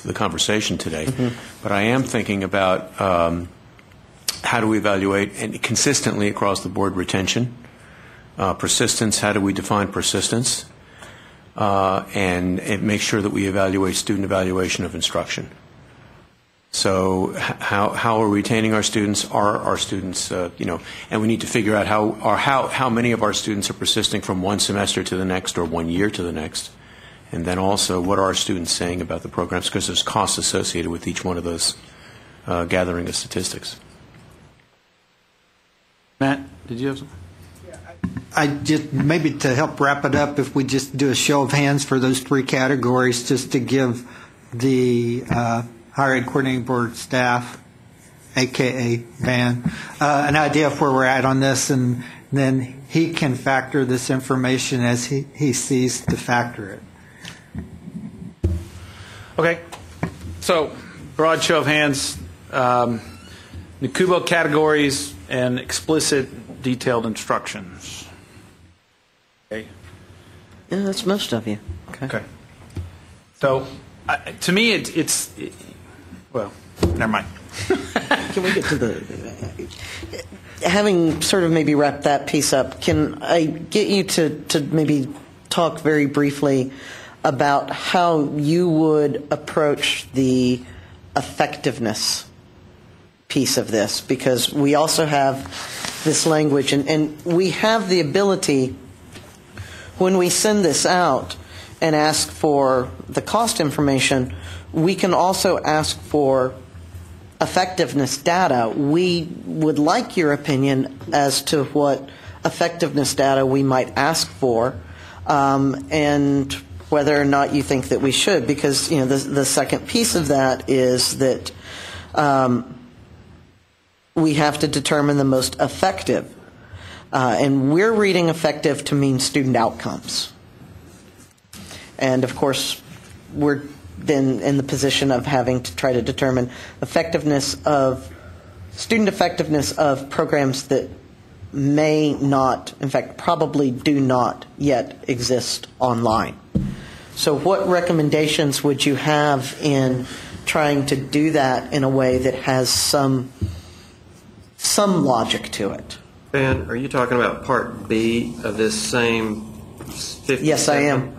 S9: the conversation today. Mm-hmm. But I am thinking about how do we evaluate, and consistently across the board, retention, persistence. How do we define persistence? And make sure that we evaluate student evaluation of instruction. So how are we retaining our students? Are our students, and we need to figure out how many of our students are persisting from one semester to the next or 1 year to the next. And then also, what are our students saying about the programs? Because there's costs associated with each one of those gathering of statistics.
S1: Matt, did you have something?
S12: I just, maybe to help wrap it up, if we just do a show of hands for those three categories, just to give the Higher Ed Coordinating Board staff, a.k.a. Van, an idea of where we're at on this, and then he can factor this information as he sees to factor it.
S1: Okay. So, broad show of hands. NACUBO categories and explicit detailed instructions. Okay.
S3: Yeah, that's most of you.
S1: Okay. So, to me, it's well, never mind.
S3: Can we get to the... Having sort of maybe wrapped that piece up, can I get you to maybe talk very briefly about how you would approach the effectiveness piece of this? Because we also have this language, and we have the ability, when we send this out and ask for the cost information, we can also ask for effectiveness data. We would like your opinion as to what effectiveness data we might ask for, and whether or not you think that we should, because the second piece of that is that we have to determine the most effective, and we're reading effective to mean student outcomes. And of course, we're then in the position of having to try to determine student effectiveness of programs that may not, in fact, probably do not yet exist online. So what recommendations would you have in trying to do that in a way that has some logic to it?
S7: Ben, are you talking about Part B of this same 50?
S3: Yes, I am.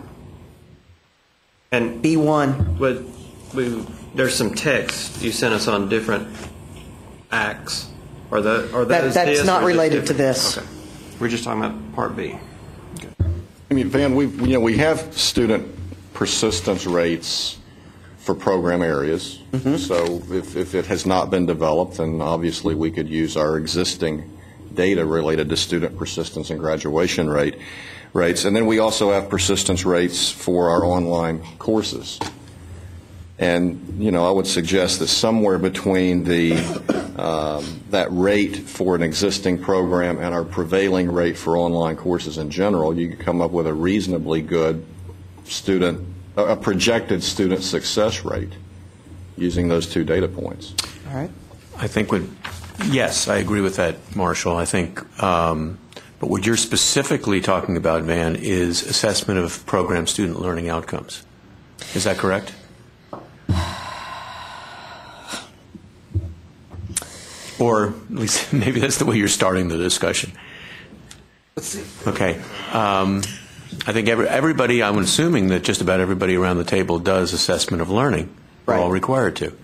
S7: And
S3: B1.
S7: There's some text you sent us on different acts. That's
S3: not related to this.
S7: Okay. We're just talking about Part B.
S4: I mean, Van, we have student persistence rates for program areas. Mm-hmm. So if it has not been developed, then obviously we could use our existing data related to student persistence and graduation rates. And then we also have persistence rates for our online courses. And, I would suggest that somewhere between that rate for an existing program and our prevailing rate for online courses in general, you could come up with a reasonably good a projected student success rate using those two data points.
S3: All right.
S9: I think yes, I agree with that, Marshall. I think, but what you're specifically talking about, Van, is assessment of program student learning outcomes. Is that correct? Or at least maybe that's the way you're starting the discussion.
S3: Let's see.
S9: Okay. I think everybody, I'm assuming that just about everybody around the table does assessment of learning. We're all required to.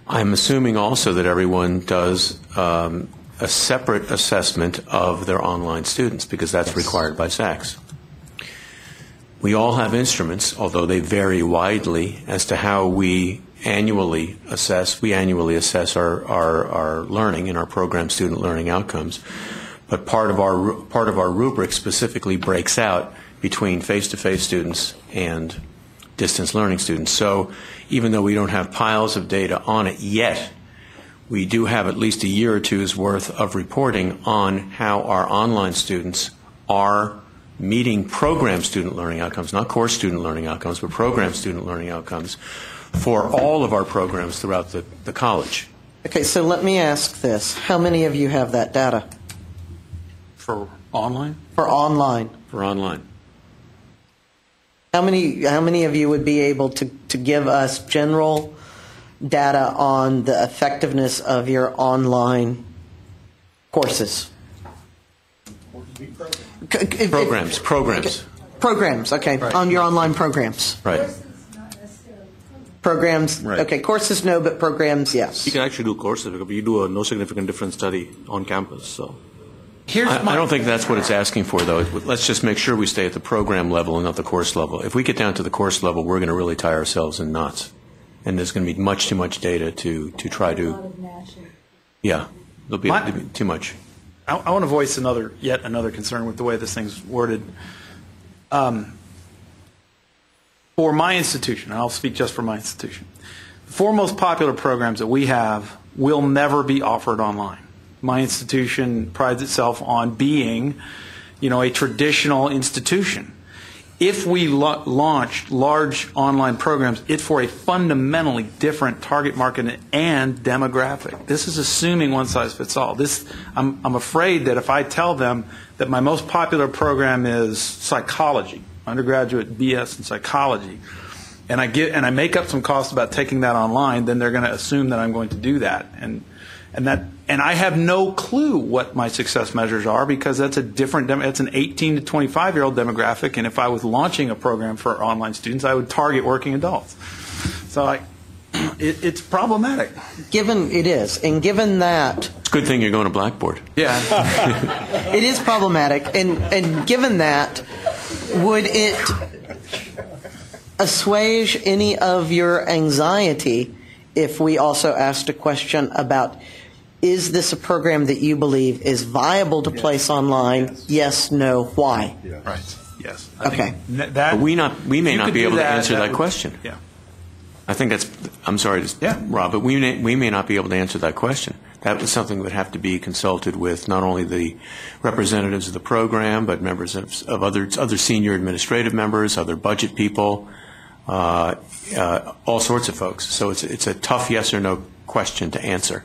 S9: I'm assuming also that everyone does a separate assessment of their online students, because that's required by SACS. We all have instruments, although they vary widely as to how we annually assess. We annually assess our learning and our program student learning outcomes. But part of our rubric specifically breaks out between face-to-face students and distance learning students. So even though we don't have piles of data on it yet, we do have at least a year or two's worth of reporting on how our online students are meeting program student learning outcomes, not course student learning outcomes, but program student learning outcomes for all of our programs throughout the college.
S3: Okay, so let me ask this. How many of you have that data?
S9: For online?
S3: For online.
S9: For online.
S3: How many of you would be able to give us general data on the effectiveness of your online courses?
S9: Programs.
S3: Programs, okay, right. On your online programs.
S9: Right.
S3: Programs,
S9: right.
S3: Okay, courses no, but programs, yes.
S17: You can actually do courses because you do a no significant difference study on campus, so.
S9: I don't think that's what it's asking for, though. Let's just make sure we stay at the program level and not the course level. If we get down to the course level, we're going to really tie ourselves in knots. And there's going to be much too much data to try to... Yeah, there'll be too much.
S1: I want to voice yet another concern with the way this thing's worded. For my institution, and I'll speak just for my institution, the four most popular programs that we have will never be offered online. my institution prides itself on being, a traditional institution. If we launch large online programs, it's for a fundamentally different target market and demographic. This is assuming one size fits all. I'm afraid that if I tell them that my most popular program is psychology, undergraduate BS in psychology, and I make up some costs about taking that online, then they're going to assume that I'm going to do that, and I have no clue what my success measures are, because that's it's an 18 to 25-year-old demographic, and if I was launching a program for online students, I would target working adults. So it's problematic.
S3: Given that,
S17: It's a good thing you're going to Blackboard.
S1: Yeah,
S3: it is problematic, and given that, would it assuage any of your anxiety if we also asked a question about, is this a program that you believe is viable to place online? Yes, no, why?
S1: Right. Yes.
S3: Okay.
S17: But we may not be able to answer that question.
S1: Yeah.
S17: I think I'm sorry, Rob, but we may not be able to answer that question. That was something that would have to be consulted with not only the representatives of the program, but members of other senior administrative members, other budget people, all sorts of folks. So it's a tough yes or no question to answer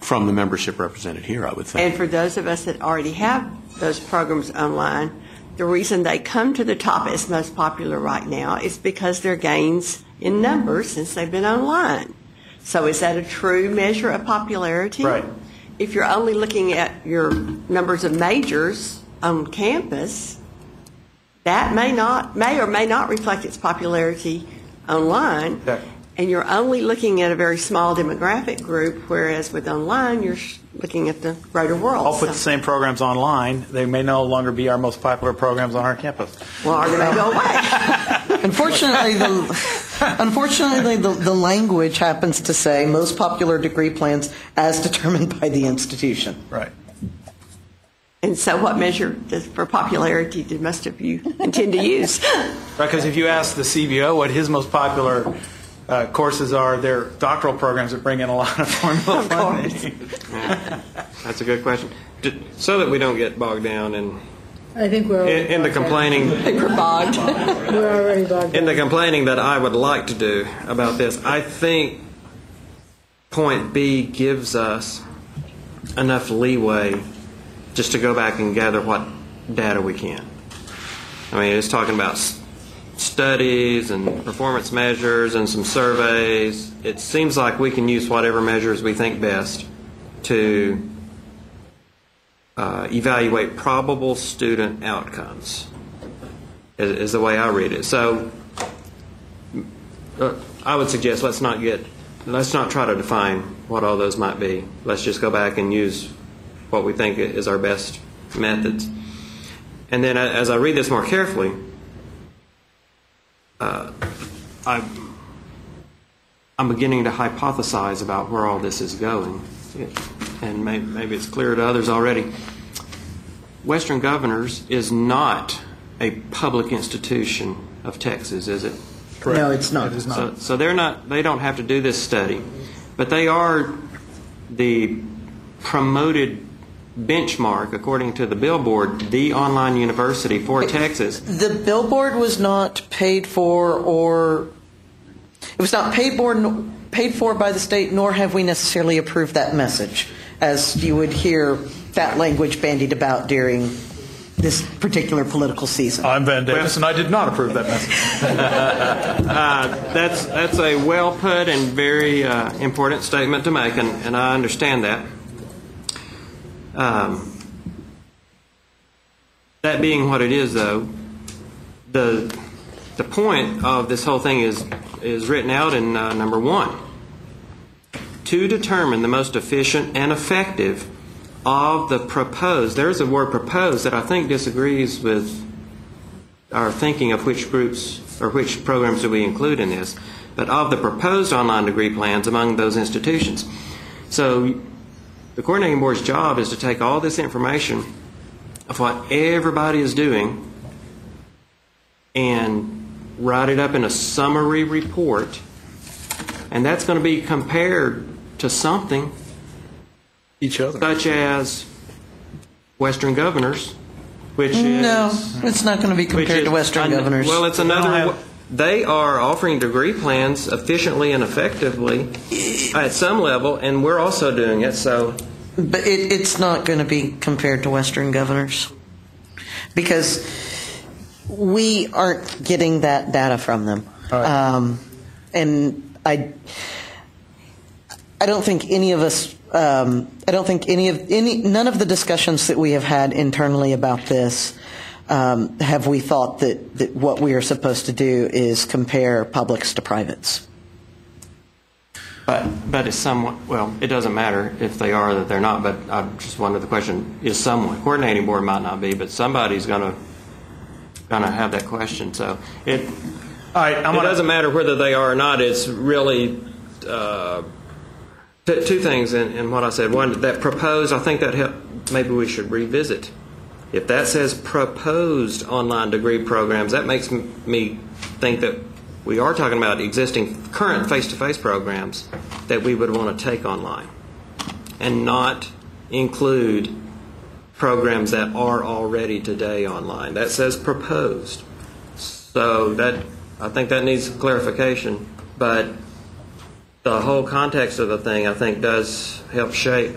S17: from the membership represented here, I would think.
S18: And for those of us that already have those programs online, the reason they come to the top as most popular right now is because their gains in numbers since they've been online. So is that a true measure of popularity?
S1: Right.
S18: If you're only looking at your numbers of majors on campus, that may or may not reflect its popularity online.
S1: Yeah.
S18: And you're only looking at a very small demographic group, whereas with online, you're looking at the greater world.
S1: I'll put the same programs online. They may no longer be our most popular programs on our campus.
S18: Well, are they going to go away?
S3: Unfortunately, the language happens to say most popular degree plans as determined by the institution.
S1: Right.
S18: And so what measure for popularity did most of you intend to use?
S1: Right, because if you ask the CBO what his most popular courses are, they're doctoral programs that bring in a lot of formula funding.
S7: That's a good question. So that we don't get bogged down
S16: I think we're
S7: in the complaining.
S18: We're bogged.
S16: We're already bogged.
S7: In the complaining that I would like to do about this, I think point B gives us enough leeway just to go back and gather what data we can. I mean, it's talking about studies and performance measures and some surveys. It seems like we can use whatever measures we think best to evaluate probable student outcomes, is the way I read it. So I would suggest let's not try to define what all those might be. Let's just go back and use what we think is our best methods. And then as I read this more carefully, I'm beginning to hypothesize about where all this is going, and maybe it's clear to others already. Western Governors is not a public institution of Texas, is it?
S3: Correct. No, it's not.
S1: It is not.
S7: So they're not. They don't have to do this study, but they are the promoted benchmark, according to the Billboard, the online university for Texas.
S3: The Billboard was not paid for, it was not paid for by the state, nor have we necessarily approved that message, as you would hear that language bandied about during this particular political season.
S1: I'm Van Davis, and I did not approve that message.
S7: That's a well put and very important statement to make, and I understand that. That being what it is, though, the point of this whole thing is written out in number 1. To determine the most efficient and effective of the proposed. There's a word proposed that I think disagrees with our thinking of which groups or which programs do we include in this, but of the proposed online degree plans among those institutions. So the coordinating board's job is to take all this information of what everybody is doing and write it up in a summary report, and that's going to be compared to something
S1: each other,
S7: such as Western Governors, which is
S3: No, it's not going to be compared to Western Governors.
S7: Well, it's another. They are offering degree plans efficiently and effectively at some level, and we're also doing it. So,
S3: but it's not going to be compared to Western Governors because we aren't getting that data from them, and I don't think any of us. I don't think none of the discussions that we have had internally about this have we thought that what we are supposed to do is compare publics to privates.
S7: But it's somewhat, well, it doesn't matter if they are or that they're not, but I just wondered the question, is someone, coordinating board might not be, but somebody's going to have that question. So it doesn't matter whether they are or not. It's really two things in what I said. One, that proposed, I think that maybe we should revisit. If that says proposed online degree programs, that makes me think that we are talking about existing current face-to-face programs that we would want to take online and not include programs that are already today online. That says proposed. So I think that needs clarification, but the whole context of the thing, I think, does help shape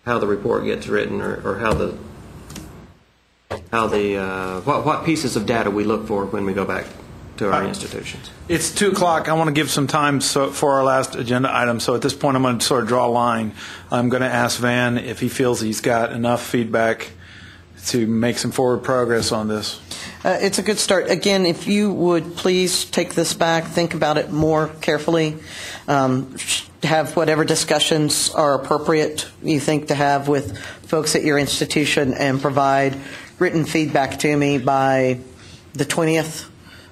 S7: how the report gets written or what pieces of data we look for when we go back to our institutions.
S1: It's 2:00. I want to give some time for our last agenda item. So at this point, I'm going to sort of draw a line. I'm going to ask Van if he feels he's got enough feedback to make some forward progress on this.
S3: It's a good start. Again, if you would please take this back, think about it more carefully, have whatever discussions are appropriate you think to have with folks at your institution, and provide written feedback to me by the 20th.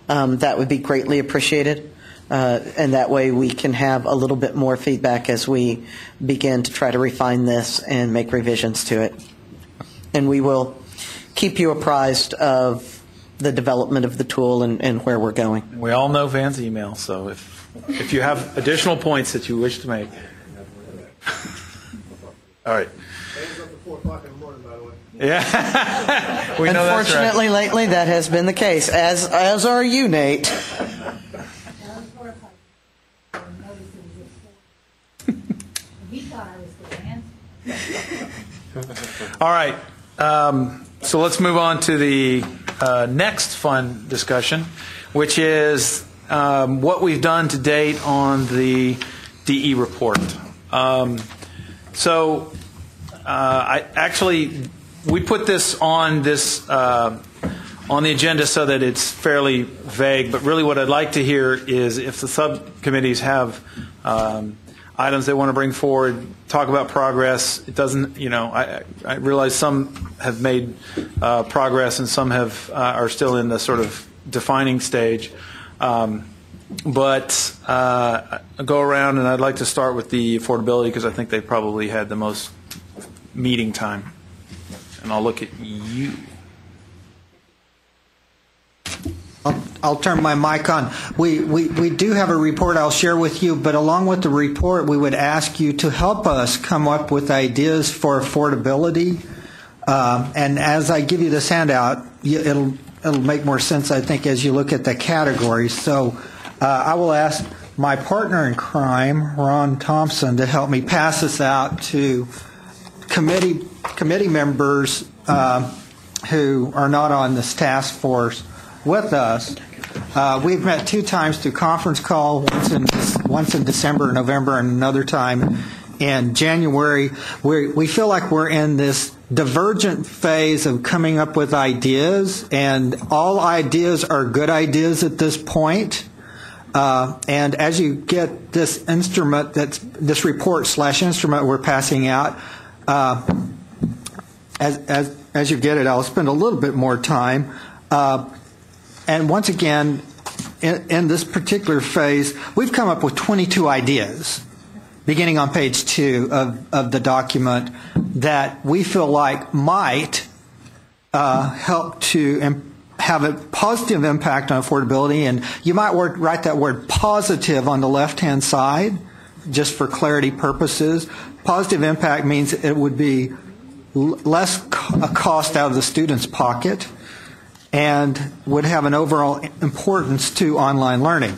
S3: That would be greatly appreciated. And that way we can have a little bit more feedback as we begin to try to refine this and make revisions to it. And we will keep you apprised of the development of the tool and where we're going.
S1: We all know Van's email, so if you have additional points that you wish to make. All right. Yeah. We know that's right.
S3: Unfortunately, lately that has been the case, as are you, Nate.
S1: All right. So let's move on to the next fun discussion, which is what we've done to date on the DE report. We put this on the agenda so that it's fairly vague, but really what I'd like to hear is if the subcommittees have items they want to bring forward, talk about progress. It doesn't, I realize some have made progress and some are still in the sort of defining stage. But I'll go around, and I'd like to start with the affordability because I think they probably had the most meeting time. And I'll look at you.
S12: I'll turn my mic on. We do have a report I'll share with you, but along with the report, we would ask you to help us come up with ideas for affordability. And as I give you this handout, it'll make more sense, I think, as you look at the categories. So I will ask my partner in crime, Ron Thompson, to help me pass this out to committee members who are not on this task force with us. We've met 2 times through conference call, once in December, November, and another time in January. We feel like we're in this divergent phase of coming up with ideas, and all ideas are good ideas at this point. And as you get this instrument, this report/instrument we're passing out, as you get it, I'll spend a little bit more time. And once again, in this particular phase, we've come up with 22 ideas, beginning on page 2 of the document, that we feel like might help to have a positive impact on affordability. And you might write that word positive on the left-hand side just for clarity purposes. Positive impact means it would be less a cost out of the student's pocket and would have an overall importance to online learning.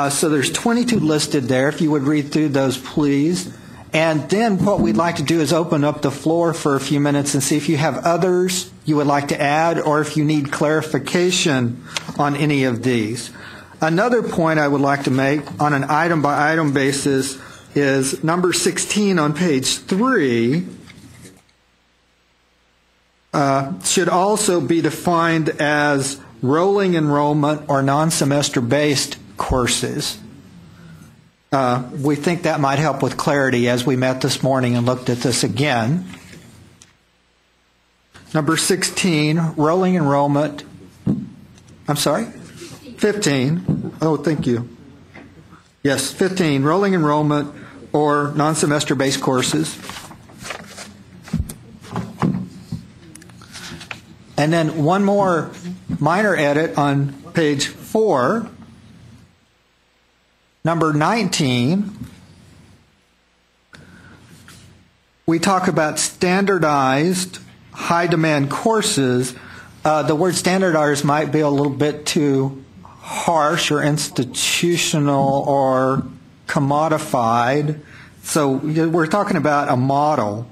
S12: So there's 22 listed there. If you would read through those, please. And then what we'd like to do is open up the floor for a few minutes and see if you have others you would like to add or if you need clarification on any of these. Another point I would like to make on an item-by-item basis is number 16 on page 3 should also be defined as rolling enrollment or non-semester based courses. We think that might help with clarity as we met this morning and looked at this again. Number 16, rolling enrollment. I'm sorry? 15. Oh, thank you. Yes, 15, rolling enrollment or non-semester based courses. And then one more minor edit on page 4. Number 19, we talk about standardized high-demand courses. The word standardized might be a little bit too harsh or institutional or commodified. So we're talking about a model,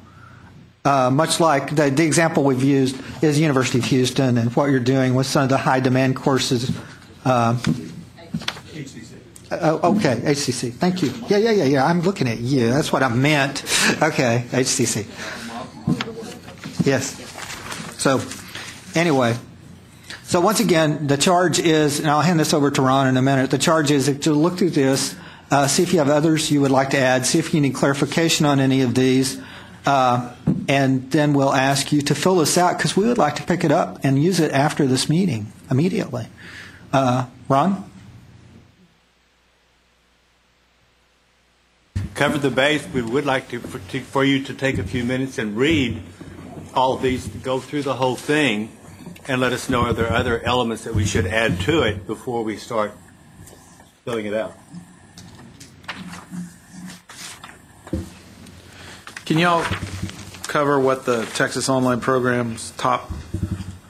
S12: much like the example we've used is University of Houston and what you're doing with some of the high-demand courses. Okay, HCC. Thank you. Yeah. I'm looking at you. That's what I meant. Okay, HCC. Yes. So, anyway. So once again, the charge is, and I'll hand this over to Ron in a minute, the charge is to look through this, see if you have others you would like to add, see if you need clarification on any of these, and then we'll ask you to fill this out because we would like to pick it up and use it after this meeting immediately. Ron?
S21: Cover the base. We would like for you to take a few minutes and read all of these, go through the whole thing, and let us know are there other elements that we should add to it before we start filling it out.
S1: Can y'all cover what the Texas Online Program's top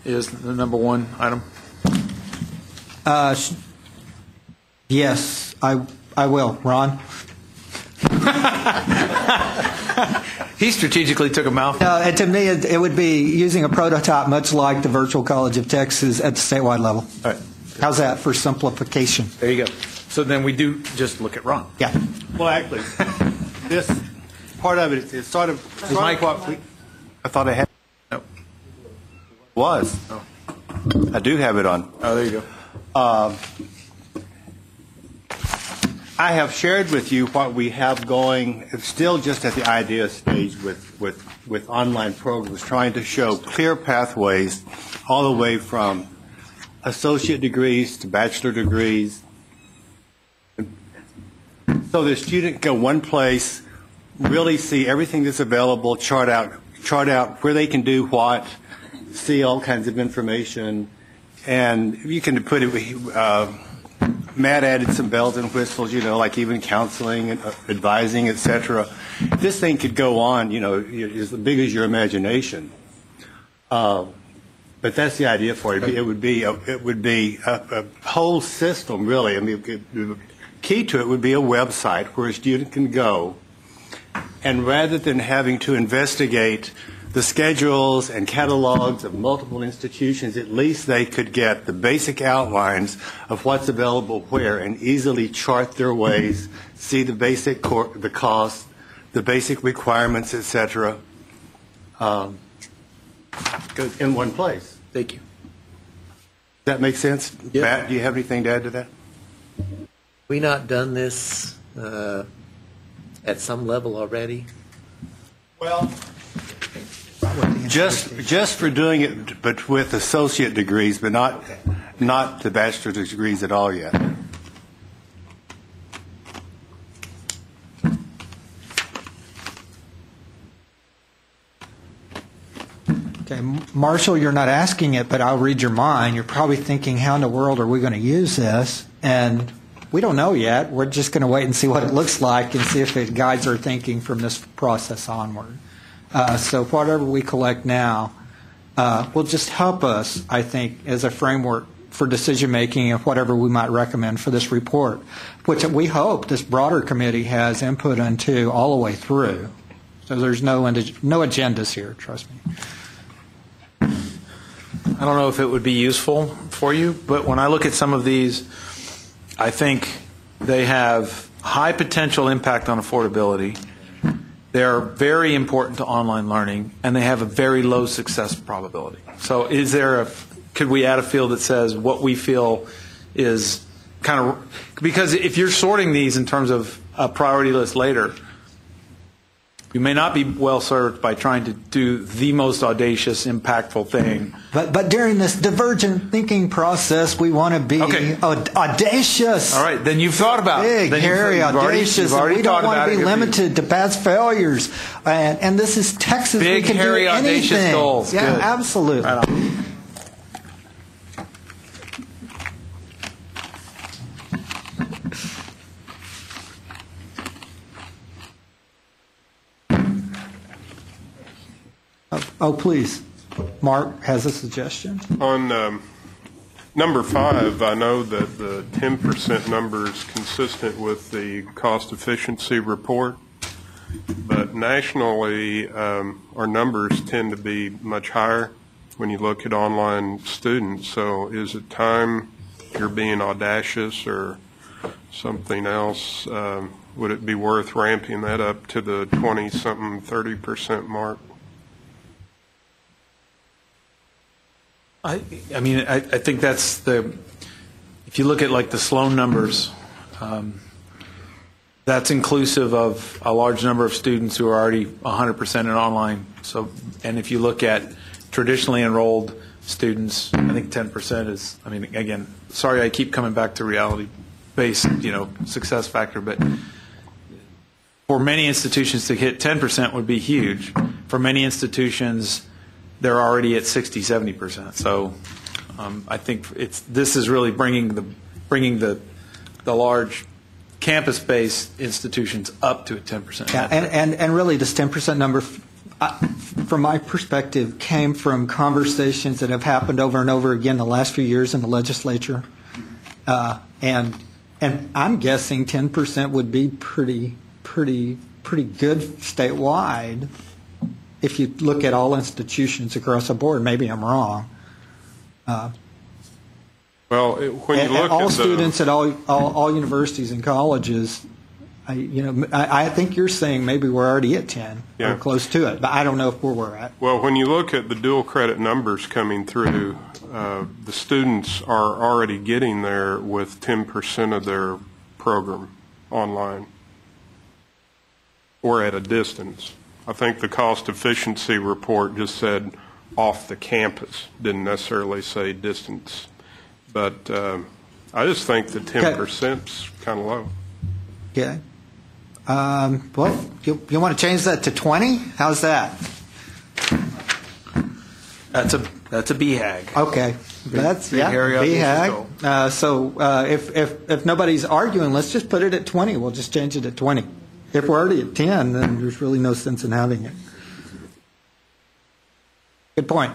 S1: is, the number one item?
S12: Yes, I will. Ron?
S1: He strategically took a mouthful.
S12: And to me, it would be using a prototype much like the Virtual College of Texas at the statewide level.
S1: All right.
S12: How's that for simplification?
S1: There you go. So then we do just look at Ron.
S12: Yeah.
S21: Well, actually, this part of it is sort of what we, I thought I had.
S1: No.
S21: Was.
S1: Oh.
S21: I do have it on.
S1: Oh, there you go.
S21: I have shared with you what we have going. It's still just at the idea stage with online programs, trying to show clear pathways all the way from associate degrees to bachelor degrees. So the student can go one place, really see everything that's available, chart out where they can do what, see all kinds of information, and you can put it. Matt added some bells and whistles, like even counseling and advising, etc. This thing could go on, as big as your imagination. But that's the idea for it. It would be a whole system, really. I mean, the key to it would be a website where a student can go, and rather than having to investigate the schedules and catalogs of multiple institutions, at least they could get the basic outlines of what's available where and easily chart their ways, see the basic the cost, the basic requirements, etc. In one place.
S1: Thank you.
S21: Does that make sense?
S1: Yeah.
S21: Matt, do you have anything to add to that?
S22: We not done this at some level already?
S21: Well, just for doing it, but with associate degrees, but not the bachelor's degrees at all yet.
S12: Okay, Marshall, you're not asking it, but I'll read your mind. You're probably thinking, how in the world are we going to use this? And we don't know yet. We're just going to wait and see what it looks like and see if it guides our thinking from this process onward. So whatever we collect now will just help us, I think, as a framework for decision-making and whatever we might recommend for this report, which we hope this broader committee has input into all the way through. So there's no agendas here, trust me.
S1: I don't know if it would be useful for you, but when I look at some of these, I think they have high potential impact on affordability. They're very important to online learning, and they have a very low success probability. So could we add a field that says what we feel is kind of, because if you're sorting these in terms of a priority list later, you may not be well served by trying to do the most audacious, impactful thing.
S12: But during this divergent thinking process, we want to be audacious.
S1: All right, then you've thought about it.
S12: Big, hairy, audacious. We don't want to be limited to past failures. And this is Texas.
S1: Big,
S12: we can
S1: hairy,
S12: do anything.
S1: audacious goals.
S12: Yeah,
S1: Good.
S12: absolutely.
S1: Right on.
S12: Oh, please. Mark has a suggestion.
S13: On number 5, I know that the 10% number is consistent with the cost efficiency report, but nationally our numbers tend to be much higher when you look at online students. So is it time you're being audacious or something else? Would it be worth ramping that up to the 20-something, 30% mark?
S1: I think that's if you look at like the Sloan numbers, that's inclusive of a large number of students who are already 100% in online. So, and if you look at traditionally enrolled students, I think 10% is, again, sorry I keep coming back to reality-based, success factor, but for many institutions to hit 10% would be huge. For many institutions, they're already at 60, 70%. So I think this is really bringing the large campus-based institutions up to a 10%.
S12: Yeah, and really this 10% number, from my perspective, came from conversations that have happened over and over again the last few years in the legislature. And I'm guessing 10% would be pretty good statewide. If you look at all institutions across the board, maybe I'm wrong.
S13: Well, when you look
S12: all
S13: at
S12: students at all universities and colleges, I think you're saying maybe we're already at 10 or close to it, but I don't know if we're at.
S13: Well, when you look at the dual credit numbers coming through, the students are already getting there with 10% of their program online or at a distance. I think the cost efficiency report just said off the campus, didn't necessarily say distance. But I just think the 10% is kind of low.
S12: Okay. Well, you want to change that to 20? How's that?
S1: That's a BHAG.
S12: Okay. That's BHAG. So if nobody's arguing, let's just put it at 20. We'll just change it to 20. If we're already at 10, then there's really no sense in having it. Good point.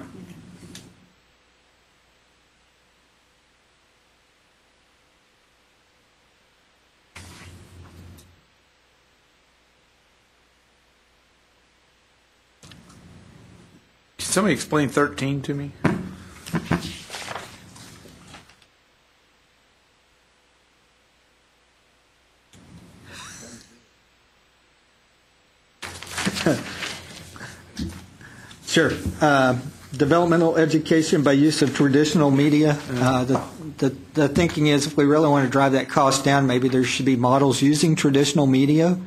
S1: Can somebody explain 13 to me?
S12: Sure. Developmental education by use of traditional media. The thinking is if we really want to drive that cost down, maybe there should be models using traditional media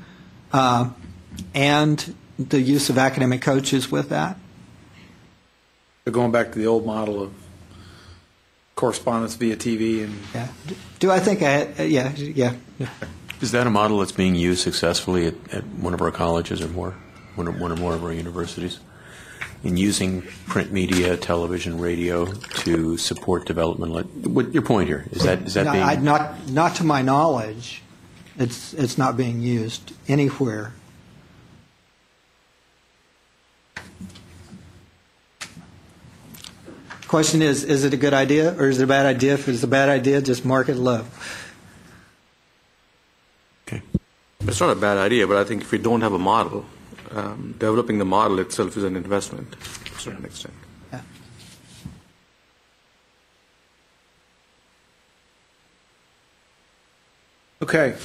S12: and the use of academic coaches with that.
S1: So going back to the old model of correspondence via TV and
S12: Do I think yeah.
S17: Is that a model that's being used successfully at one of our colleges or more, one or more of our universities?
S9: in using print media, television, radio to support development. What your point here is that
S12: No,
S9: being
S12: not to my knowledge, it's not being used anywhere. Question is it a good idea or is it a bad idea? If it's a bad idea, just mark it low.
S17: It's not a bad idea, but I think if we don't have a model, developing the model itself is an investment to a certain extent.
S12: Yeah.
S1: Okay.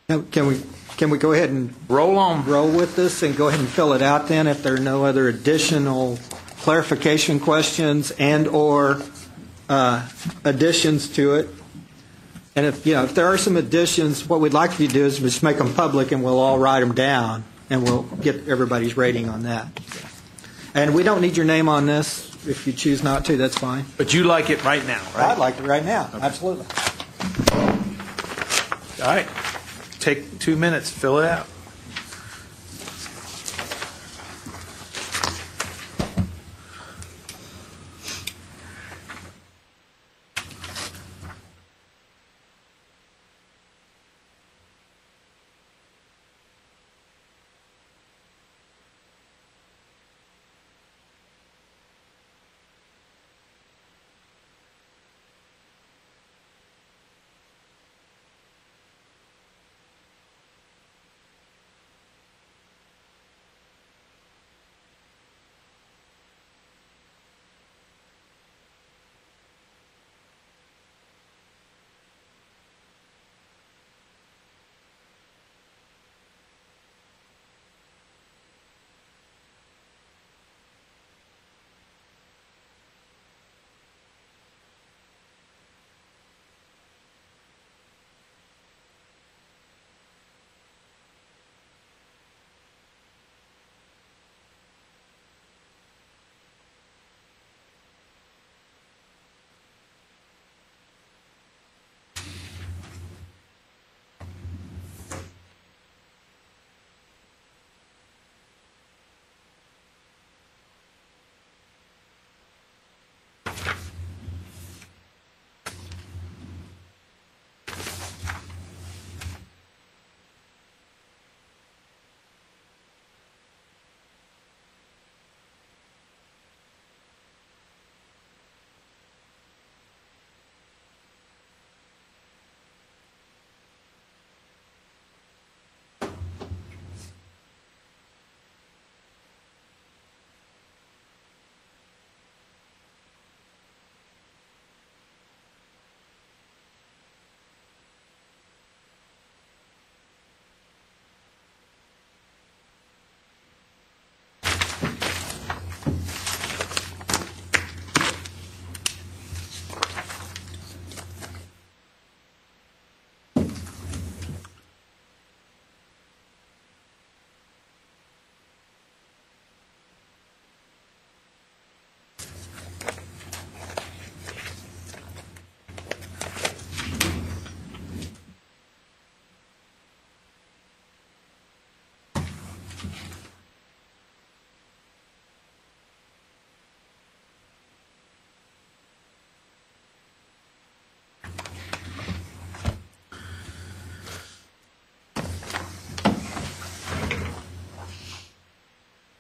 S12: Now, can we go ahead and
S1: roll
S12: with this and go ahead and fill it out then if there are no other additional clarification questions and or additions to it? And if there are some additions, what we'd like you to do is just make them public and we'll all write them down and we'll get everybody's rating on that. And we don't need your name on this. If you choose not to, that's fine.
S1: But you like it right now, right?
S12: I'd like it right now. Okay. Absolutely.
S1: All right. Take 2 minutes, fill it out.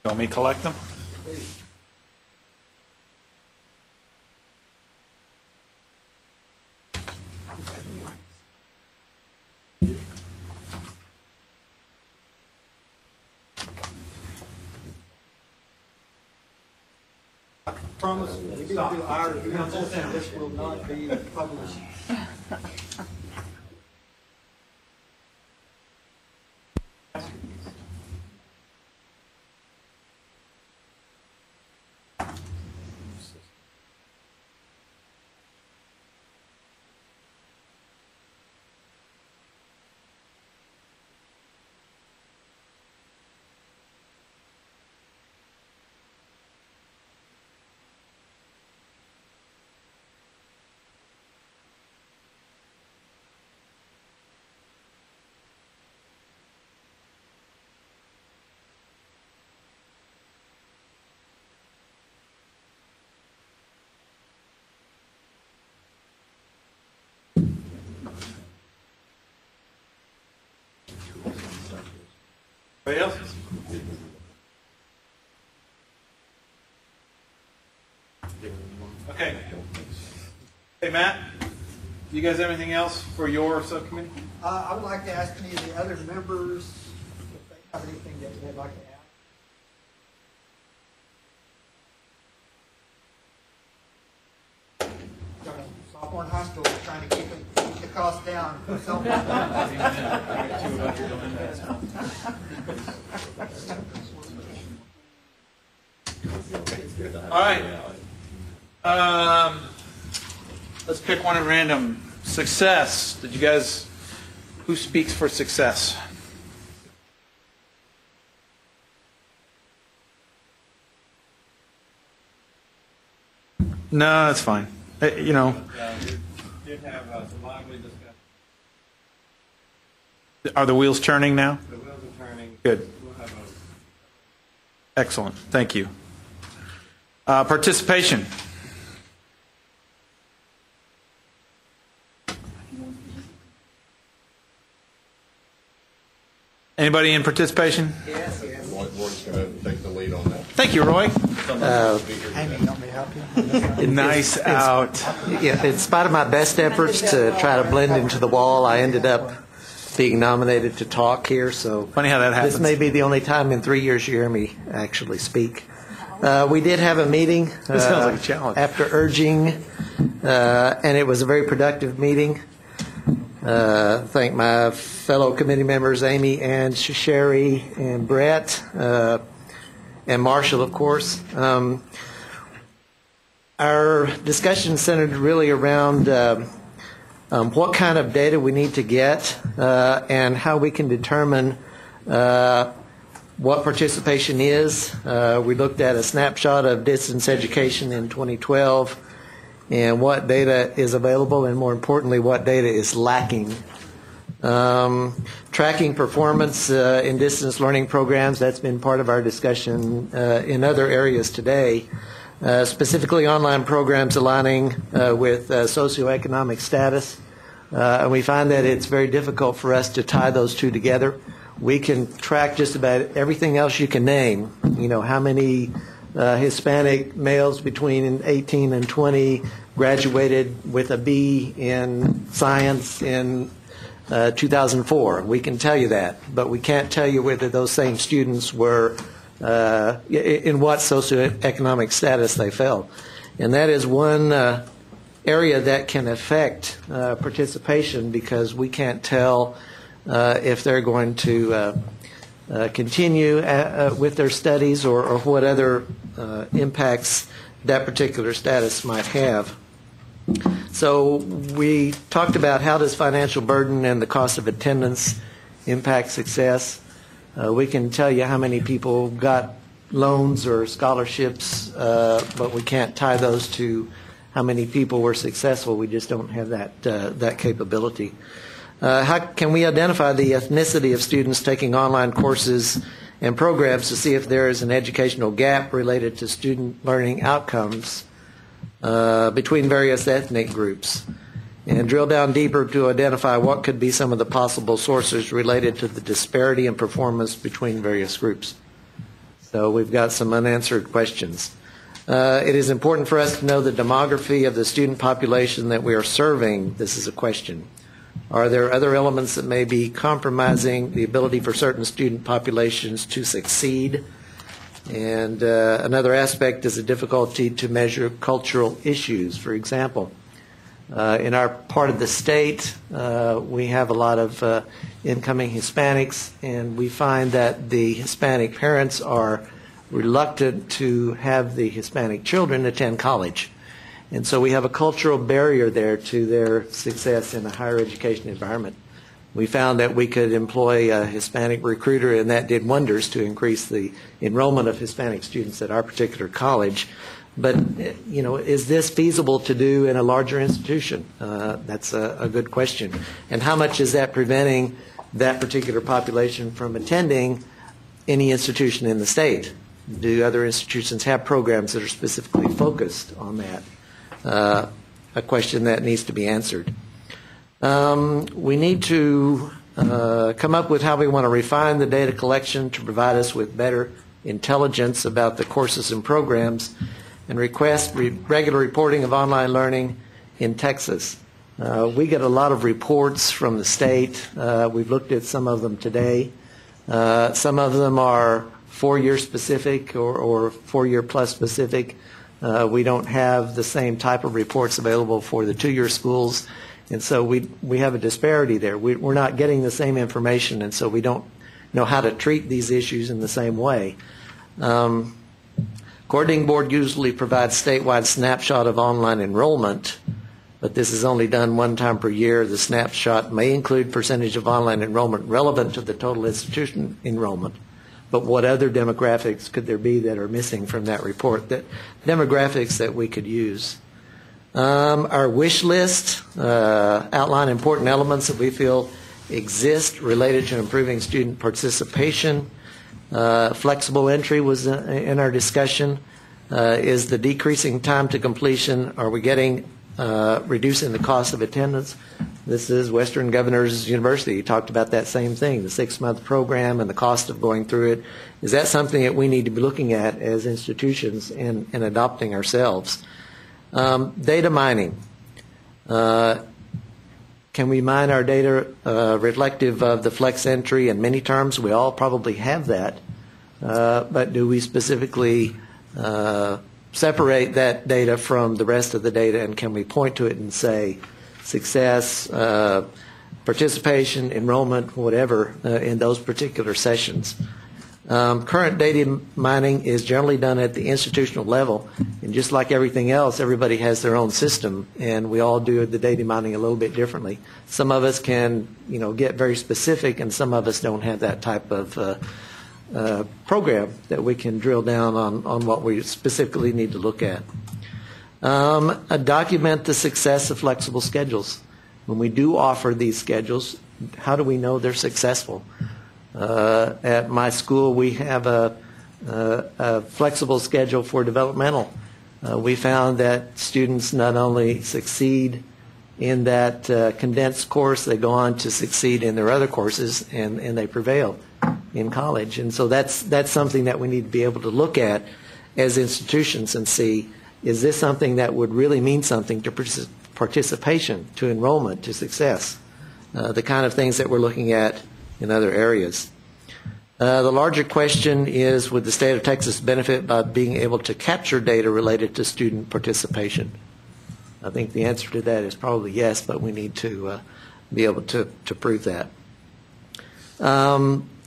S1: You want me to collect them?
S12: Promise, we do our council, this will not be published.
S1: Anybody else? Okay. Hey, Matt, do you guys have anything else for your subcommittee?
S12: I would like to ask any of the other members if they have anything that they'd like to add. Sophomore in high school, we're trying to keep the cost down.
S1: All right. Let's pick one at random. Success. Did you guys, who speaks for success? No, that's fine. You know.
S5: We did have some lively discussion.
S1: Are the wheels turning now?
S5: The wheels are turning.
S1: Good.
S5: We'll have
S1: Excellent. Thank you. Participation. Anybody in participation?
S4: Yes. Roy's going to take the lead on that.
S1: Thank you, Roy.
S12: Amy, help me help you.
S1: Nice out.
S22: Yeah, in spite of my best efforts to try to blend into the wall, I ended up being nominated to talk here. So
S1: funny how that happens.
S22: This may be the only time in 3 years you hear me actually speak. We did have a meeting.
S1: This sounds like a challenge.
S22: After urging, and it was a very productive meeting. Thank my fellow committee members, Amy and Sherry and Brett, and Marshall, of course. Our discussion centered really around what kind of data we need to get and how we can determine what participation is. We looked at a snapshot of distance education in 2012 and what data is available, and more importantly, what data is lacking. Tracking performance in distance learning programs, that's been part of our discussion in other areas today. Specifically online programs aligning with socioeconomic status. And we find that it's very difficult for us to tie those two together. We can track just about everything else you can name. You know, how many Hispanic males between 18 and 20 graduated with a B in science in 2004. We can tell you that, but we can't tell you whether those same students were in what socioeconomic status they fell. And that is one area that can affect participation, because we can't tell if they're going to continue with their studies or what other impacts that particular status might have. So we talked about how does financial burden and the cost of attendance impact success. We can tell you how many people got loans or scholarships, but we can't tie those to how many people were successful. We just don't have that capability. How can we identify the ethnicity of students taking online courses and programs to see if there is an educational gap related to student learning outcomes between various ethnic groups, and drill down deeper to identify what could be some of the possible sources related to the disparity in performance between various groups. So we've got some unanswered questions. It is important for us to know the demography of the student population that we are serving. This is a question. Are there other elements that may be compromising the ability for certain student populations to succeed? And another aspect is the difficulty to measure cultural issues. For example, in our part of the state, we have a lot of incoming Hispanics, and we find that the Hispanic parents are reluctant to have the Hispanic children attend college. And so we have a cultural barrier there to their success in a higher education environment. We found that we could employ a Hispanic recruiter, and that did wonders to increase the enrollment of Hispanic students at our particular college. But, you know, is this feasible to do in a larger institution? That's a good question. And how much is that preventing that particular population from attending any institution in the state? Do other institutions have programs that are specifically focused on that? A question that needs to be answered. We need to come up with how we want to refine the data collection to provide us with better intelligence about the courses and programs, and request regular reporting of online learning in Texas. We get a lot of reports from the state. We've looked at some of them today. Some of them are 4-year specific or 4-year plus specific. We don't have the same type of reports available for the 2-year schools, and so we have a disparity there. We're not getting the same information, and so we don't know how to treat these issues in the same way. Coordinating Board usually provides statewide snapshot of online enrollment, but this is only done one time per year. The snapshot may include percentage of online enrollment relevant to the total institution enrollment. But what other demographics could there be that are missing from that report, that demographics that we could use? Our wish list outline important elements that we feel exist related to improving student participation. Flexible entry was in our discussion. Is the decreasing time to completion, are we getting reducing the cost of attendance? This is Western Governors University. You talked about that same thing, the 6-month program and the cost of going through it. Is that something that we need to be looking at as institutions and adopting ourselves? Data mining. Can we mine our data reflective of the flex entry and many terms? We all probably have that. But do we specifically separate that data from the rest of the data, and can we point to it and say success, participation, enrollment, whatever, in those particular sessions? Current data mining is generally done at the institutional level, and just like everything else, everybody has their own system, and we all do the data mining a little bit differently. Some of us can, get very specific, and some of us don't have that type of program that we can drill down on what we specifically need to look at. Document the success of flexible schedules. When we do offer these schedules, how do we know they're successful? At my school, we have a flexible schedule for developmental. We found that students not only succeed in that condensed course, they go on to succeed in their other courses, and they prevail in college. And so that's something that we need to be able to look at as institutions and see, is this something that would really mean something to participation, to enrollment, to success? The kind of things that we're looking at in other areas. The larger question is, would the state of Texas benefit by being able to capture data related to student participation? I think the answer to that is probably yes, but we need to be able to prove that.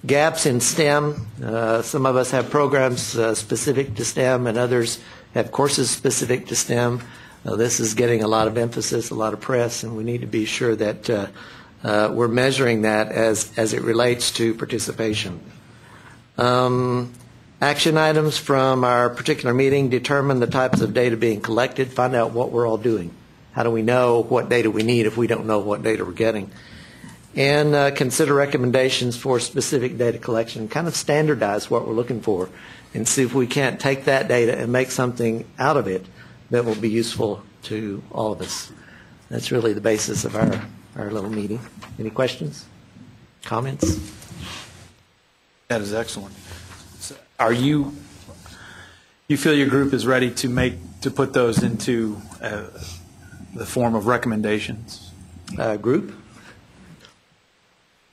S22: Gaps in STEM. Some of us have programs specific to STEM, and others have courses specific to STEM. This is getting a lot of emphasis, a lot of press, and we need to be sure that we're measuring that as it relates to participation. Action items from our particular meeting: determine the types of data being collected, find out what we're all doing. How do we know what data we need if we don't know what data we're getting? And consider recommendations for specific data collection, kind of standardize what we're looking for, and see if we can't take that data and make something out of it that will be useful to all of us. That's really the basis of our little meeting. Any questions? Comments?
S1: That is excellent. Are you feel your group is ready to put those into the form of recommendations?
S22: Group?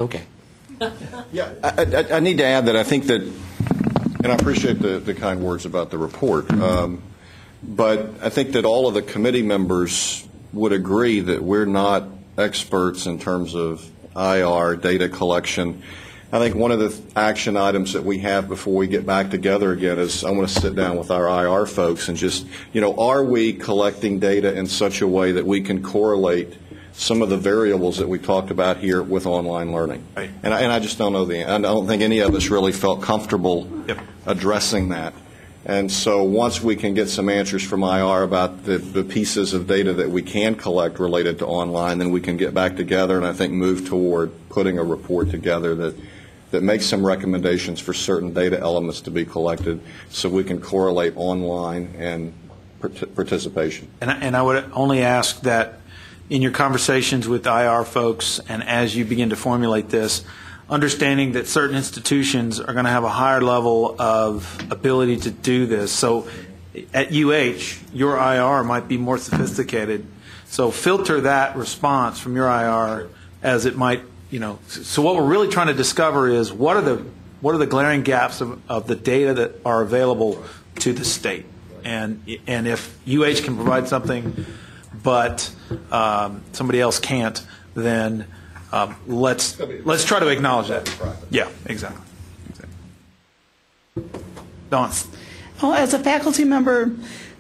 S22: Okay.
S4: Yeah, I need to add that I think that, and I appreciate the kind words about the report, but I think that all of the committee members would agree that we're not experts in terms of IR data collection. I think one of the action items that we have before we get back together again is I want to sit down with our IR folks and just, are we collecting data in such a way that we can correlate some of the variables that we talked about here with online learning? Right. And I just don't know I don't think any of us really felt comfortable addressing that. And so once we can get some answers from IR about the pieces of data that we can collect related to online, then we can get back together and I think move toward putting a report together that makes some recommendations for certain data elements to be collected so we can correlate online and participation.
S1: And I would only ask that, in your conversations with IR folks and as you begin to formulate this, understanding that certain institutions are going to have a higher level of ability to do this. So at UH, your IR might be more sophisticated. So filter that response from your IR as it might, so what we're really trying to discover is what are the glaring gaps of the data that are available to the state. And if UH can provide something but somebody else can't, then let's try to acknowledge that. Yeah, exactly. Dawn.
S2: Well, as a faculty member,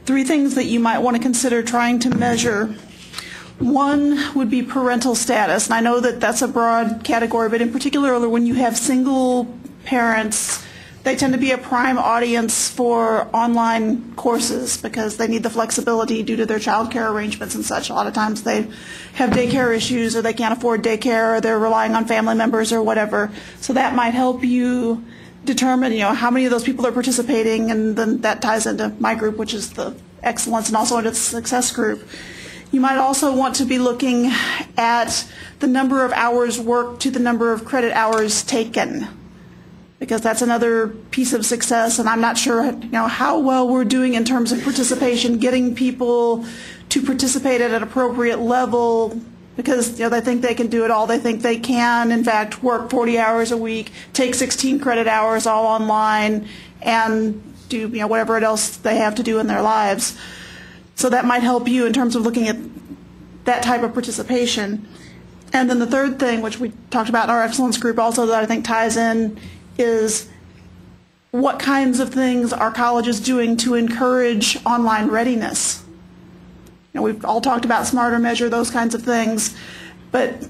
S2: 3 things that you might want to consider trying to measure. One would be parental status, and I know that that's a broad category, but in particular when you have single parents, they tend to be a prime audience for online courses because they need the flexibility due to their child care arrangements and such. A lot of times they have daycare issues or they can't afford daycare or they're relying on family members or whatever. So that might help you determine, how many of those people are participating, and then that ties into my group, which is the excellence, and also into the success group. You might also want to be looking at the number of hours worked to the number of credit hours taken, because that's another piece of success, and I'm not sure how well we're doing in terms of participation, getting people to participate at an appropriate level, because they think they can do it all. They think they can, in fact, work 40 hours a week, take 16 credit hours all online, and do whatever else they have to do in their lives. So that might help you in terms of looking at that type of participation. And then the third thing, which we talked about in our excellence group also that I think ties in, is what kinds of things are colleges doing to encourage online readiness? We've all talked about smarter measure, those kinds of things, but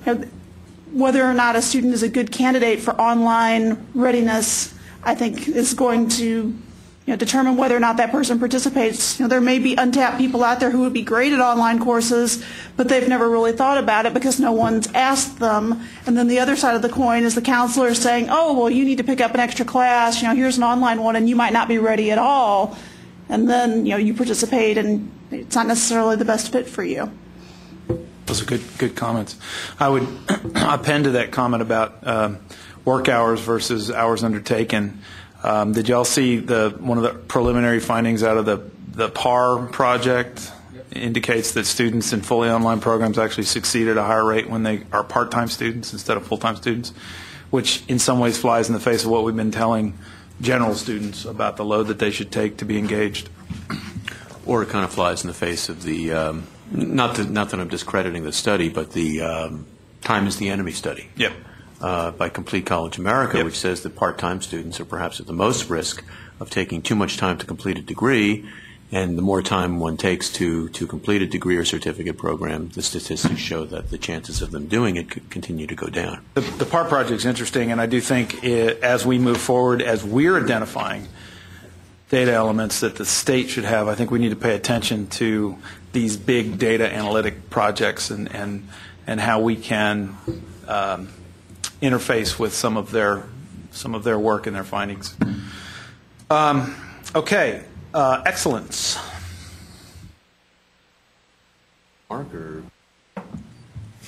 S2: whether or not a student is a good candidate for online readiness, I think is going to determine whether or not that person participates. There may be untapped people out there who would be great at online courses, but they've never really thought about it because no one's asked them. And then the other side of the coin is the counselor saying, oh, well, you need to pick up an extra class. Here's an online one, and you might not be ready at all. And then, you participate, and it's not necessarily the best fit for you.
S1: Those are good comments. I would append to that comment about work hours versus hours undertaken. Did y'all see one of the preliminary findings out of the PAR project? Indicates that students in fully online programs actually succeed at a higher rate when they are part-time students instead of full-time students, which in some ways flies in the face of what we've been telling general students about the load that they should take to be engaged.
S9: Or it kind of flies in the face of the, not that I'm discrediting the study, but the time is the enemy study.
S1: Yep.
S9: By Complete College America, yep, which says that part-time students are perhaps at the most risk of taking too much time to complete a degree, and the more time one takes to complete a degree or certificate program, the statistics show that the chances of them doing it could continue to go down.
S1: The PAR project is interesting, and I do think as we move forward, as we're identifying data elements that the state should have, I think we need to pay attention to these big data analytic projects and how we can interface with some of their work and their findings. Okay, excellence.
S9: Mark, or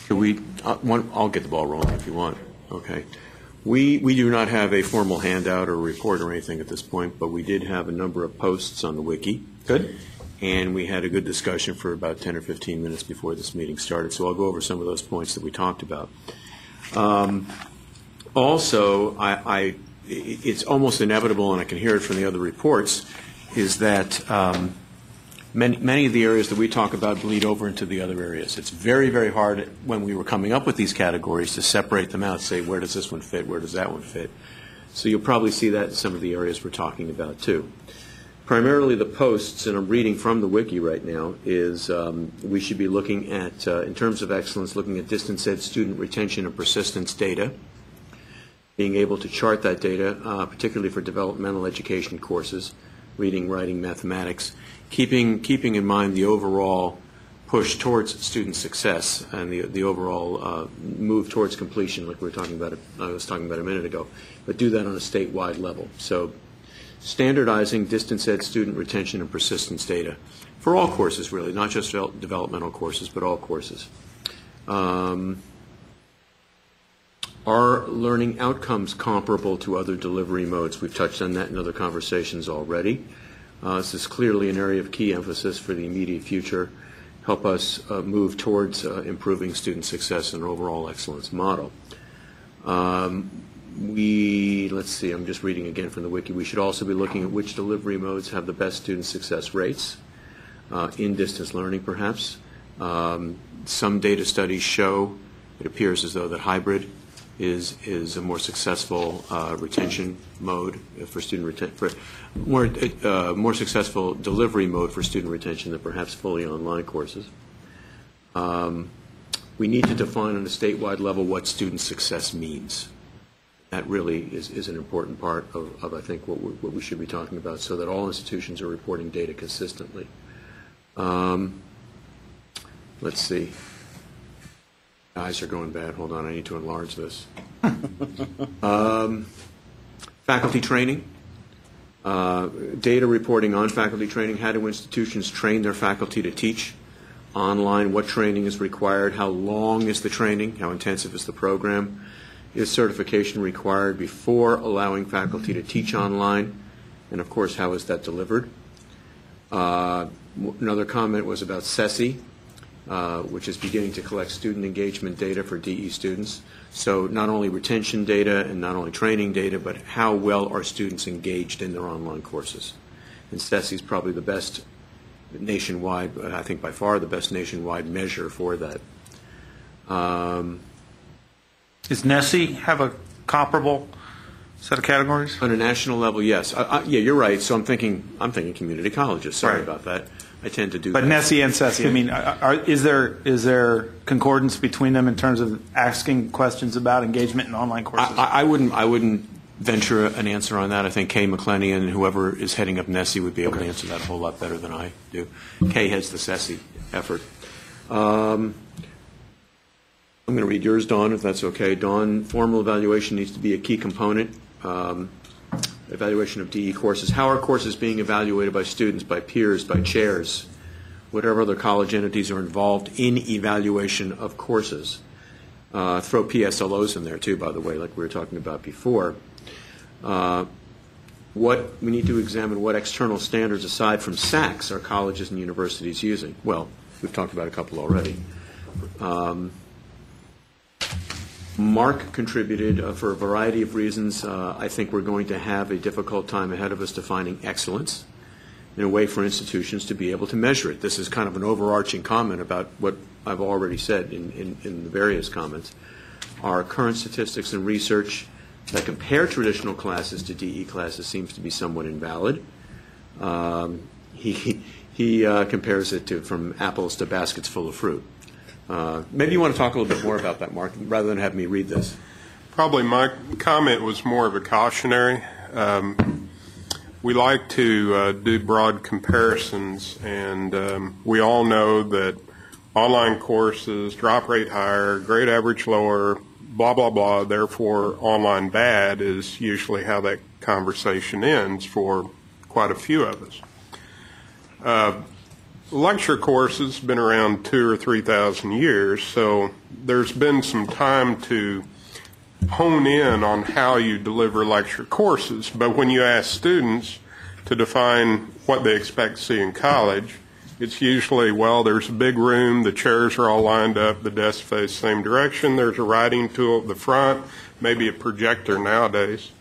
S9: should we? I'll get the ball rolling if you want. Okay. We do not have a formal handout or report or anything at this point, but we did have a number of posts on the wiki.
S1: Good.
S9: And we had a good discussion for about 10 or 15 minutes before this meeting started. So I'll go over some of those points that we talked about. Also, it's almost inevitable, and I can hear it from the other reports, is that many of the areas that we talk about bleed over into the other areas. It's very, very hard when we were coming up with these categories to separate them out, say, where does this one fit, where does that one fit? So you'll probably see that in some of the areas we're talking about, too. Primarily the posts, and I'm reading from the wiki right now, is we should be looking at, in terms of excellence, looking at distance ed student retention and persistence data, being able to chart that data, particularly for developmental education courses, reading, writing, mathematics, keeping in mind the overall push towards student success and the overall move towards completion, like I was talking about a minute ago, but do that on a statewide level. So standardizing distance ed student retention and persistence data for all courses, really, not just developmental courses, but all courses. Are learning outcomes comparable to other delivery modes? We've touched on that in other conversations already. This is clearly an area of key emphasis for the immediate future. Help us move towards improving student success and overall excellence model. Let's see, I'm just reading again from the wiki. We should also be looking at which delivery modes have the best student success rates, in distance learning perhaps. Some data studies show it appears as though that hybrid is a more successful retention mode for student retention, more successful delivery mode for student retention than perhaps fully online courses. We need to define on a statewide level what student success means. That really is an important part of I think, what we should be talking about, so that all institutions are reporting data consistently. Let's see. Eyes are going bad. Hold on, I need to enlarge this. Faculty training. Data reporting on faculty training. How do institutions train their faculty to teach online? What training is required? How long is the training? How intensive is the program? Is certification required before allowing faculty to teach online? And of course, how is that delivered? Another comment was about CESI, which is beginning to collect student engagement data for DE students. So not only retention data and not only training data, but how well are students engaged in their online courses. And CESI is probably the best nationwide, I think by far the best nationwide measure for that.
S1: Does NESE have a comparable set of categories?
S9: On a national level, yes. Yeah, you're right. So I'm thinking community colleges. Sorry about that. I tend to do
S1: but
S9: that.
S1: NESE and CESI, I mean, is there concordance between them in terms of asking questions about engagement in online courses?
S9: I wouldn't venture an answer on that. I think Kay McClenny and whoever is heading up NESE would be able to answer that a whole lot better than I do. Kay heads the CESI effort. I'm going to read yours, Dawn, if that's okay. Dawn, formal evaluation needs to be a key component. Evaluation of DE courses. How are courses being evaluated by students, by peers, by chairs, whatever other college entities are involved in evaluation of courses? Throw PSLOs in there too, by the way, like we were talking about before. We need to examine what external standards aside from SACS are colleges and universities using. Well, we've talked about a couple already. Mark contributed for a variety of reasons. I think we're going to have a difficult time ahead of us defining excellence in a way for institutions to be able to measure it. This is kind of an overarching comment about what I've already said in the various comments. Our current statistics and research that compare traditional classes to DE classes seems to be somewhat invalid. He compares it to from apples to baskets full of fruit. Maybe you want to talk a little bit more about that, Mark, rather than have me read this.
S13: Probably my comment was more of a cautionary. We like to do broad comparisons, and we all know that online courses, drop rate higher, grade average lower, blah, blah, blah, therefore online bad is usually how that conversation ends for quite a few of us. Lecture courses have been around 2,000 or 3,000 years, so there's been some time to hone in on how you deliver lecture courses. But when you ask students to define what they expect to see in college, it's usually, well, there's a big room, the chairs are all lined up, the desks face the same direction, there's a writing tool at the front, maybe a projector nowadays.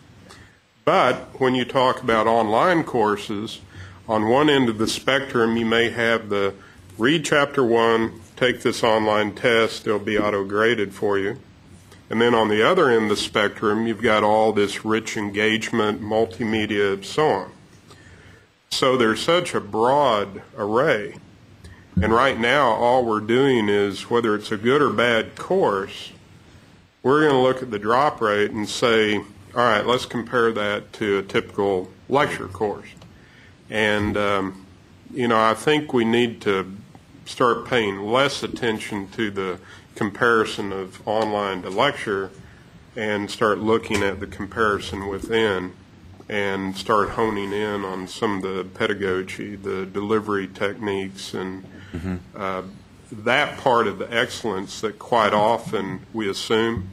S13: But when you talk about online courses, on one end of the spectrum, you may have the read chapter 1, take this online test, it'll be auto-graded for you. And then on the other end of the spectrum, you've got all this rich engagement, multimedia, and so on. So there's such a broad array. And right now, all we're doing is, whether it's a good or bad course, we're going to look at the drop rate and say, all right, let's compare that to a typical lecture course. And, I think we need to start paying less attention to the comparison of online to lecture and start looking at the comparison within and start honing in on some of the pedagogy, the delivery techniques, and that part of the excellence that quite often we assume,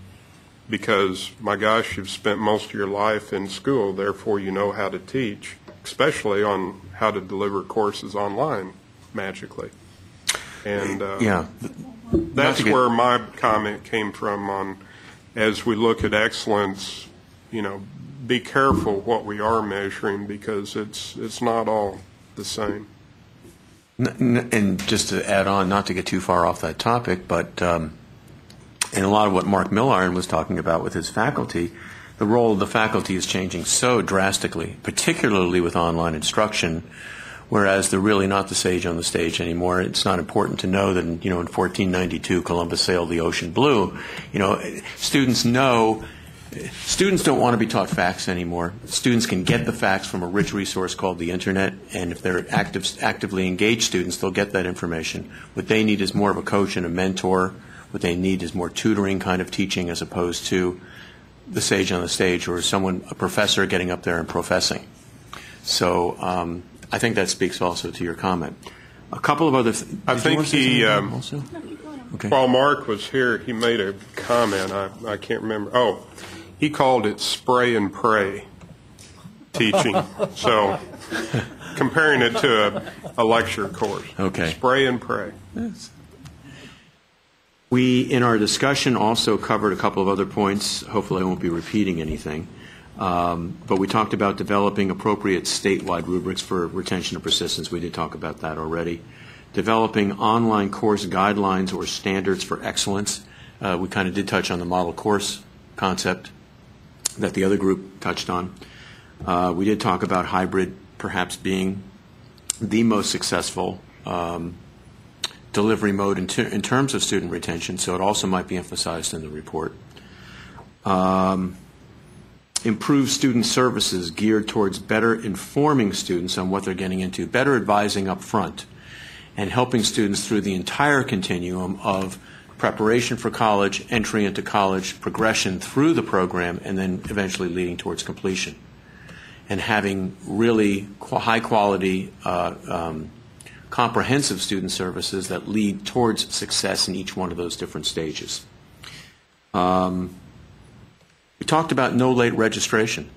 S13: because, my gosh, you've spent most of your life in school, therefore you know how to teach, especially on how to deliver courses online magically. And that's where my comment came from on, as we look at excellence, be careful what we are measuring, because it's not all the same.
S9: And just to add on, not to get too far off that topic, but in a lot of what Mark Milliron was talking about with his faculty, the role of the faculty is changing so drastically, particularly with online instruction, whereas they're really not the sage on the stage anymore. It's not important to know that, in 1492, Columbus sailed the ocean blue. Students don't want to be taught facts anymore. Students can get the facts from a rich resource called the Internet, and if they're actively engaged students, they'll get that information. What they need is more of a coach and a mentor. What they need is more tutoring kind of teaching, as opposed to the sage on the stage or a professor getting up there and professing. So I think that speaks also to your comment. A couple of other
S13: I think he, while Mark was here, he made a comment. I can't remember. Oh, he called it spray and pray teaching. So comparing it to a lecture course.
S9: Okay.
S13: Spray and pray.
S9: Yes. We, in our discussion, also covered a couple of other points. Hopefully I won't be repeating anything. But we talked about developing appropriate statewide rubrics for retention and persistence. We did talk about that already. Developing online course guidelines or standards for excellence. We kind of did touch on the model course concept that the other group touched on. We did talk about hybrid perhaps being the most successful delivery mode in terms of student retention, so it also might be emphasized in the report. Improve student services geared towards better informing students on what they're getting into, better advising up front, and helping students through the entire continuum of preparation for college, entry into college, progression through the program, and then eventually leading towards completion. And having really high-quality, comprehensive student services that lead towards success in each one of those different stages. We talked about no late registration,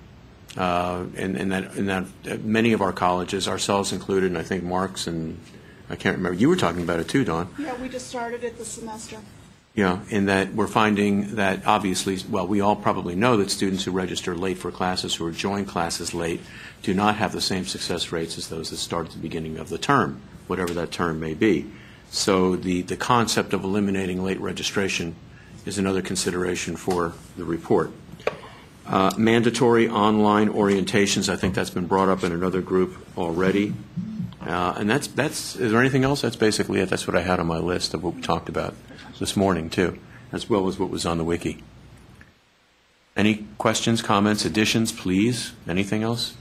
S9: and that many of our colleges, ourselves included, and I think Mark's, and I can't remember, you were talking about it too, Dawn.
S2: Yeah, we just started it this semester.
S9: Yeah, in that we're finding that obviously, well, we all probably know that students who register late for classes, who join classes late, do not have the same success rates as those that start at the beginning of the term, whatever that term may be. So the concept of eliminating late registration is another consideration for the report. Mandatory online orientations, I think that's been brought up in another group already. And that's is there anything else? That's basically it. That's what I had on my list of what we talked about this morning, too, as well as what was on the wiki. Any questions, comments, additions, please? Anything else?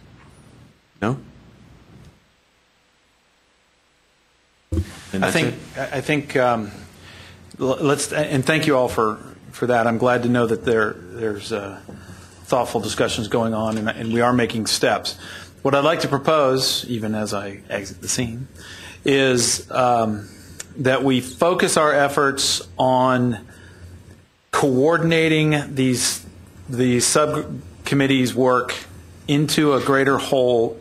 S9: No?
S1: I think let's, and thank you all for that. I'm glad to know that there's thoughtful discussions going on, and we are making steps. What I'd like to propose, even as I exit the scene, is that we focus our efforts on coordinating the subcommittee's work into a greater whole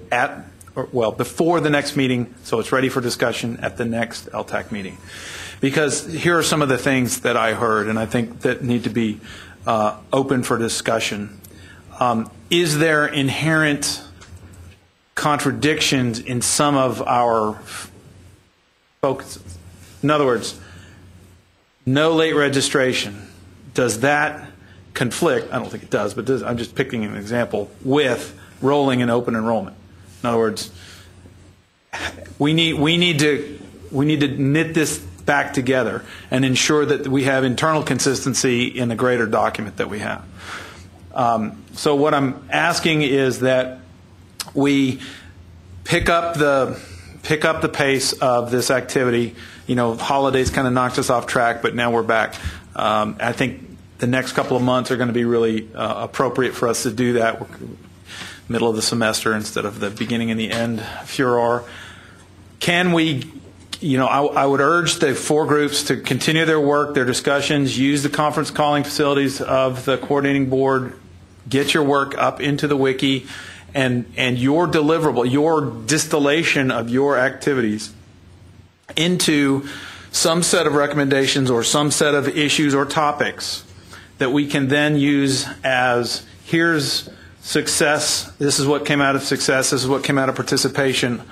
S1: before the next meeting, so it's ready for discussion at the next LTAC meeting. Because here are some of the things that I heard, and I think that need to be open for discussion. Is there inherent contradictions in some of our focuses? In other words, no late registration. Does that conflict? I don't think it does, but I'm just picking an example with rolling and open enrollment. In other words, we need to knit this back together and ensure that we have internal consistency in the greater document that we have. So what I'm asking is that we pick up the pace of this activity. Holidays kind of knocked us off track, but now we're back. I think the next couple of months are going to be really appropriate for us to do that. We're middle of the semester instead of the beginning and the end furor. Can we I would urge the four groups to continue their work, their discussions, use the conference calling facilities of the coordinating board, get your work up into the wiki, and your deliverable, your distillation of your activities into some set of recommendations or some set of issues or topics that we can then use as, here's success, this is what came out of success, this is what came out of participation,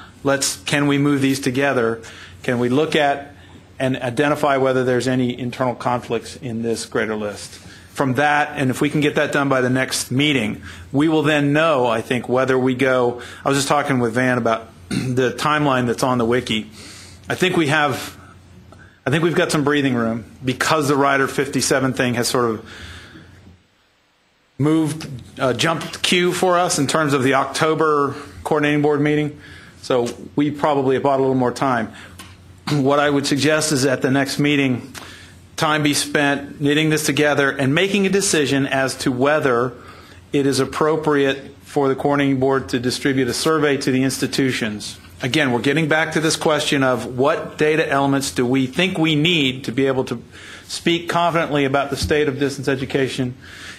S1: can we move these together? Can we look at and identify whether there's any internal conflicts in this greater list? From that, and if we can get that done by the next meeting, we will then know, I think, whether we go, I was just talking with Van about the timeline that's on the wiki. I think we've got some breathing room because the Rider 57 thing has sort of jumped the queue for us in terms of the October coordinating board meeting. So we probably have bought a little more time. What I would suggest is at the next meeting, time be spent knitting this together and making a decision as to whether it is appropriate for the coordinating board to distribute a survey to the institutions. Again, we're getting back to this question of what data elements do we think we need to be able to speak confidently about the state of distance education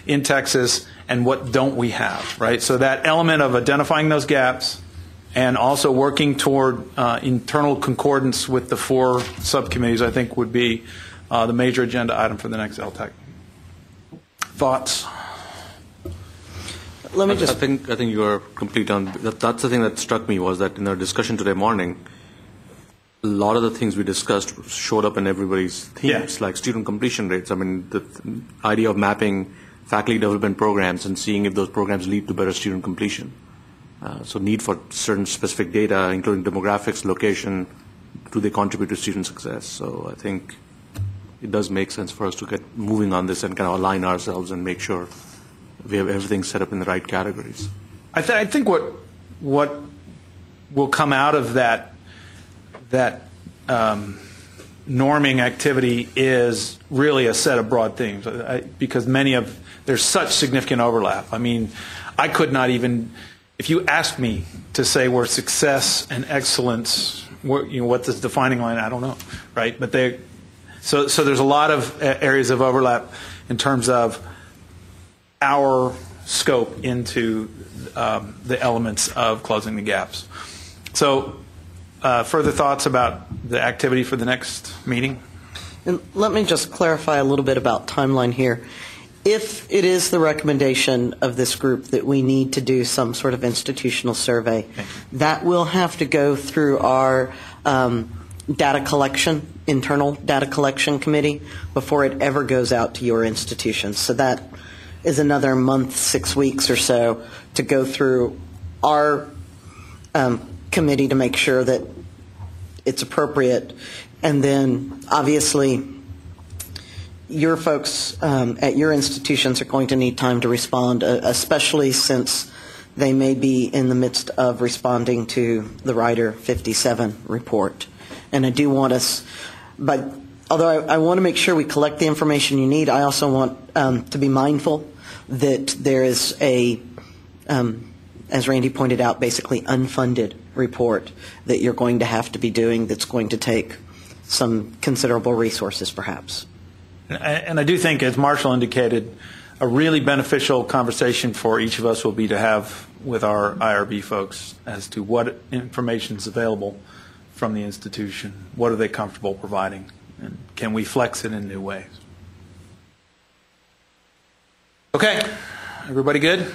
S1: in Texas, and what don't we have, right? So that element of identifying those gaps and also working toward internal concordance with the four subcommittees, I think, would be the major agenda item for the next LTAC. Thoughts?
S17: I think you are complete on that's the thing that struck me, was that in our discussion today morning, a lot of the things we discussed showed up in everybody's themes, like student completion rates. I mean, the idea of mapping faculty development programs and seeing if those programs lead to better student completion. So need for certain specific data, including demographics, location, do they contribute to student success? So I think it does make sense for us to get moving on this and kind of align ourselves and make sure we have everything set up in the right categories.
S1: I think what will come out of that norming activity is really a set of broad themes, because there's such significant overlap. I mean, I could not even, if you asked me to say where success and excellence, what this defining line, I don't know, right? But so there's a lot of areas of overlap in terms of our scope into the elements of closing the gaps. So further thoughts about the activity for the next meeting?
S3: And let me just clarify a little bit about timeline here. If it is the recommendation of this group that we need to do some sort of institutional survey, that will have to go through our data collection, internal data collection committee before it ever goes out to your institutions. So that is another month, 6 weeks or so to go through our committee to make sure that it's appropriate. And then obviously your folks at your institutions are going to need time to respond, especially since they may be in the midst of responding to the Rider 57 report. And I do want us, but although I want to make sure we collect the information you need, I also want to be mindful that there is as Randy pointed out, basically unfunded report that you're going to have to be doing that's going to take some considerable resources, perhaps.
S1: And I do think, as Marshall indicated, a really beneficial conversation for each of us will be to have with our IRB folks as to what information is available from the institution. What are they comfortable providing? And can we flex it in new ways? Okay. Everybody good?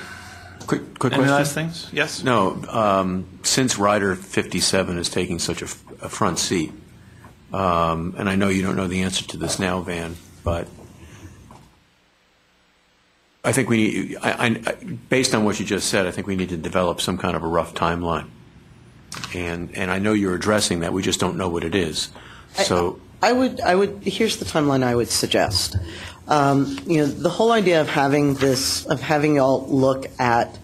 S9: Quick
S1: Any
S9: question?
S1: last things? Yes?
S9: No. Since Rider 57 is taking such a front seat, and I know you don't know the answer to this now, Van, but I think we need, based on what you just said, I think we need to develop some kind of a rough timeline. And I know you're addressing that. We just don't know what it is. So
S3: I would. Here's the timeline I would suggest. The whole idea of having y'all look at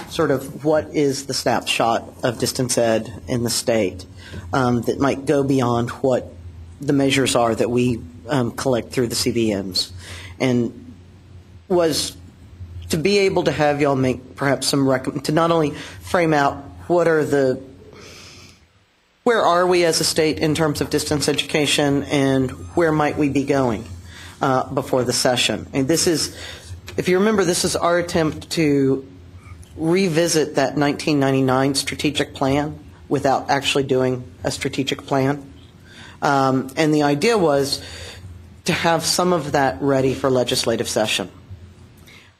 S3: sort of what is the snapshot of distance ed in the state that might go beyond what the measures are that we collect through the CBMs, and was to be able to have y'all make perhaps some to not only frame out what are the where are we as a state in terms of distance education, and where might we be going before the session. And this is, if you remember, this is our attempt to revisit that 1999 strategic plan without actually doing a strategic plan. And the idea was to have some of that ready for legislative session.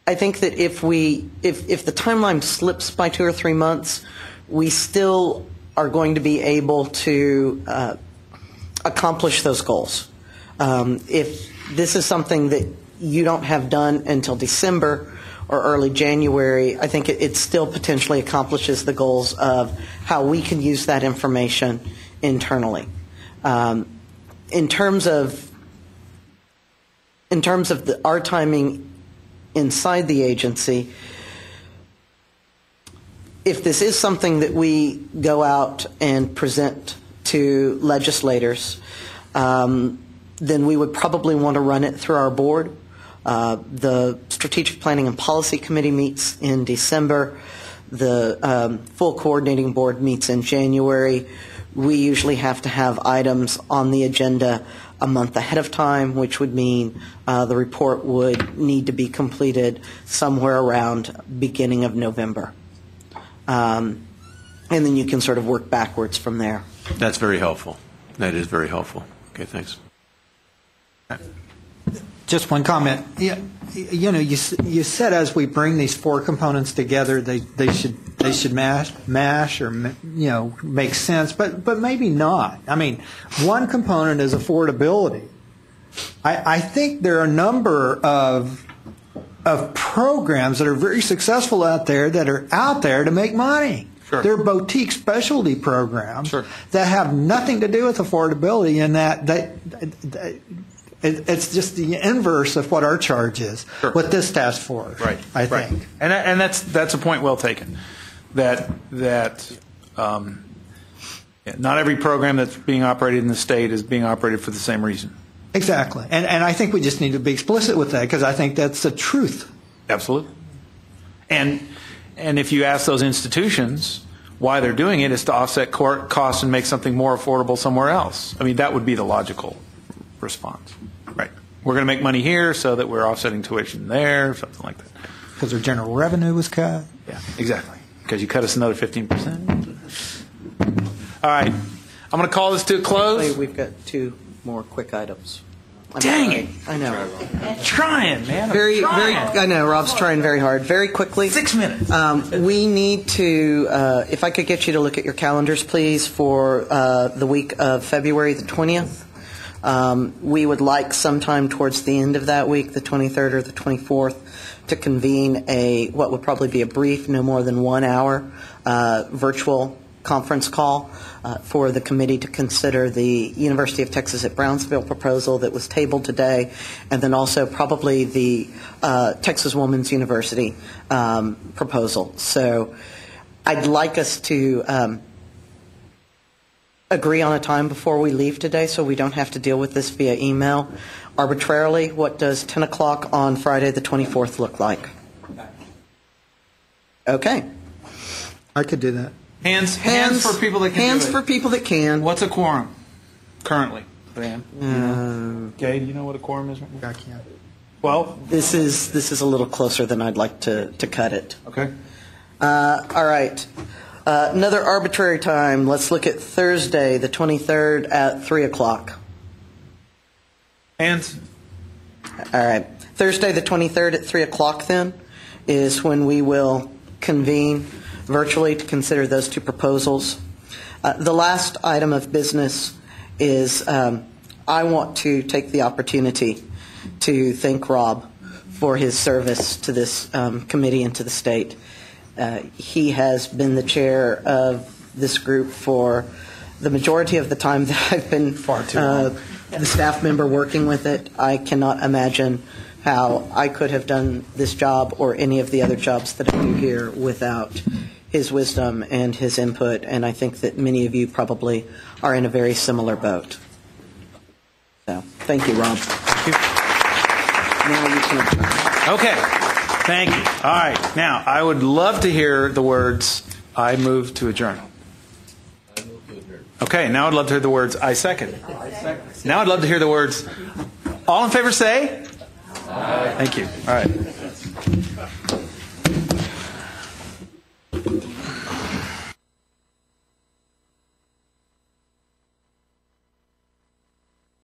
S3: I think that if the timeline slips by 2 or 3 months, we still are going to be able to accomplish those goals. If this is something that you don't have done until December or early January, I think it still potentially accomplishes the goals of how we can use that information internally. In terms of our timing inside the agency, if this is something that we go out and present to legislators, then we would probably want to run it through our board. The Strategic Planning and Policy Committee meets in December. The full coordinating board meets in January. We usually have to have items on the agenda a month ahead of time, which would mean the report would need to be completed somewhere around beginning of November. And then you can sort of work backwards from there.
S9: That's very helpful. That is very helpful. Okay, thanks.
S12: Just one comment. Yeah, you said as we bring these 4 components together, they should mash or make sense, but maybe not. I mean, one component is affordability. I think there are a number of programs that are very successful out there that are out there to make money.
S1: Sure.
S12: They're boutique specialty programs
S1: Sure.
S12: that have nothing to do with affordability, and that it's just the inverse of what our charge is,
S1: Sure.
S12: what this task force,
S1: Right.
S12: I
S1: Right.
S12: think.
S1: And that's a point well taken. That not every program that's being operated in the state is being operated for the same reason.
S12: Exactly. And I think we just need to be explicit with that, because I think that's the truth.
S1: Absolutely. And if you ask those institutions why they're doing it, is to offset costs and make something more affordable somewhere else. I mean, that would be the logical response. Right. We're going to make money here so that we're offsetting tuition there, something like that.
S12: Because their general revenue was cut.
S1: Yeah, exactly. Because you cut us another 15%. All right. I'm going to call this to a close.
S3: We've got 2 more quick items.
S1: Dang it.
S3: I know.
S1: Trying, man.
S3: I know. Rob's trying very hard. Very quickly.
S1: 6 minutes.
S3: We need to, if I could get you to look at your calendars, please, for the week of February the 20th. We would like sometime towards the end of that week, the 23rd or the 24th, to convene what would probably be a brief, no more than 1 hour, virtual conference call for the committee to consider the University of Texas at Brownsville proposal that was tabled today, and then also probably the Texas Women's University proposal. So I'd like us to agree on a time before we leave today so we don't have to deal with this via email. Arbitrarily, what does 10 o'clock on Friday the 24th look like? Okay.
S12: I could do that.
S1: Hands for people that can
S3: Hands
S1: do it.
S3: for people that can.
S1: What's a quorum currently, Dan? Okay, do you know what a quorum is right now?
S12: I can't.
S1: 12?
S3: This is a little closer than I'd like to cut it.
S1: Okay.
S3: All right. Another arbitrary time. Let's look at Thursday, the 23rd at 3 o'clock.
S1: Hands?
S3: All right. Thursday, the 23rd at 3 o'clock then is when we will convene virtually to consider those 2 proposals. The last item of business is I want to take the opportunity to thank Rob for his service to this committee and to the state. He has been the chair of this group for the majority of the time that I've been the staff member working with it. I cannot imagine how I could have done this job or any of the other jobs that I do here without his wisdom and his input, and I think that many of you probably are in a very similar boat. So, thank you, Rob.
S1: Thank you.
S3: Now you can adjourn.
S1: Okay. Thank you. All right. Now, I would love to hear the words, I move to adjourn. Okay, now I'd love to hear the words, I second. Now I'd love to hear the words, all in favor say? Aye. Thank you. All right.